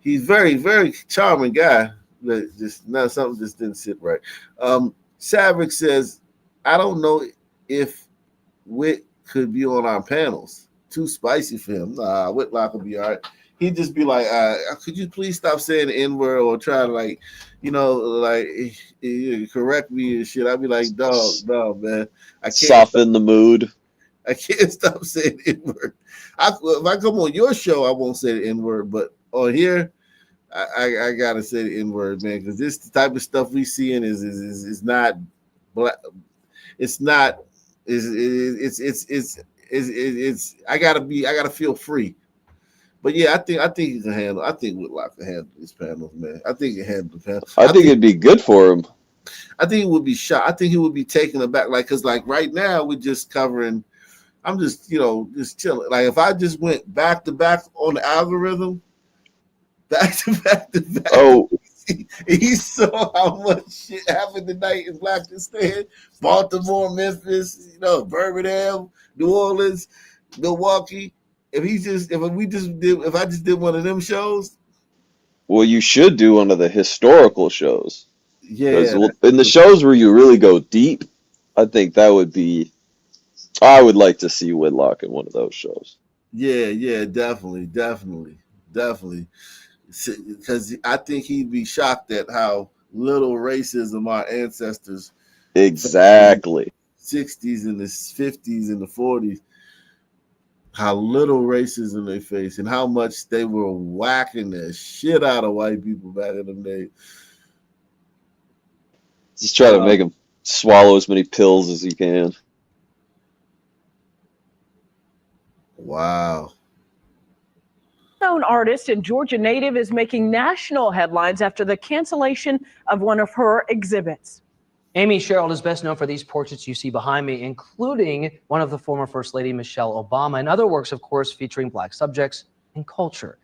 He's very, very charming guy, but something just didn't sit right. Saverick says, I don't know if Whit could be on our panels. Too spicy for him. Nah, Whitlock will be all right. He'd just be like, could you please stop saying the N-word or try to correct me and shit. I'd be like, dog, man. I can't soften the mood. I can't stop saying the N-word. If I come on your show, I won't say the N-word, but on here, I gotta say the N-word, man, because this type of stuff we seeing is not black. It's not. It's I gotta feel free. But yeah, I think he can handle. I think Whitlock can handle these panels, man. I think he can handle the panel. I think it'd be good for him. I think he would be shocked. I think he would be taken aback, because right now we're just covering. I'm just just chilling. Like if I just went back to back on the algorithm, back to back. Oh, he saw how much shit happened tonight in Blackistan, Baltimore, Memphis, Birmingham, New Orleans, Milwaukee. If I just did one of them shows. Well, you should do one of the historical shows. Yeah. In the shows where you really go deep, I think that would be. I would like to see Whitlock in one of those shows. Yeah, definitely. Because I think he'd be shocked at how little racism our ancestors. Exactly. 60s and the 50s and the 40s. How little racism they face and how much they were whacking the shit out of white people back in them days. Just try to make him swallow as many pills as he can. Wow. Known artist and Georgia native is making national headlines after the cancellation of one of her exhibits. Amy Sherald is best known for these portraits you see behind me, including one of the former First Lady Michelle Obama and other works, of course, featuring Black subjects and culture.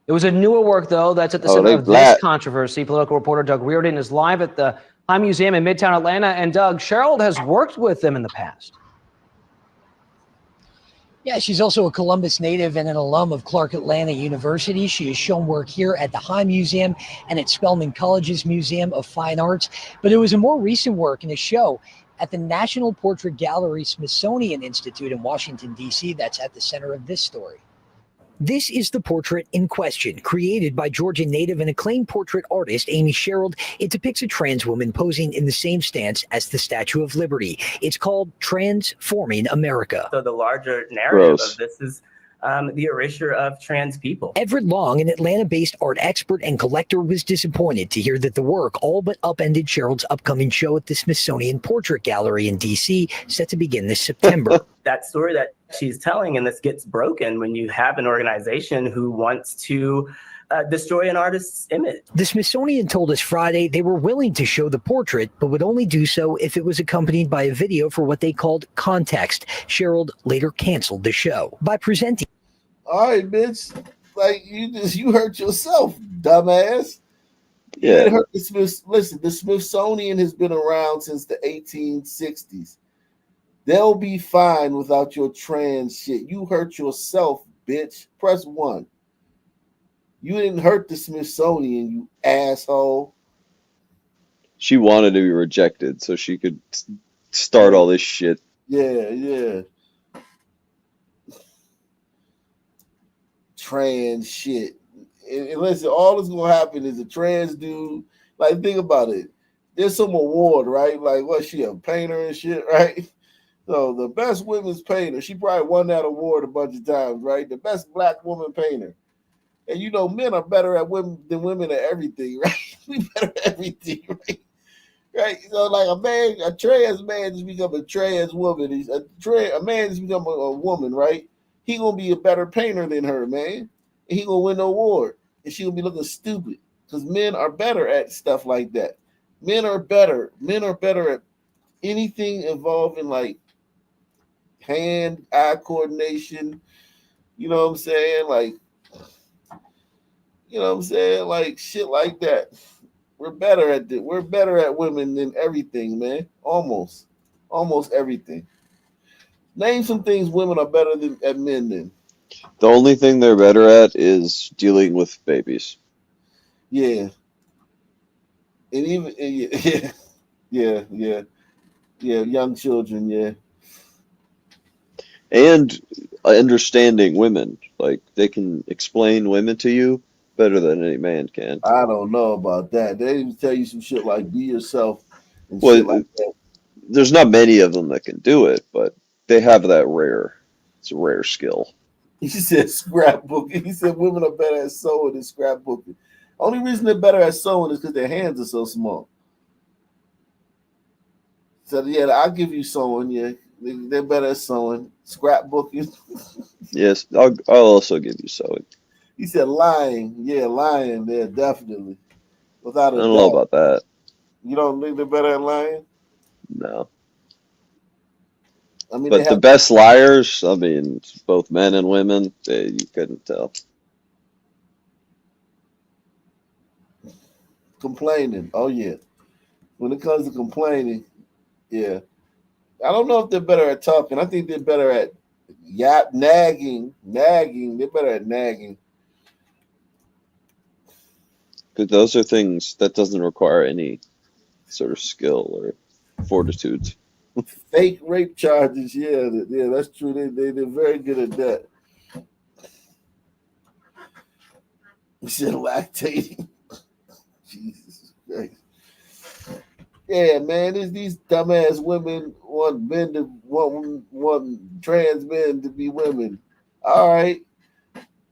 It was a newer work, though, that's at the center of this controversy. Political reporter Doug Reardon is live at the High Museum in Midtown Atlanta. And Doug, Sherald has worked with them in the past. Yeah, she's also a Columbus native and an alum of Clark Atlanta University. She has shown work here at the High Museum and at Spelman College's Museum of Fine Arts. But it was a more recent work in a show at the National Portrait Gallery Smithsonian Institute in Washington, D.C. that's at the center of this story. This is the portrait in question, created by Georgia native and acclaimed portrait artist Amy Sherald. It depicts a trans woman posing in the same stance as the Statue of Liberty. It's called Transforming America. So the larger narrative of this is the erasure of trans people. Everett Long, an Atlanta-based art expert and collector, was disappointed to hear that the work all but upended Sherald's upcoming show at the Smithsonian Portrait Gallery in D.C., set to begin this September. That story that she's telling, and this gets broken when you have an organization who wants to destroy an artist's image. The Smithsonian told us Friday they were willing to show the portrait, but would only do so if it was accompanied by a video for what they called context. Sherald later canceled the show by presenting. All right, bitch. Like you hurt yourself, dumbass. Yeah. You hurt listen, the Smithsonian has been around since the 1860s. They'll be fine without your trans shit. You hurt yourself, bitch. Press 1. You didn't hurt the Smithsonian, you asshole. She wanted to be rejected so she could start all this shit. Yeah. Trans shit. And listen, all that's gonna happen is a trans dude. Like, think about it. There's some award, right? Like, what, she a painter and shit, right? So the best women's painter, she probably won that award a bunch of times, right? The best black woman painter. And you know, men are better at women than women at everything, right? We better at everything, right? Right? So like a trans man just become a trans woman. A man just become a woman, right? He gonna be a better painter than her, man. And he gonna win the award. And she gonna be looking stupid. Because men are better at stuff like that. Men are better. Men are better at anything involving like hand-eye coordination. You know what I'm saying? Like, you know what I'm saying? Like shit like that. We're better at it. We're better at women than everything, man. Almost everything. Name some things women are better than at men than. The only thing they're better at is dealing with babies. Yeah. And even yeah, young children, yeah. And understanding women. Like, they can explain women to you better than any man can. I don't know about that. They even tell you some shit like be yourself and Well, shit like that. there's not many of them that can do it, but they have that rare. It's a rare skill. He said scrapbooking. He said women are better at sewing than scrapbooking. Only reason they're better at sewing is because their hands are so small. So yeah, I'll give you sewing. Yeah, they're better at sewing. Scrapbooking. Yes, I'll also give you sewing. He said lying. Yeah, lying. Yeah, definitely. Without a I don't doubt. know about that. You don't think they're better at lying? No. I mean, But the best liars, I mean, both men and women, you couldn't tell. Complaining. Oh yeah. When it comes to complaining, yeah. I don't know if they're better at talking. I think they're better at nagging. They're better at nagging. Because those are things that doesn't require any sort of skill or fortitude. Fake rape charges. Yeah, that's true. They're very good at that. You said lactating. Jesus Christ. Yeah, man, it's these dumbass women want men to want trans men to be women. All right.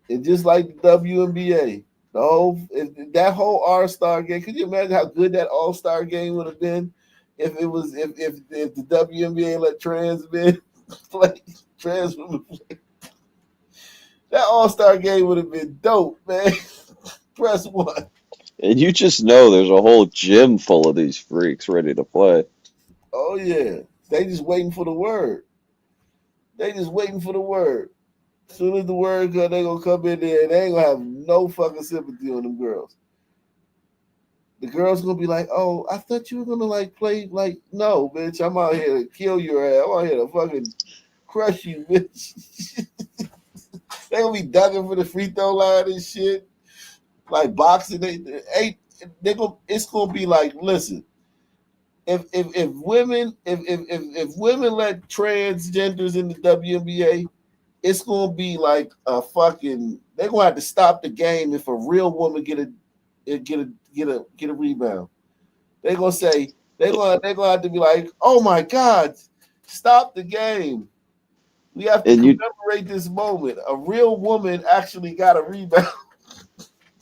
And just like the WNBA, that whole All-Star game, could you imagine how good that All-Star game would have been if the WNBA let trans men play, trans women play? That All-Star game would have been dope, man. Press 1. And you just know there's a whole gym full of these freaks ready to play. Oh yeah, they just waiting for the word. As soon as the word comes, they gonna come in there and they ain't gonna have no fucking sympathy on them girls. The girls gonna be like, "Oh, I thought you were gonna like play like no, bitch. I'm out here to kill your ass. I'm out here to fucking crush you, bitch." They gonna be ducking for the free throw line and shit, like boxing. It's gonna be like, listen. If women let transgenders in the WNBA, it's gonna be like a fucking. They're gonna have to stop the game if a real woman get a rebound. They're gonna say they're gonna have to be like, oh my God, stop the game. We have to commemorate this moment. A real woman actually got a rebound.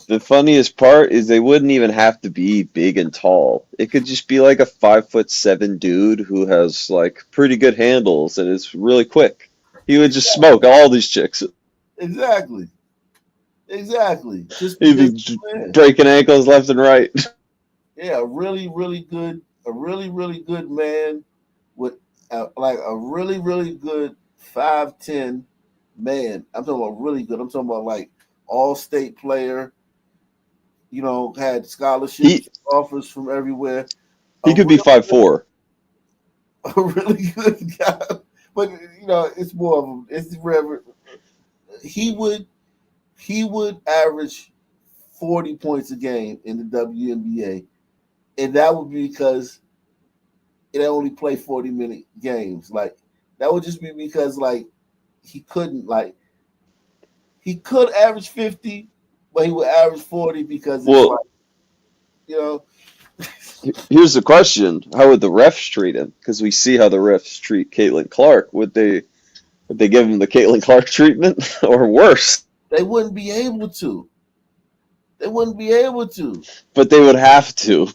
The funniest part is they wouldn't even have to be big and tall. It could just be like a 5'7" dude who has like pretty good handles and is really quick. He would just smoke all these chicks. Exactly. Just He'd be breaking ankles left and right. Yeah, a really good man with like a really good 5'10" man. I'm talking about really good. I'm talking about like all-state player. You know, had scholarships, offers from everywhere. He could be 5'4". A really good guy, but you know, it's more of a. It's forever. He would average 40 points a game in the WNBA and that would be because it only play 40-minute games. Like that would just be because like he couldn't like he could average 50, but he would average 40 because it's like, you know. Here's the question: how would the refs treat him? Because we see how the refs treat Caitlin Clark. Would they give him the Caitlin Clark treatment or worse? They wouldn't be able to. They wouldn't be able to. But they would have to.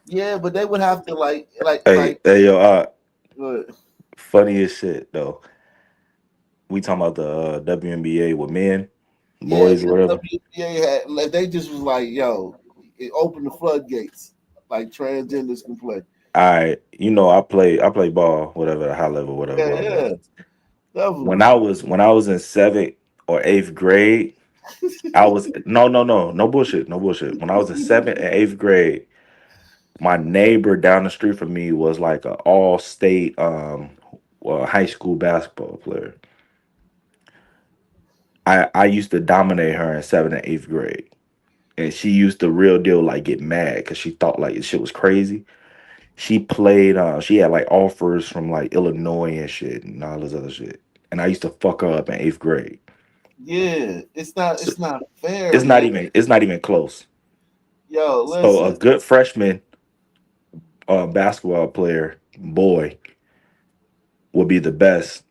Yeah, but they would have to like Hey, yo, Good. funny as shit though. We talking about the WNBA with men, Yeah, boys, or the whatever. WNBA had like they just was like, yo, it opened the floodgates. Like transgenders can play. I I play ball, whatever, high level, whatever, blah blah. Yeah. Definitely. When I was in 7th or 8th grade, I was no bullshit, no bullshit. When I was in 7th and 8th grade, my neighbor down the street from me was like an all-state high school basketball player. I used to dominate her in 7th and 8th grade. And she used to real deal like get mad because she thought like this shit was crazy. She played she had like offers from like Illinois and shit and all this other shit. And I used to fuck her up in 8th grade. Yeah, it's not fair. It's not even close. Yo, So a listen. good freshman basketball player, boy, will be the best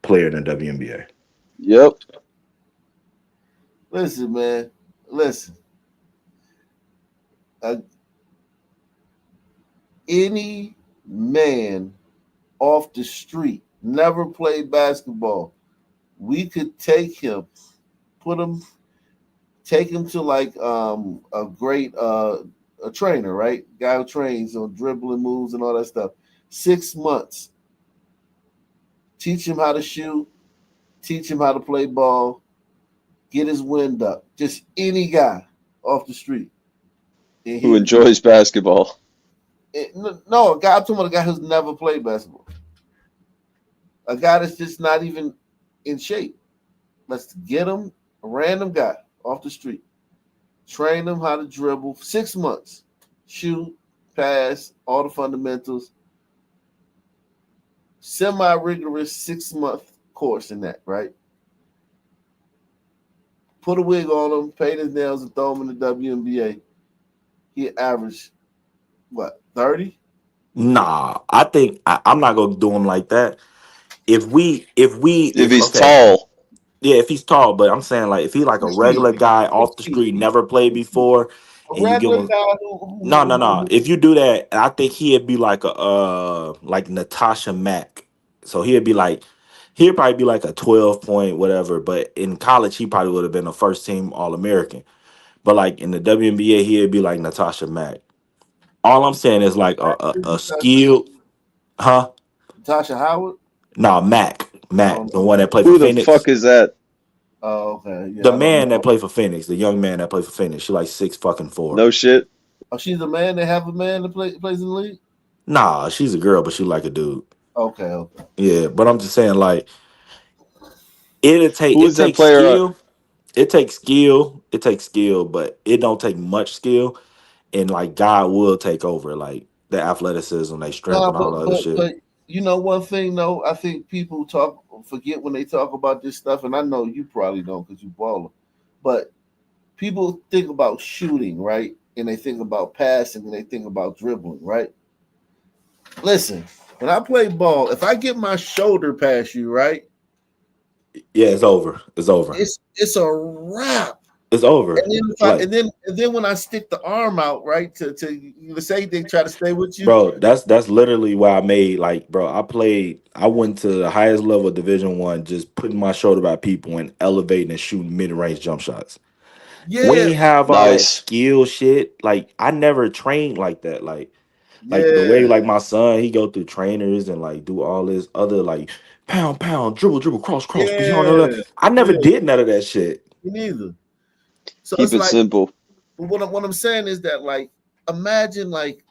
player in the WNBA. Yep. Listen, man. Listen. Any man off the street, never played basketball, we could take him, take him to like a great a trainer, right? Guy who trains on dribbling moves and all that stuff. 6 months. Teach him how to shoot, teach him how to play ball, get his wind up. Just any guy off the street. Who enjoys basketball. No, a guy, I'm talking about a guy who's never played basketball. A guy that's just not even in shape. Let's get him, a random guy off the street. Train him how to dribble. 6 months. Shoot, pass, all the fundamentals. Semi-rigorous 6-month course in that, right? Put a wig on him, paint his nails, and throw him in the WNBA. He averaged, what, 30? Nah, I think I'm not gonna do him like that. If he's tall. Yeah, if he's tall, but I'm saying like if he's like a regular guy off the street, never played before, and you give Regular him guy no. If you do that, I think he'd be like a like Natasha Mack. So he'd probably be like a 12 point whatever. But in college, he probably would have been a first team All American. But like in the WNBA, he'd be like Natasha Mack. All I'm saying is like a skill, huh? Tasha Howard? Nah, Mac, the one that played Who for the Phoenix. fuck is that? Oh, okay. Yeah, The man that played for Phoenix, the young man that played for Phoenix, she like 6'4". No shit. Oh, she's a man. They have a man that plays in the league? Nah, she's a girl, but she like a dude. Okay. Yeah, but I'm just saying like it takes player? skill. It takes skill. It takes skill, but it don't take much skill. And like God will take over, like the athleticism, they strength, and all the other shit. But you know one thing though, I think people forget when they talk about this stuff, and I know you probably don't because you baller, but people think about shooting, right? And they think about passing, and they think about dribbling, right? Listen, when I play ball, if I get my shoulder past you, right? Yeah, it's over. It's over. It's a wrap. It's over. And then when I stick the arm out, right, to say they try to stay with you, bro, that's literally why I made bro. I went to the highest level of Division 1, just putting my shoulder by people and elevating and shooting mid-range jump shots. Yeah, we have all that skill shit. Like I never trained like that. Like the way like my son, he go through trainers and like do all this other like pound, dribble, cross. I never did none of that shit. Me neither. So Keep it's it like, simple. What I'm saying is that like imagine like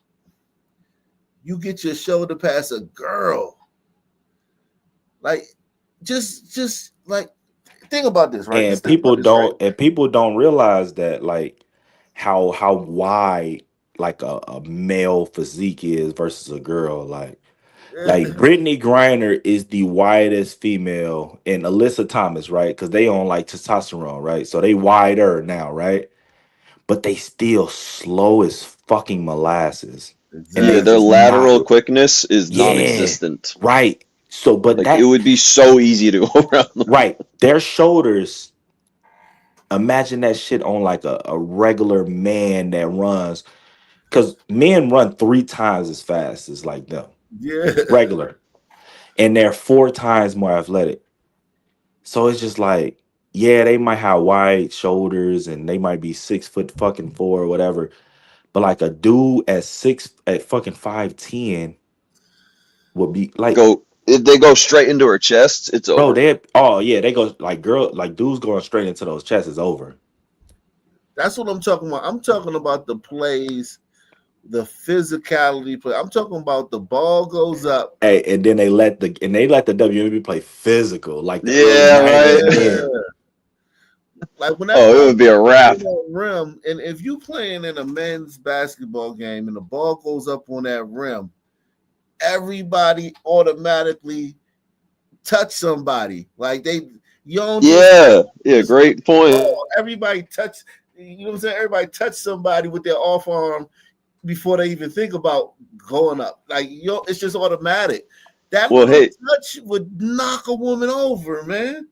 you get your shoulder past a girl. Like just like think about this, right? And people don't realize that like how wide like a male physique is versus a girl. Like Brittany Griner is the widest female, and Alyssa Thomas, right? Because they on like testosterone, right? So they wider now, right? But they still slow as fucking molasses. And Yeah, they their just lateral not, quickness is yeah, non-existent. right. So, but Like it that, would be so easy to go around them. right, their shoulders, imagine that shit on like a regular man that runs, because men run 3 times as fast as like them, Yeah. regular, and they're 4 times more athletic. So it's just like, yeah, they might have wide shoulders and they might be 6 foot fucking 4 or whatever. But like a dude at fucking 5'10" would be like, If they go straight into her chest, it's bro, over. they go like dudes going straight into those chests is over. That's what I'm talking about. I'm talking about the plays, the physicality play. I'm talking about the ball goes up. Hey, and then they let the WNBA play physical, like the early Yeah, 90s right. men. Like when Oh, it would be a wrap. rim, and if you playing in a men's basketball game and the ball goes up on that rim, everybody automatically touch somebody. Like you don't Yeah, great point. everybody touch, you know what I'm saying? Everybody touch somebody with their off arm before they even think about going up. Like it's just automatic. That little touch would knock a woman over, man.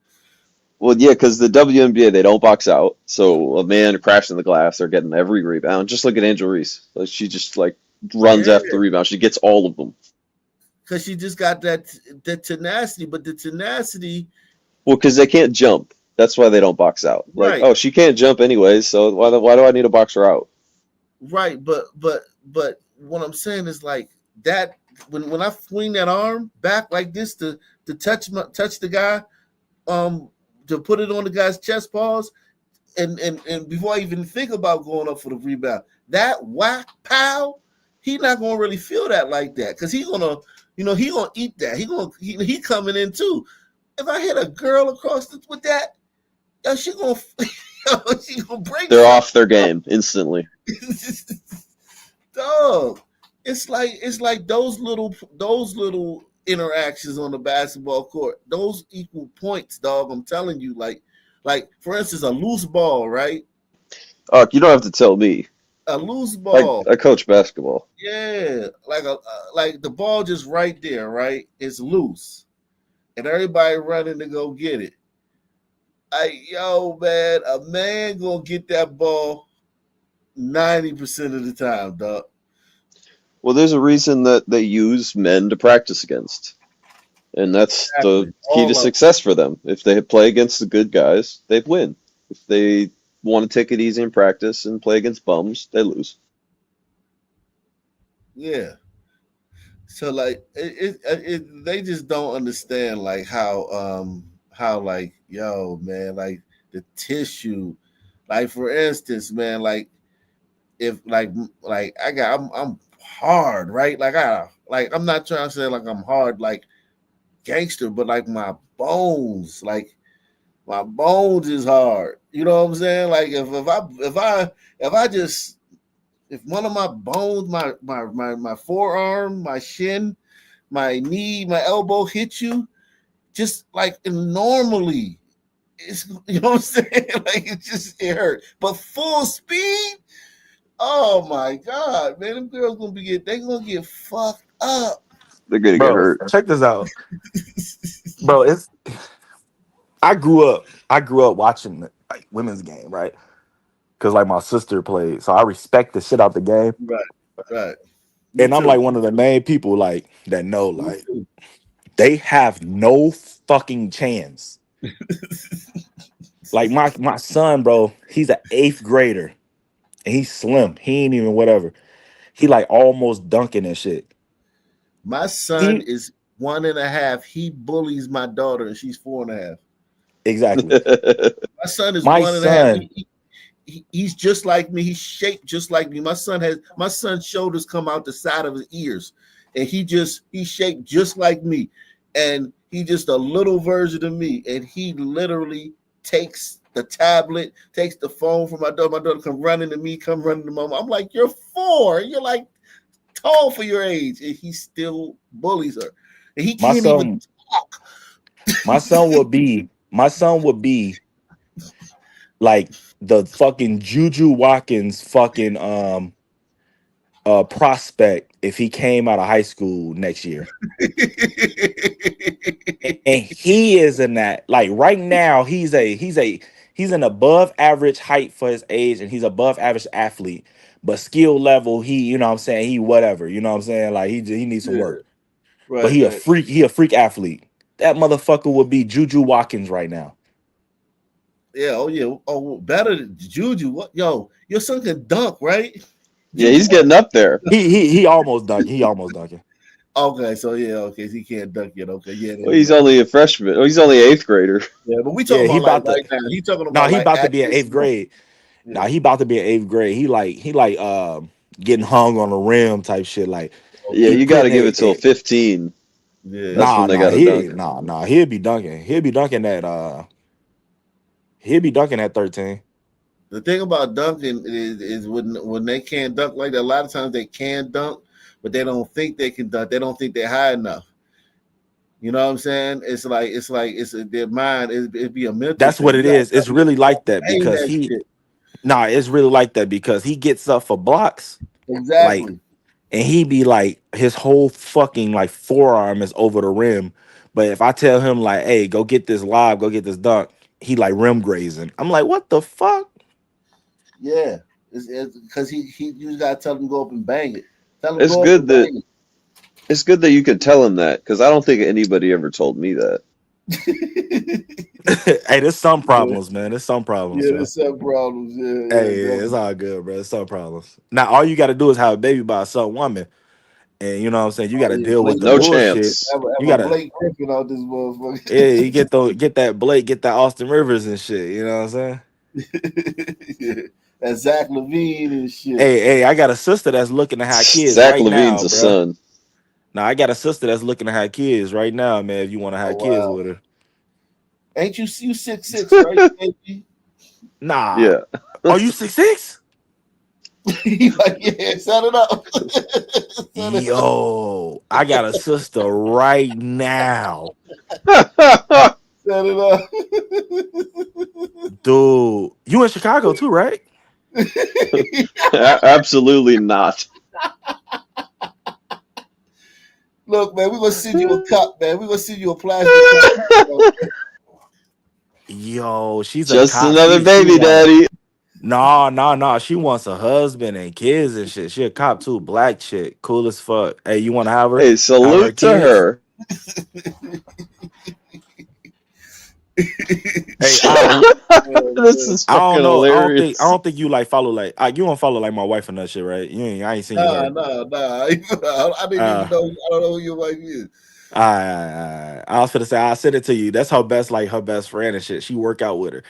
Well, yeah, because the WNBA, they don't box out. So a man crashing the glass, they're getting every rebound. Just look at Angel Reese. Like, she just like runs after the rebound. She gets all of them. Because she just got that tenacity, but the tenacity. Well, because they can't jump. That's why they don't box out. Like, Right. oh, she can't jump anyways, so why do I need to box her out? Right, but what I'm saying is like that when I swing that arm back like this to touch the guy, to put it on the guy's chest paws, and before I even think about going up for the rebound, that whack pow, he not gonna really feel that like that because he gonna eat that. He coming in too. If I hit a girl across with that, she gonna break. They're off their game instantly. Dog, it's like those little interactions on the basketball court, those equal points, dog. I'm telling you, like for instance, a loose ball, right? You don't have to tell me. A loose ball. I coach basketball. Yeah, like the ball just right there, right? It's loose, and everybody running to go get it. Yo, man, a man gonna get that ball 90% of the time, dog. Well, there's a reason that they use men to practice against. And that's the key to success for them. If they play against the good guys, they win. If they want to take it easy in practice and play against bums, they lose. Yeah. So like they just don't understand like how like, yo, man, like the tissue, like for instance, man, like if I'm hard, right? Like I'm not trying to say like I'm hard like gangster, but like my bones is hard. You know what I'm saying? Like if one of my bones, my forearm, my shin, my knee, my elbow hit you, just like normally, it's, you know what I'm saying? Like it hurt. But full speed, oh my God, man, them girls gonna get fucked up. They're gonna get hurt. Check this out. Bro, I grew up watching like women's game, right? Because like my sister played, so I respect the shit out the game. Right. And I'm like one of the main people like that know like they have no fucking chance. Like my son, bro, he's an 8th grader and he's slim. He ain't even whatever. He like almost dunking and shit. My son is 1.5. He bullies my daughter and she's 4.5. Exactly. My son is my 1.5. He's just like me. He's shaped just like me. My son's shoulders come out the side of his ears, and he's shaped just like me, and he just a little version of me, and he literally takes the tablet, takes the phone from my daughter. My daughter come running to me, come running to mama. I'm like, you're 4. You're like tall for your age, and he still bullies her. And he can't even talk. My son would be like the fucking Juju Watkins fucking prospect if he came out of high school next year. And he is in that, like right now, he's an above average height for his age, and he's above average athlete. But skill level, you know what I'm saying, he whatever, you know what I'm saying? Like he needs some work. Right, but he right. a freak athlete. That motherfucker would be Juju Watkins right now. Yeah, oh yeah. Oh, better than Juju. What your son can dunk, right? Yeah, he's getting up there. He almost dunked. He almost dunking. Okay, so yeah, okay, so he can't dunk yet. Okay, yeah. Well, he's only a freshman. Oh, he's only 8th grader. Yeah, but we talking about like right now. He talking about he like about to be in 8th grade. Yeah. Nah, he about to be in 8th grade. He like getting hung on the rim type shit. Like Yeah, you got to give it till 15. Yeah, that's when they got to dunk. He'll be dunking. He'll be dunking at 13. The thing about dunking is when they can't dunk like that, a lot of times they can dunk, but they don't think they can dunk. They don't think they're high enough. You know what I'm saying? It's like their mind. It'd be a mental. That's thing. what it is. It's really like that Aim because that shit. it's really like that because he gets up for blocks. Exactly. Like, and he be like, his whole fucking like forearm is over the rim. But if I tell him like, hey, go get this lob, go get this dunk, he like rim grazing. I'm like, what the fuck? Yeah, it's because you gotta tell him to go up and bang it. Tell him It's go good up and bang it. it's good that you could tell him that because I don't think anybody ever told me that. Hey, there's some problems, man. There's some problems. Yeah, bro. there's some problems. Yeah, Hey, yeah, it's all good, bro. There's some problems. Now, all you got to do is have a baby by some woman, and you know what I'm saying. You got to deal with the No bullshit. chance. You got to Blake Griffin out this motherfucker. yeah, you get that Blake, get that Austin Rivers and shit. You know what I'm saying? Yeah, that Zach LaVine and shit. Hey, I got a sister that's looking to have kids Zach right Levine's now, a bro. son. Now, I got a sister that's looking to have kids right now, man. If you want to have kids with her, Ain't you 6'6", right, baby? nah. Yeah. Are you 6'6"? He's like, yeah, set it up. Yo, I got a sister right now. Set it up. Dude, you in Chicago too, right? Absolutely not. Look, man, we're gonna send you a cup, man. We're gonna send you a plastic cup. Yo, she's just a cop. another baby daddy. No. She wants a husband and kids and shit. She a cop too, black chick, cool as fuck. Hey, you want to have her? Hey, salute to her. Hey, this is fucking hilarious. I don't think you like follow like you don't follow like my wife and that shit, right? I ain't seen you. Nah. I didn't even know. I don't know who your wife is. I was gonna say I'll send it to you. That's her best friend and shit. She work out with her.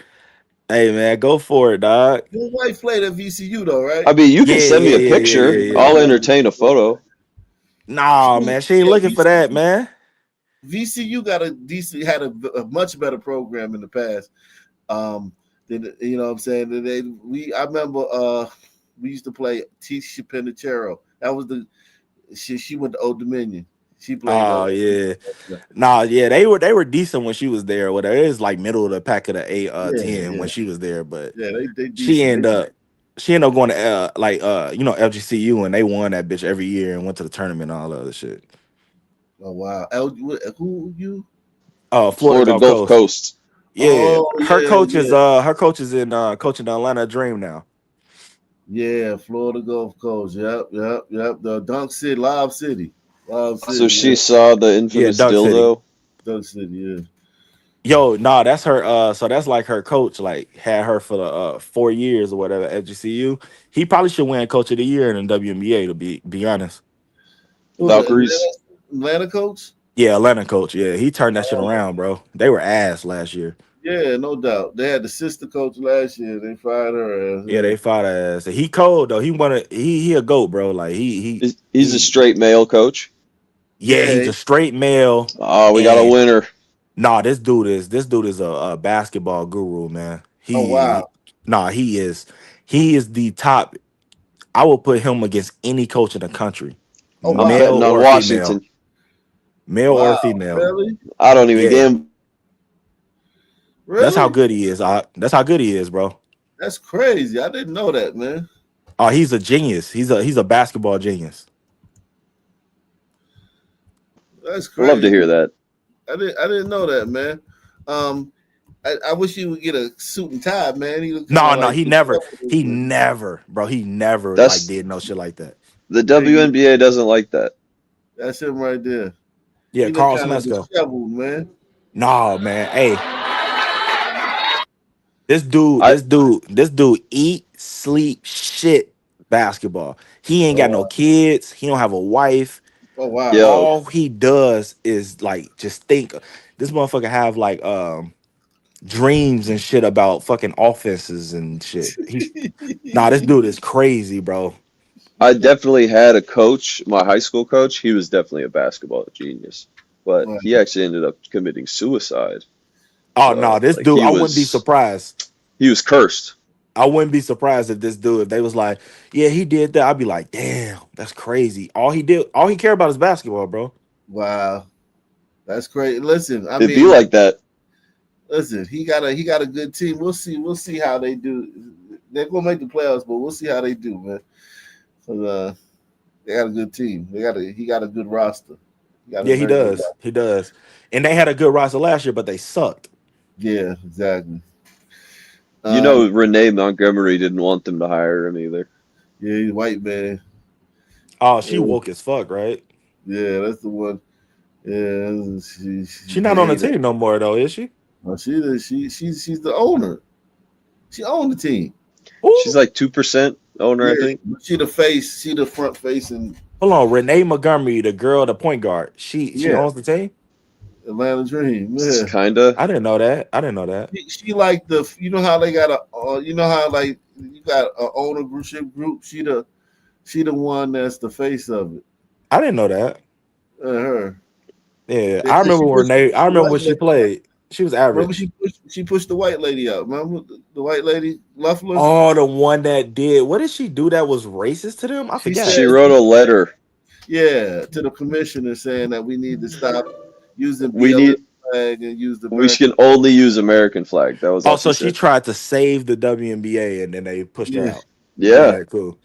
Hey man, go for it, dog. Your wife played at VCU though, right? I mean, you can send me a picture. Yeah. I'll entertain a photo. Nah, man, she ain't looking for that, man. VCU had a much better program in the past. You know what I'm saying? I remember we used to play Tisha Penachero. That was she went to Old Dominion. She played. Oh yeah. Nah, yeah, they were decent when she was there. Whatever. It was like middle of the pack of the 10 when she was there, but yeah, they she ended up going to FGCU and they won that bitch every year and went to the tournament and all that other shit. Oh wow. Who you? Florida Gulf Coast. Yeah. Her coach is in coaching the Atlanta Dream now. Yeah, Florida Gulf Coast. Yep. The Dunk City, Lob City. So she saw the infamous dildo. Dunk City, yeah. Yo, nah, that's her. So that's like her coach, like had her for the 4 years or whatever at GCU. He probably should win Coach of the Year in the WNBA. To be honest, Valkyries. Atlanta coach. Yeah, Atlanta coach. Yeah, he turned that shit around, bro. They were ass last year. Yeah, no doubt. They had the sister coach last year. They fired her ass. Yeah, they fired her ass. He cold though. He a goat, bro. Like he's a straight male coach. Yeah, he's a straight male. Oh, we got a winner. Nah, this dude is a basketball guru, man. Oh, wow. He is the top. I will put him against any coach in the country, Oh, I'm wow. male betting on or female, Washington. or Wow. female. Really? I don't even Yeah, gamble. that's how Really? good he is. That's how good he is, bro. That's crazy. I didn't know that, man. Oh, he's a genius. He's a basketball genius. That's I love to crazy. hear that. I didn't know that, man. I wish he would get a suit and tie, man. He look kind No, of no, like he never, bro. He never like That's did no shit like that. the man, WNBA doesn't like that. that's him right there. Yeah, He look Carl kind of Smesco. disheveled, man. No, man. Hey, this I dude eat, sleep, shit basketball. He ain't Oh got no wow. kids. He don't have a wife. Oh wow. yo, All he does is like just think. This motherfucker have like dreams and shit about fucking offenses and shit. This dude is crazy, bro. I definitely had a coach, my high school coach. He was definitely a basketball genius, but Right. he actually ended up committing suicide. Oh no, So this like dude, I wouldn't be surprised. he was cursed. I wouldn't be surprised if this dude, if they was like, yeah, he did that. I'd be like, damn, that's crazy. All he cared about is basketball, bro. Wow. That's great. Listen, I It'd be mean, like that. listen, he got a good team. We'll see how they do. They're gonna make the playoffs, but we'll see how they do, man. 'Cause, they got a good team. He got a good roster. He got a Yeah, he very good does. roster. He does. And they had a good roster last year, but they sucked. Yeah, exactly. You know, Renee Montgomery didn't want them to hire him either. Yeah, he's white man. Oh, she Yeah, woke as fuck, right? yeah, that's the one. Yeah, She they not on the hate her. team no more though, is she? No, she's the owner. She owned the team. She's like 2% owner, I Yeah, think. she the face. She the front face, and Hold on, Renee Montgomery, the girl, the point guard. She yeah, owns the team. Atlanta Dream. Yeah, Kinda. I didn't know that. I didn't know that. she like the. You know how they got you know how like you got a ownership group. She the one that's the face of it. I didn't know that. Her. Yeah, They I said remember she pushed Renee. I the remember white when she lady. played. She was Remember average. she pushed the white lady out. Remember the white lady Luffler? Oh, the one that did. What did she do that was racist to them? I She forgot. She said, wrote a letter. yeah, to the commissioner saying that we need to stop using We BLM need flag and use the we American. can only use American flag. That was all Oh, she so she said. tried to save the WNBA and then they pushed her Yeah, out. All Yeah. right, cool.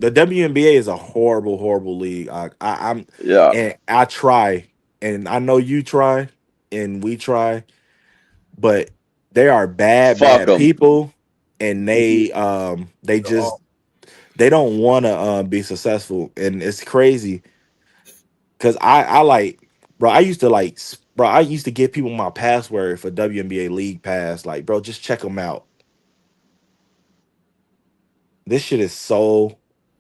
The WNBA is a horrible, horrible league. I'm Yeah. and I try, and I know you try, and we try, but they are bad, Fuck bad them. people, and they just they don't want to be successful, and it's crazy because I like, bro. I used to give people my password for WNBA League Pass. Like, bro, just check them out. This shit is so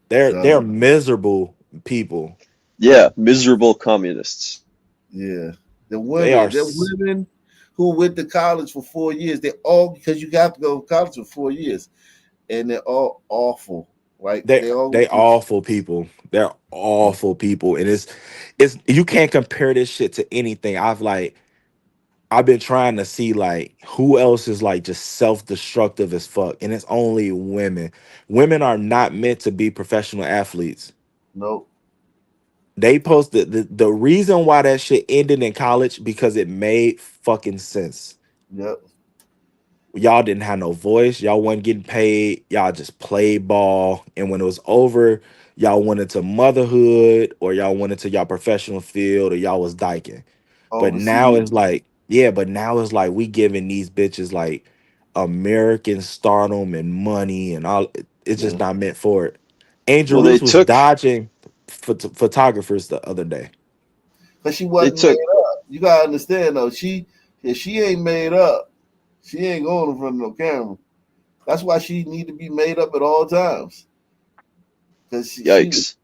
they're miserable people. Yeah. Miserable communists. yeah. They are The women who went to college for 4 years. They all because you have to go to college for 4 years, and they're all awful. Like they all they awful people. They're awful people, and it's you can't compare this shit to anything. I've been trying to see like who else is like just self-destructive as fuck, and it's only women. Women are not meant to be professional athletes. nope. They posted the reason why that shit ended in college because it made fucking sense. Yep. Y'all didn't have no voice. Y'all wasn't getting paid. Y'all just played ball. And when it was over, y'all went into motherhood or y'all went into y'all professional field or y'all was dyking. But now Overseas. it's like, yeah, but now it's like we giving these bitches like American stardom and money and all. It's just Yeah. not meant for it. Angel Well, they Reese was took dodging photographers the other day. But she they wasn't made took up. You gotta understand though. If she ain't made up, she ain't going in front of no camera. That's why she need to be made up at all times. Because yikes.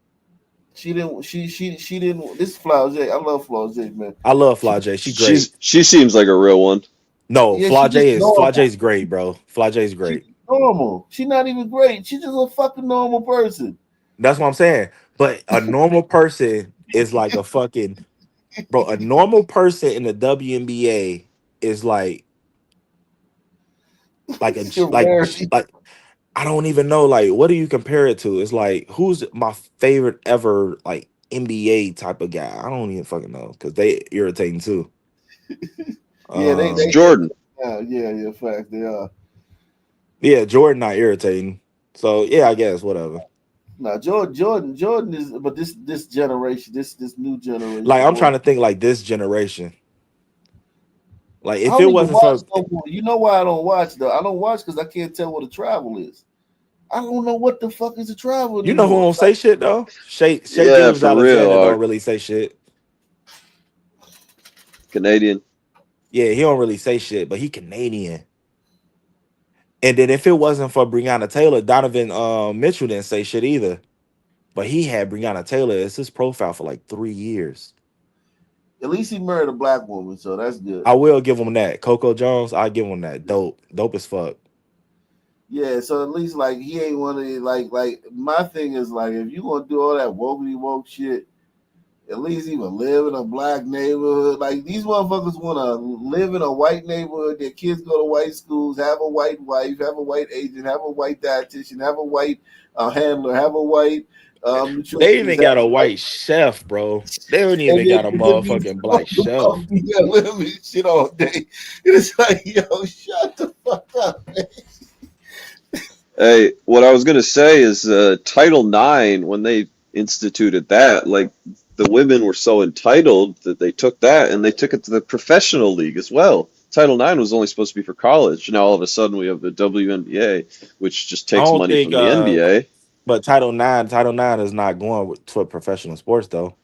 she didn't this is Flower J. I love Flower J, man. I love Fly J. She great. She seems like a real one. No, Yeah, she just Fly normal. J's great, bro. Fly J's She's great. normal. She's not even great. She's just a fucking normal person. That's what I'm saying. But a normal person is like a fucking bro. A normal person in the WNBA is like like You're embarrassing. like I don't even know. Like, what do you compare it to? It's like, who's my favorite ever like NBA type of guy? I don't even fucking know because they irritating too. Yeah, It's Jordan. yeah, fact they are. Yeah, Jordan not irritating. So yeah, I guess whatever. Now Jordan is, but this generation, this new generation. Like I'm Boy, trying to think like this generation. Like I if don't it even wasn't watch for no more. You know why I don't watch though? I don't watch because I can't tell what the travel is. I don't know what the fuck is the travel you know who anymore. don't say shit though? Shea Yeah, Gilgeous for real. Alexander don't really say shit. Canadian. Yeah, he don't really say shit, but he Canadian. And then if it wasn't for Breonna Taylor, Donovan Mitchell didn't say shit either. But he had Breonna Taylor as his profile for like 3 years. At least he married a black woman, so that's good. I will give him that. Coco Jones, I give him that. Dope as fuck. Yeah, so at least like he ain't one of the like my thing is like if you gonna do all that woke shit, at least even live in a black neighborhood. Like these motherfuckers want to live in a white neighborhood. Their kids go to white schools, have a white wife, have a white agent, have a white dietitian, have a white handler, have a white They nutritionist. even got a white chef, bro. They don't even got a motherfucking black chef. Yeah, let me shit all day. It's like, yo, shut the fuck up, man. Hey, what I was gonna say is Title IX, when they instituted that, like the women were so entitled that they took that and they took it to the professional league as well. Title IX was only supposed to be for college. Now all of a sudden we have the WNBA, which just I takes don't money think from the NBA. but Title IX is not going to professional sports though.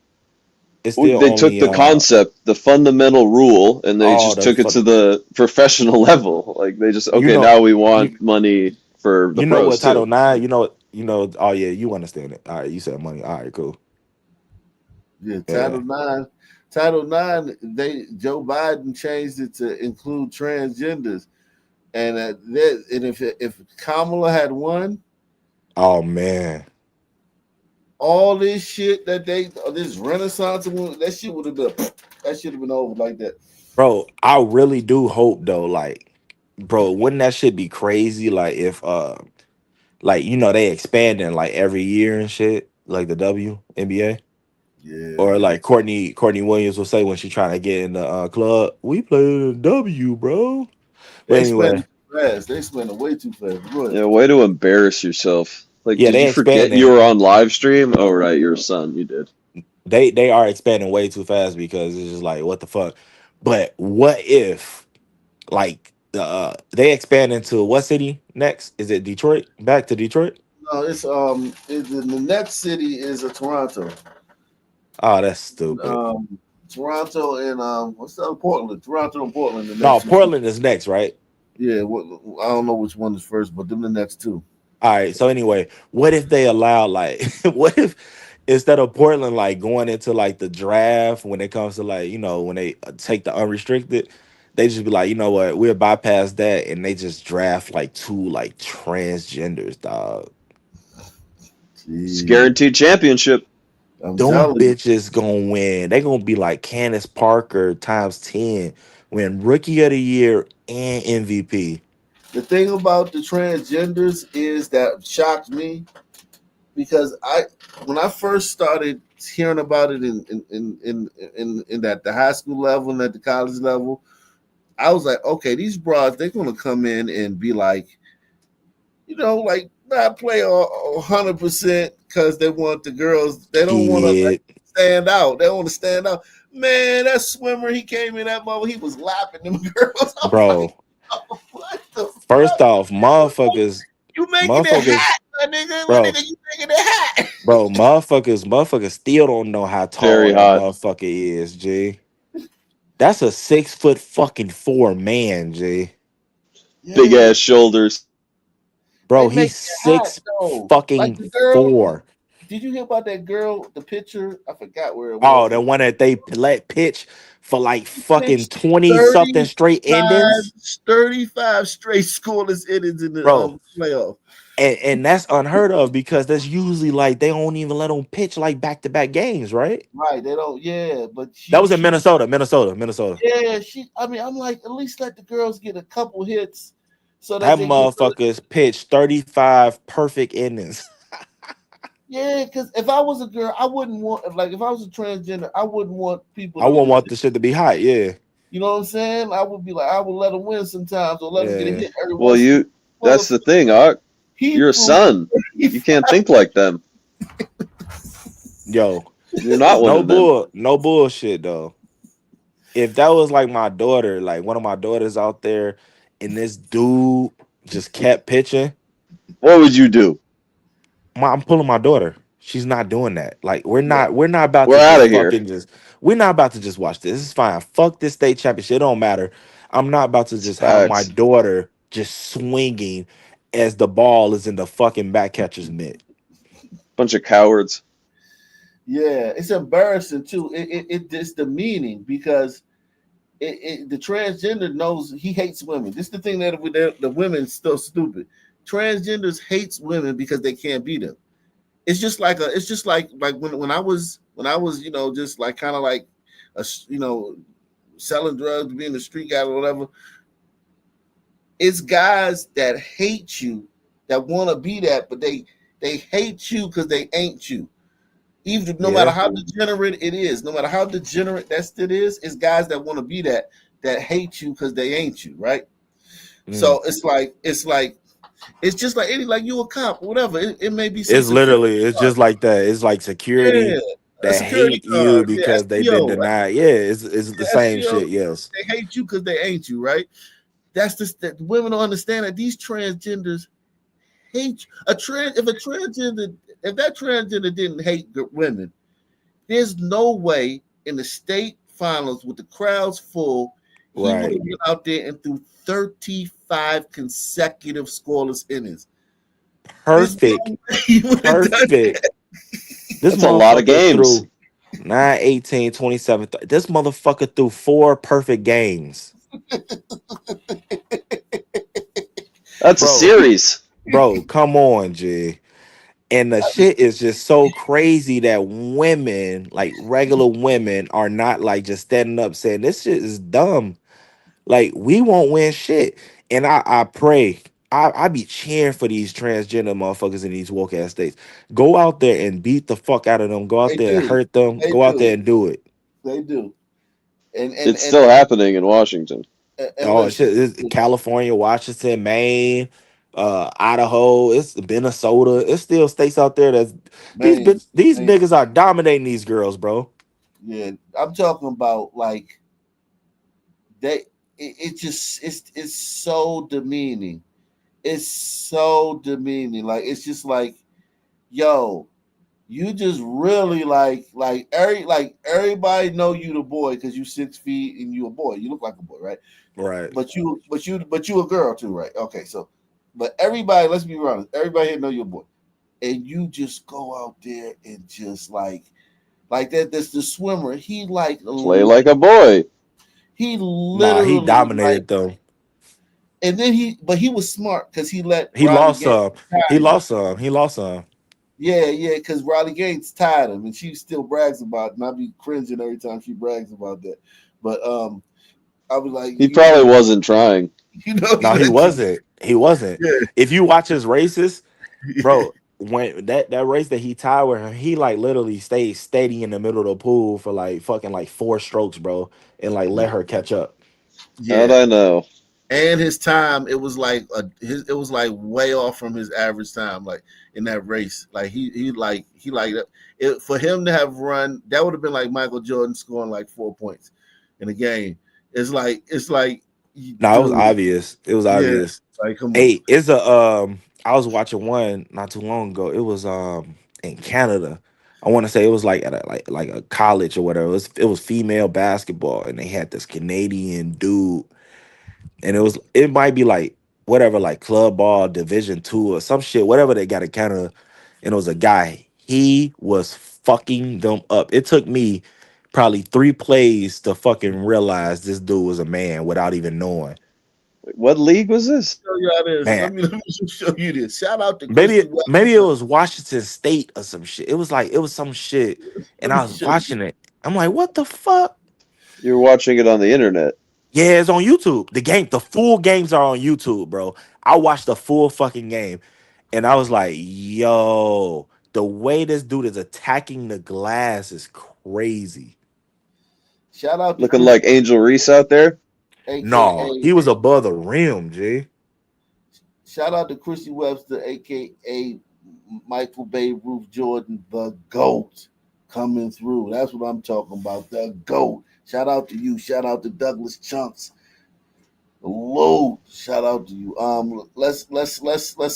It's still They took only the concept, the fundamental rule, and they all just the took it fuck to the professional level. Like they just you okay, know now we want money for the you know what pros Title too. IX, oh yeah, you understand it. All right, you said money. All right, cool. Yeah, Yeah. Title IX. Joe Biden changed it to include transgenders, and if Kamala had won, Oh man. all this shit this Renaissance that shit would have been over like that. Bro, I really do hope though, like, bro, wouldn't that shit be crazy? Like if like they expanding like every year and shit, like the WNBA. Yeah, Or man. like Courtney Williams will say when she trying to get in the club, we play in the W, bro. But They anyway, spend fast. They spend way too fast. Go ahead. Yeah, way to embarrass yourself. Like, yeah, did they you forget you expanding. were on live stream? Oh, right, you're a son. You did. They are expanding way too fast because it's just like what the fuck. But what if like they expand into what city next? Is it Detroit? Back to Detroit? No, the next city is Toronto. Oh, that's stupid. Toronto and what's the other Portland? Toronto and Portland. The No, next two. Portland is next, right? Yeah, I don't know which one is first, but them the next two. All right. So anyway, what if they allow like what if instead of Portland like going into like the draft when it comes to like, when they take the unrestricted, they just be like, you know what, we'll bypass that and they just draft like two like transgenders, dog. It's guaranteed championship. I'm Them telling you. bitches gonna win. They gonna be like Candace Parker times 10, win rookie of the year and MVP. The thing about the transgenders is that shocked me because when I first started hearing about it in that the high school level and at the college level, I was like, okay, these broads, they're gonna come in and be like, like not play 100% because they want the girls. They don't want to Shit. stand out. They want to stand out. Man, that swimmer, he came in that moment, he was lapping them girls. Bro. What the First off, motherfuckers, you making it hot, my nigga? My bro, nigga, you making it hot? bro, motherfuckers still don't know how tall Very that hot. motherfucker is, G. That's a 6'4" man, G. Big ass shoulders. Bro, They make he's it hot, though. Like the girl. 6'4". Did you hear about that girl? The picture? I forgot where it Oh, was. the one that they let pitch for like fucking Pitched 20 something straight 35 endings, 35 straight scoreless innings in the bro. playoff. And that's unheard of because that's usually like they don't even let them pitch like back-to-back games, right? Right, they don't. Yeah, but That was in Minnesota. Yeah, I'm like, at least let the girls get a couple hits so that That they get. motherfucker's pitched 35 perfect innings. Yeah, because if I was a girl, I wouldn't want like if I was a transgender, I wouldn't want people I to wouldn't really. want the shit to be hot. Yeah, You know what I'm saying? I would be like, I would let them win sometimes, or let them get a yeah. hit every Well, once in a that's the while. thing, Ock. He You're a threw son. You can't think like them. Yo, You're not one of them. no bullshit though. If that was like my daughter, like one of my daughters out there, and this dude just kept pitching, What would you do? I'm pulling my daughter. She's not doing that. Like we're Yeah. not about We're to out just of here. we're not about to just watch this. It's fine. Fuck this state championship. It don't matter. I'm not about to just have my Facts. daughter just swinging as the ball is in the fucking back catcher's mitt. Bunch of cowards. Yeah, it's embarrassing too. It's demeaning because the transgender knows he hates women. This is the thing that the women's still stupid. Transgenders hates women because they can't beat them. It's just like when I was just like kind of like selling drugs, being a street guy or whatever. It's guys that hate you that want to be that, but they hate you because they ain't you. Even no matter how degenerate it is, no matter how degenerate that it is, it's guys that want to be that hate you because they ain't you, right? So it's just like any like you a cop, whatever. It may be some It's literally it's just like that. It's like security a that security hate you guard, because they've been SPO, right? denied. Yeah, it's the same SPO, shit. Yes. they hate you because they ain't you, right? That's just that women don't understand that these transgenders hate you. If that transgender didn't hate women, there's no way in the state finals with the crowds full, he would have Right. been out there and threw 35 consecutive scoreless innings. Perfect. Perfect. This That's a lot of motherfucker games. threw 9, 18, 27. This motherfucker threw 4 perfect games. That's a series. Bro, come on, G. And the shit is just so crazy that women, like regular women, are not like just standing up saying this shit is dumb. Like we won't win shit. And I pray. I be cheering for these transgender motherfuckers in these woke ass states. Go out there and beat the fuck out of them. Go out They there and do. hurt them. They Go out do. there and do it. They do. And It's still happening in Washington. Oh listen, shit! It's California, Washington, Maine, Idaho. It's Minnesota. It's still states out there that's these niggas are dominating these girls, bro. yeah, I'm talking about like it's so demeaning. It's so demeaning. Like it's just like, yo, you just really like everybody know you the boy because you 6 feet and you a boy. You look like a boy, right? Right. But you a girl too, right? Okay, so but everybody, let's be honest, everybody here know you're a boy. And you just go out there and just like that. That's the swimmer. He like Play like a boy. He Nah, literally he dominated them. and then he was smart because he let He Riley lost Gaines some. tie He him. lost some. He lost some. Yeah, because Riley Gaines tied him, and she still brags about it, and I be cringing every time she brags about that. But I was like, He probably wasn't trying. You know, No, he wasn't. He wasn't. Yeah. If you watch his races, bro, when that race that he tied with him, he like literally stayed steady in the middle of the pool for like fucking like 4 strokes, bro, and like let her catch up. How'd I know? And his time, it was like it was like way off from his average time, like in that race. Like he it for him to have run, that would have been like Michael Jordan scoring like 4 points in a game. It's like No, it was obvious. It was obvious. Like come on. Hey, it's a I was watching one not too long ago. It was in Canada. I want to say it was like at like a college or whatever. It was female basketball, and they had this Canadian dude, and it might be like whatever, like club ball Division 2 or some shit, whatever they got in Canada. And it was a guy. He was fucking them up. It took me probably 3 plays to fucking realize this dude was a man without even knowing. What league was this? Show y'all this. Man. Let me just show you this. Shout out to Maybe Christy it was Washington State or some shit. It was some shit, and I was watching it. I'm like, what the fuck? You're watching it on the internet. Yeah, it's on YouTube. The full games are on YouTube, bro. I watched the full fucking game, and I was like, yo, the way this dude is attacking the glass is crazy. Shout out to Looking like Angel Reese out there. No, he was above the rim, G. Shout out to Chrissy Webster, aka Michael Bay Ruth Jordan, the GOAT, coming through. That's what I'm talking about. The GOAT. Shout out to you. Shout out to Douglas Chunks. Load. Shout out to you. Let's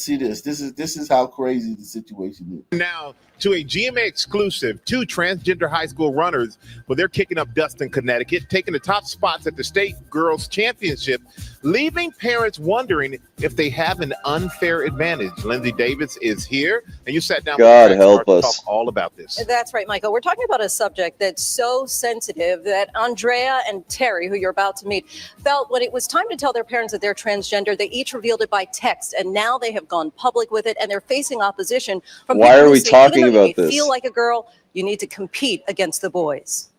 see this. This is how crazy the situation is. Now to a GMA exclusive, 2 transgender high school runners, well, they're kicking up dust in Connecticut, taking the top spots at the state girls championship, leaving parents wondering if they have an unfair advantage. Lindsay Davis is here, and you sat down. God with help to us. Talk all about this. That's right, Michael. We're talking about a subject that's so sensitive that Andrea and Terry, who you're about to meet, felt when it was time to tell their parents that they're transgender, they each revealed it by text, and now they have gone public with it, and they're facing opposition from Why people are who we say, talking even though you about this? feel like a girl, you need to compete against the boys.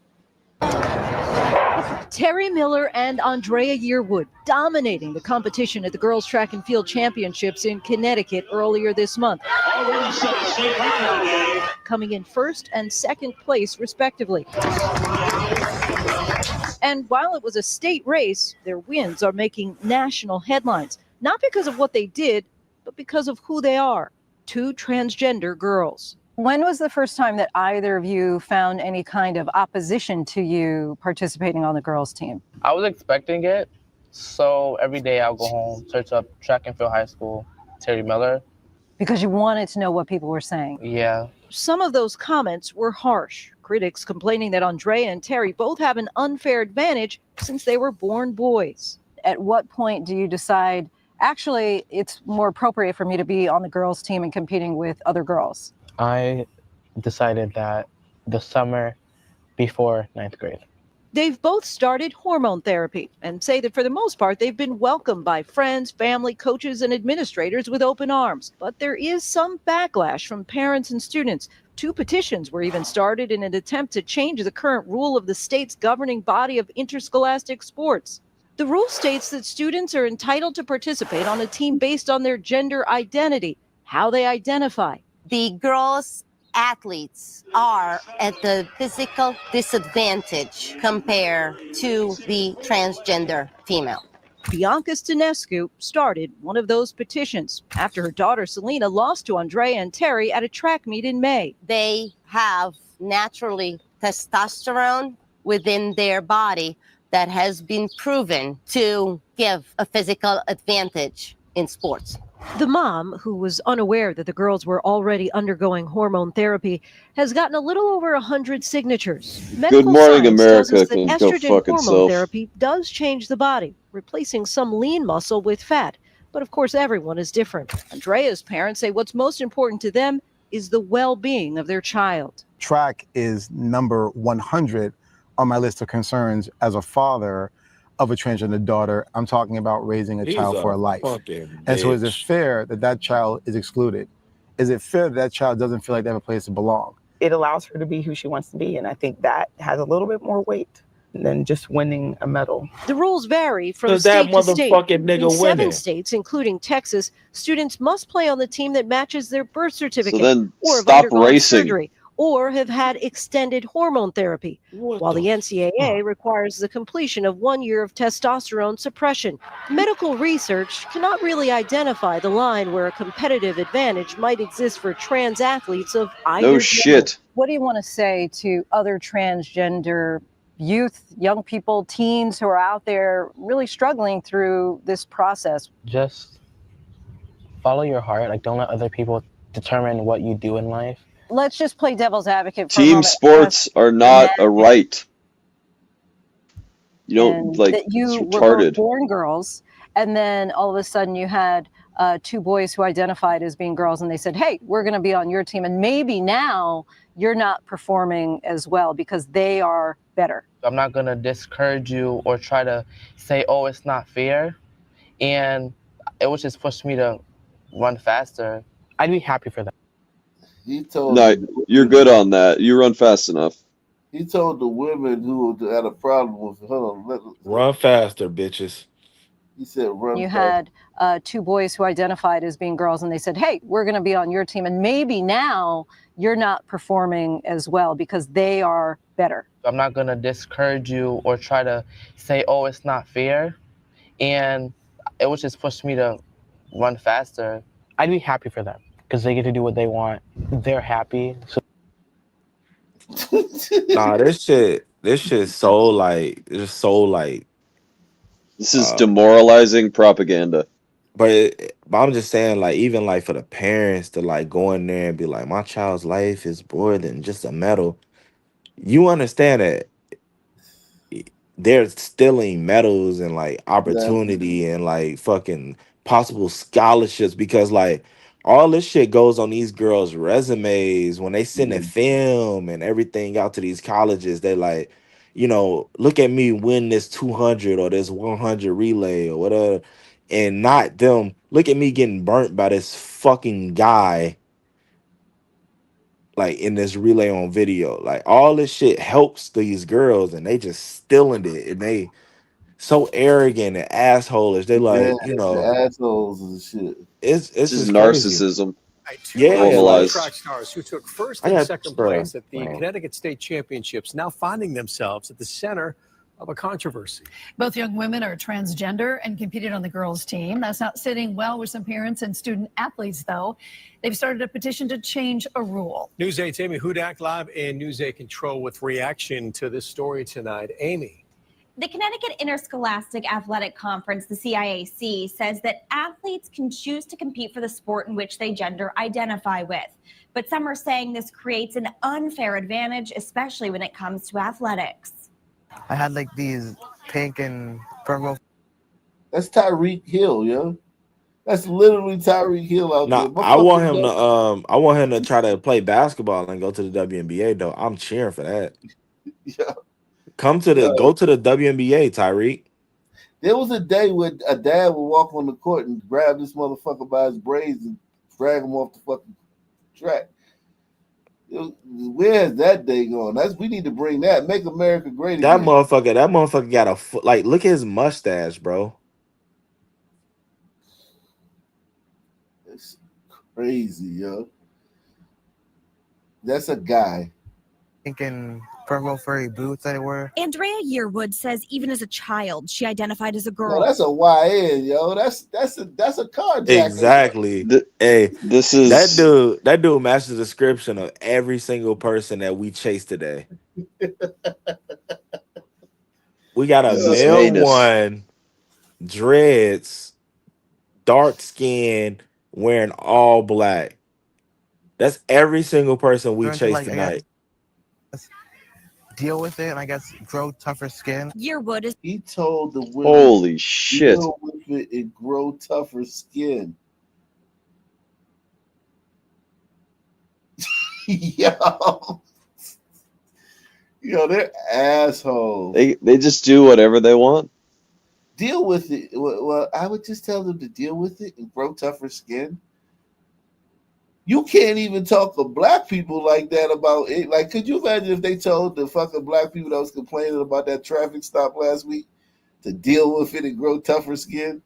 Terry Miller and Andrea Yearwood dominating the competition at the Girls Track and Field Championships in Connecticut earlier this month, coming in first and second place, respectively. And while it was a state race, their wins are making national headlines, not because of what they did, but because of who they are, 2 transgender girls. When was the first time that either of you found any kind of opposition to you participating on the girls' team? I was expecting it, so every day I'll go home, search up Track and Field High School, Terry Miller. Because you wanted to know what people were saying. Yeah. Some of those comments were harsh. Critics complaining that Andrea and Terry both have an unfair advantage since they were born boys. At what point do you decide, actually, it's more appropriate for me to be on the girls' team and competing with other girls? I decided that the summer before 9th grade. They've both started hormone therapy and say that for the most part, they've been welcomed by friends, family, coaches, and administrators with open arms. But there is some backlash from parents and students. 2 petitions were even started in an attempt to change the current rule of the state's governing body of interscholastic sports. The rule states that students are entitled to participate on a team based on their gender identity, how they identify. The girls athletes are at the physical disadvantage compared to the transgender female. Bianca Stanescu started one of those petitions after her daughter Selena lost to Andrea and Terry at a track meet in May. They have naturally testosterone within their body that has been proven to give a physical advantage in sports. The mom, who was unaware that the girls were already undergoing hormone therapy, has gotten a little over 100 signatures. Good Morning science tells America us that can go estrogen fuck hormone itself. therapy does change the body, replacing some lean muscle with fat. But of course, everyone is different. Andrea's parents say what's most important to them is the well-being of their child. Track is number 100 on my list of concerns as a father of a transgender daughter. I'm talking about raising a He's child a for a life. fucking And so is it bitch. fair that that child is excluded? Is it fair that that child doesn't feel like they have a place to belong? It allows her to be who she wants to be. And I think that has a little bit more weight than just winning a medal. The rules vary from Does that state to state. motherfucking nigga In 7 winning? states, including Texas, students must play on the team that matches their birth certificate then or have stop undergone racing. surgery or have had extended hormone therapy, while the NCAA requires the completion of 1 year of testosterone suppression. Medical research cannot really identify the line where a competitive advantage might exist for trans athletes of either No gender. shit. What do you want to say to other transgender youth, young people, teens who are out there really struggling through this process? Just follow your heart. Like, don't let other people determine what you do in life. Let's just play devil's advocate for a Team moment. sports are not a right. You don't And like that you it's were both retarded. born girls, and then all of a sudden you had 2 boys who identified as being girls, and they said, hey, we're going to be on your team, and maybe now you're not performing as well because they are better. I'm not going to discourage you or try to say, oh, it's not fair. And it would just push me to run faster. I'd be happy for that. He told No, you're good on that. You run fast enough. He told the women who had a problem with Run faster, bitches. He said run You faster. two boys who identified as being girls, and they said, hey, we're going to be on your team. And maybe now you're not performing as well because they are better. I'm not going to discourage you or try to say, oh, it's not fair. And it was just pushed me to run faster. I'd be happy for them because they get to do what they want. They're happy. So Nah, this shit so like, it's so like. This is demoralizing propaganda. But I'm just saying, like, even like for the parents to like go in there and be like, my child's life is more than just a medal. You understand that they're stealing medals and like opportunity and like fucking possible scholarships because like all this shit goes on these girls' resumes when they send a film and everything out to these colleges. They like, you know, look at me win this 200 or this 100 relay or whatever, and not them. Look at me getting burnt by this fucking guy. Like in this relay on video, like all this shit helps these girls, and they just stealing it, and they so arrogant and assholish. They like, you the know, assholes and shit. it's This just is crazy. narcissism. Yeah, Normalized. Track stars who took first I and got- second bruh, place at the bruh. Connecticut State Championships now finding themselves at the center of a controversy. Both young women are transgender and competed on the girls' team. That's not sitting well with some parents and student athletes, though. They've started a petition to change a rule. News 8's Amy Hudak live in News 8 Control with reaction to this story tonight. Amy. The Connecticut Interscholastic Athletic Conference, the CIAC, says that athletes can choose to compete for the sport in which they gender identify with. But some are saying this creates an unfair advantage, especially when it comes to athletics. I had like these pink and purple. That's Tyreek Hill, yo. That's literally Tyreek Hill out Nah, there. I want him to I want him to try to play basketball and go to the WNBA though. I'm cheering for that. Yeah. Go to the WNBA, Tyreek. There was a day when a dad would walk on the court and grab this motherfucker by his braids and drag him off the fucking track. Where is that day going? We need to bring that. Make America great That again. motherfucker got a foot. Like, look at his mustache, bro. It's crazy, yo. That's a guy. Pink and purple furry boots that I wear. Andrea Yearwood says even as a child, she identified as a No, girl. that's a YN, yo. That's a carjacker. Exactly. Hey, this is that dude matches the description of every single person that we chase today. We got a This is male heinous. one, dreads, dark skin, wearing all black. That's every single person we Learn to, chase like, I tonight. Deal with it and I guess grow tougher skin. Yearwood is. He told the women, Holy shit. deal with it and grow tougher skin. Yo, they're assholes. They just do whatever they want. Deal with it. Well, I would just tell them to deal with it and grow tougher skin. You can't even talk to black people like that about it. Like, could you imagine if they told the fucking black people that was complaining about that traffic stop last week to deal with it and grow tougher skin?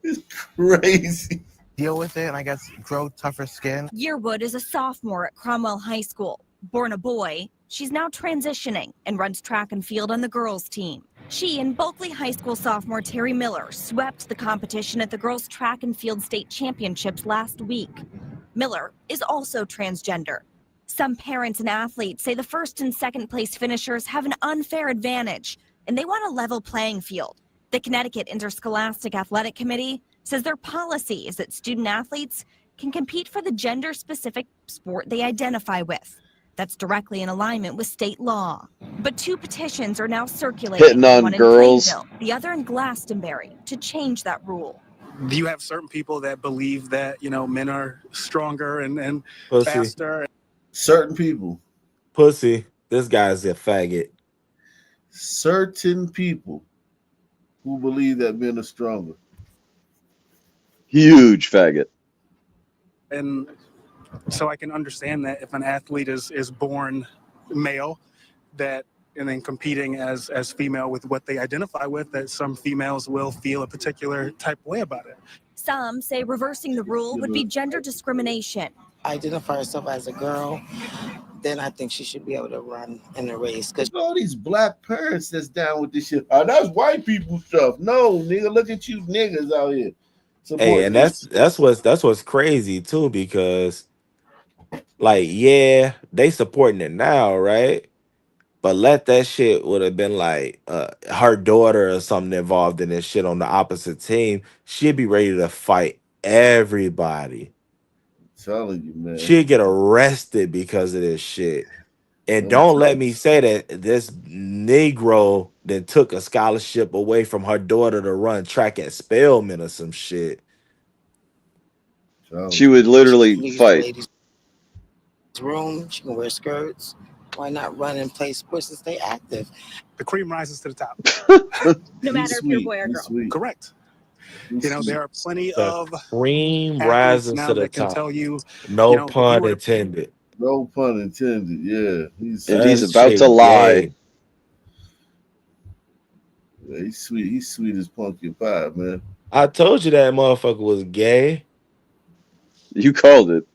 It's crazy. Deal with it and I guess grow tougher skin. Yearwood is a sophomore at Cromwell High School. Born a boy, she's now transitioning and runs track and field on the girls' team. She and Bulkley High School sophomore Terry Miller swept the competition at the girls' track and field state championships last week. Miller is also transgender. Some parents and athletes say the first and second place finishers have an unfair advantage, and they want a level playing field. The Connecticut Interscholastic Athletic Committee says their policy is that student athletes can compete for the gender-specific sport they identify with. That's directly in alignment with state law. But two petitions are now circulating, Hitting on one in girls. Plainville, the other in Glastonbury, to change that rule. You have certain people that believe that, men are stronger and Pussy. faster. Certain people. Pussy. This guy's a faggot. Certain people who believe that men are stronger. Huge faggot. And so I can understand that if an athlete is born male, that and then competing as female with what they identify with, that some females will feel a particular type of way about it. Some say reversing the rule would be gender discrimination. Identify herself as a girl, then I think she should be able to run in a race. Cause all these black parents that's down with this shit. Oh, that's white people stuff. No, nigga, look at you niggas out here. Hey, and that's what's crazy too, because like, yeah, they supporting it now, right? But let that shit would have been like her daughter or something involved in this shit on the opposite team, she'd be ready to fight everybody. I'm telling you, man. She'd get arrested because of this shit. And don't let me say that this Negro then took a scholarship away from her daughter to run track at Spelman or some shit. She would literally fight. Room, she can wear skirts. Why not run and play sports and stay active? The cream rises to the top. No matter if you're a boy or girl. Correct. You know, there are plenty of cream athletes rises now to the that can top. tell you, No you know, pun if you were to- intended. No pun intended. Yeah, He's about to lie. Yeah, he's sweet. He's sweet as pumpkin pie, man. I told you that motherfucker was gay. You called it.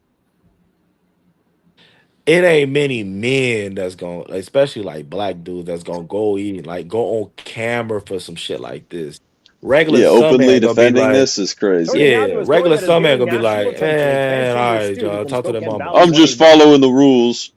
It ain't many men that's gonna, especially like black dudes, that's gonna go on camera for some shit like this. Regular some Openly man gonna be defending like, this is crazy. yeah, regular some man gonna be like, man, all right, y'all, talk to that mama. I'm just following the rules.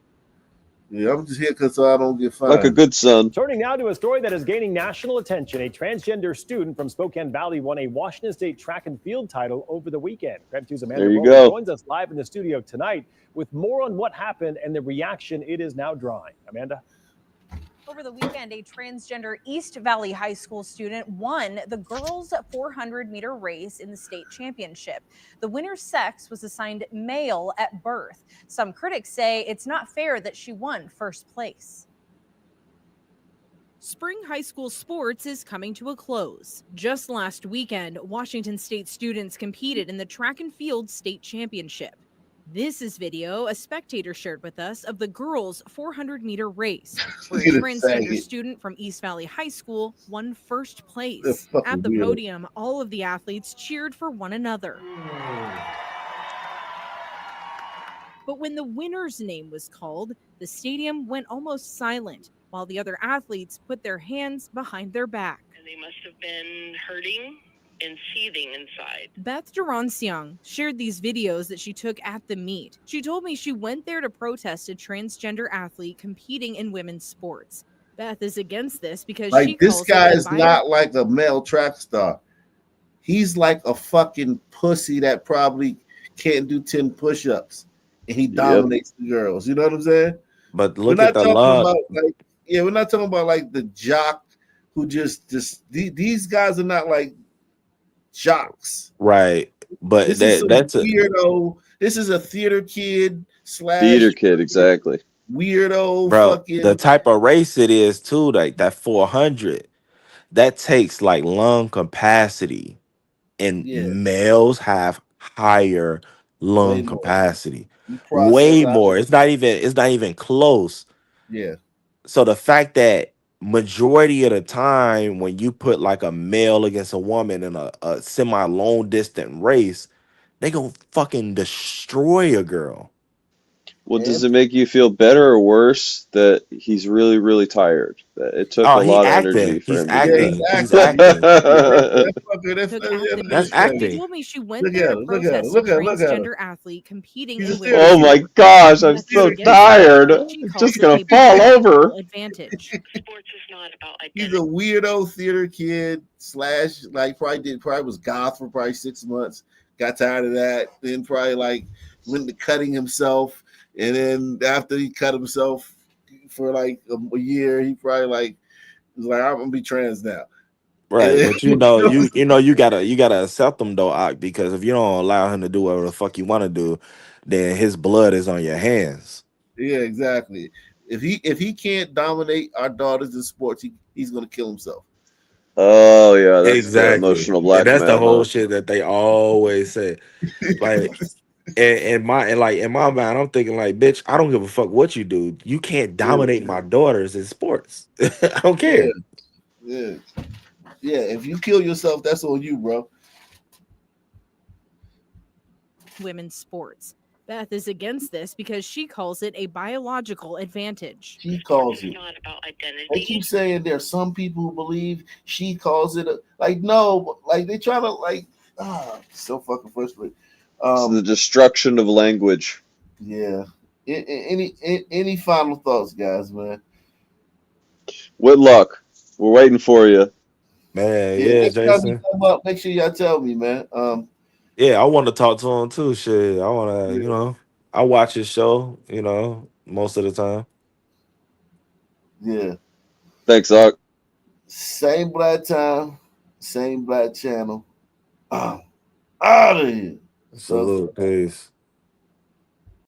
Yeah, I'm just here because I don't get fined. Like a good son. Turning now to a story that is gaining national attention. A transgender student from Spokane Valley won a Washington State track and field title over the weekend. Crab 2's Amanda There you Rowland go. joins us live in the studio tonight with more on what happened and the reaction it is now drawing. Amanda? Over the weekend, a transgender East Valley High School student won the girls' 400-meter race in the state championship. The winner's sex was assigned male at birth. Some critics say it's not fair that she won first place. Spring high school sports is coming to a close. Just last weekend, Washington State students competed in the track and field state championship. This is video a spectator shared with us of the girls' 400-meter race, where a transgender student from East Valley High School won first place. At the podium, all of the athletes cheered for one another. But when the winner's name was called, the stadium went almost silent, while the other athletes put their hands behind their back. And they must have been hurting and seething inside. Beth Duransiang shared these videos that she took at the meet. She told me she went there to protest a transgender athlete competing in women's sports. Beth is against this because she Like, this calls guy it is not like a male track star. He's like a fucking pussy that probably can't do 10 push-ups, and he dominates the girls. You know what I'm saying? But We're look not at the talking love. about like, yeah, we're not talking about like the jock who these guys are not like jocks. Right. But This is that's a a weirdo. This is a theater kid slash Theater kid, exactly. weirdo bro, fucking the type of race it is too, like that 400, that takes like lung capacity, and males have higher lung capacity, way more. It's not even close. Yeah. So the fact that majority of the time when you put like a male against a woman in a semi long distant race, they gonna fucking destroy a girl. Well, does it make you feel better or worse that he's really, really tired? That it took a lot of energy for him to do that. That's acting. She told me she went there to protest a transgender athlete competing in women's Oh my sports. gosh, I'm Beth so is against tired. it. She I'm calls just it gonna a fall biological over. advantage. He's a weirdo theater kid slash like probably was goth for probably 6 months. Got tired of that. Then probably like went to cutting himself. And then after he cut himself for like a year, he probably like was like, I'm gonna be trans now. Right, And but you gotta accept them though, Ak, because if you don't allow him to do whatever the fuck you want to do, then his blood is on your hands. yeah, exactly. If he can't dominate our daughters in sports, he's gonna kill himself. Oh yeah, that's the Exactly. emotional And that's the blackmail. whole Huh? shit that they always say. Like And in my mind, I'm thinking like, bitch, I don't give a fuck what you do. You can't dominate my daughters in sports. I don't care. Yeah. If you kill yourself, that's on you, bro. Women's sports. Beth is against this because she calls it a biological advantage. She calls it. They keep saying there's some people who believe she calls it no, like they try to so fucking frustrated. It's the destruction of language. Yeah. Any final thoughts, guys, man? Whitlock, we're waiting for you. Man, Next time you Jason. come up, make sure y'all tell me, man. Yeah, I want to talk to him too. Shit. I want to, I watch his show, most of the time. Yeah. Thanks, Doc. Same black time, same black channel. Out of here. Salute. Peace.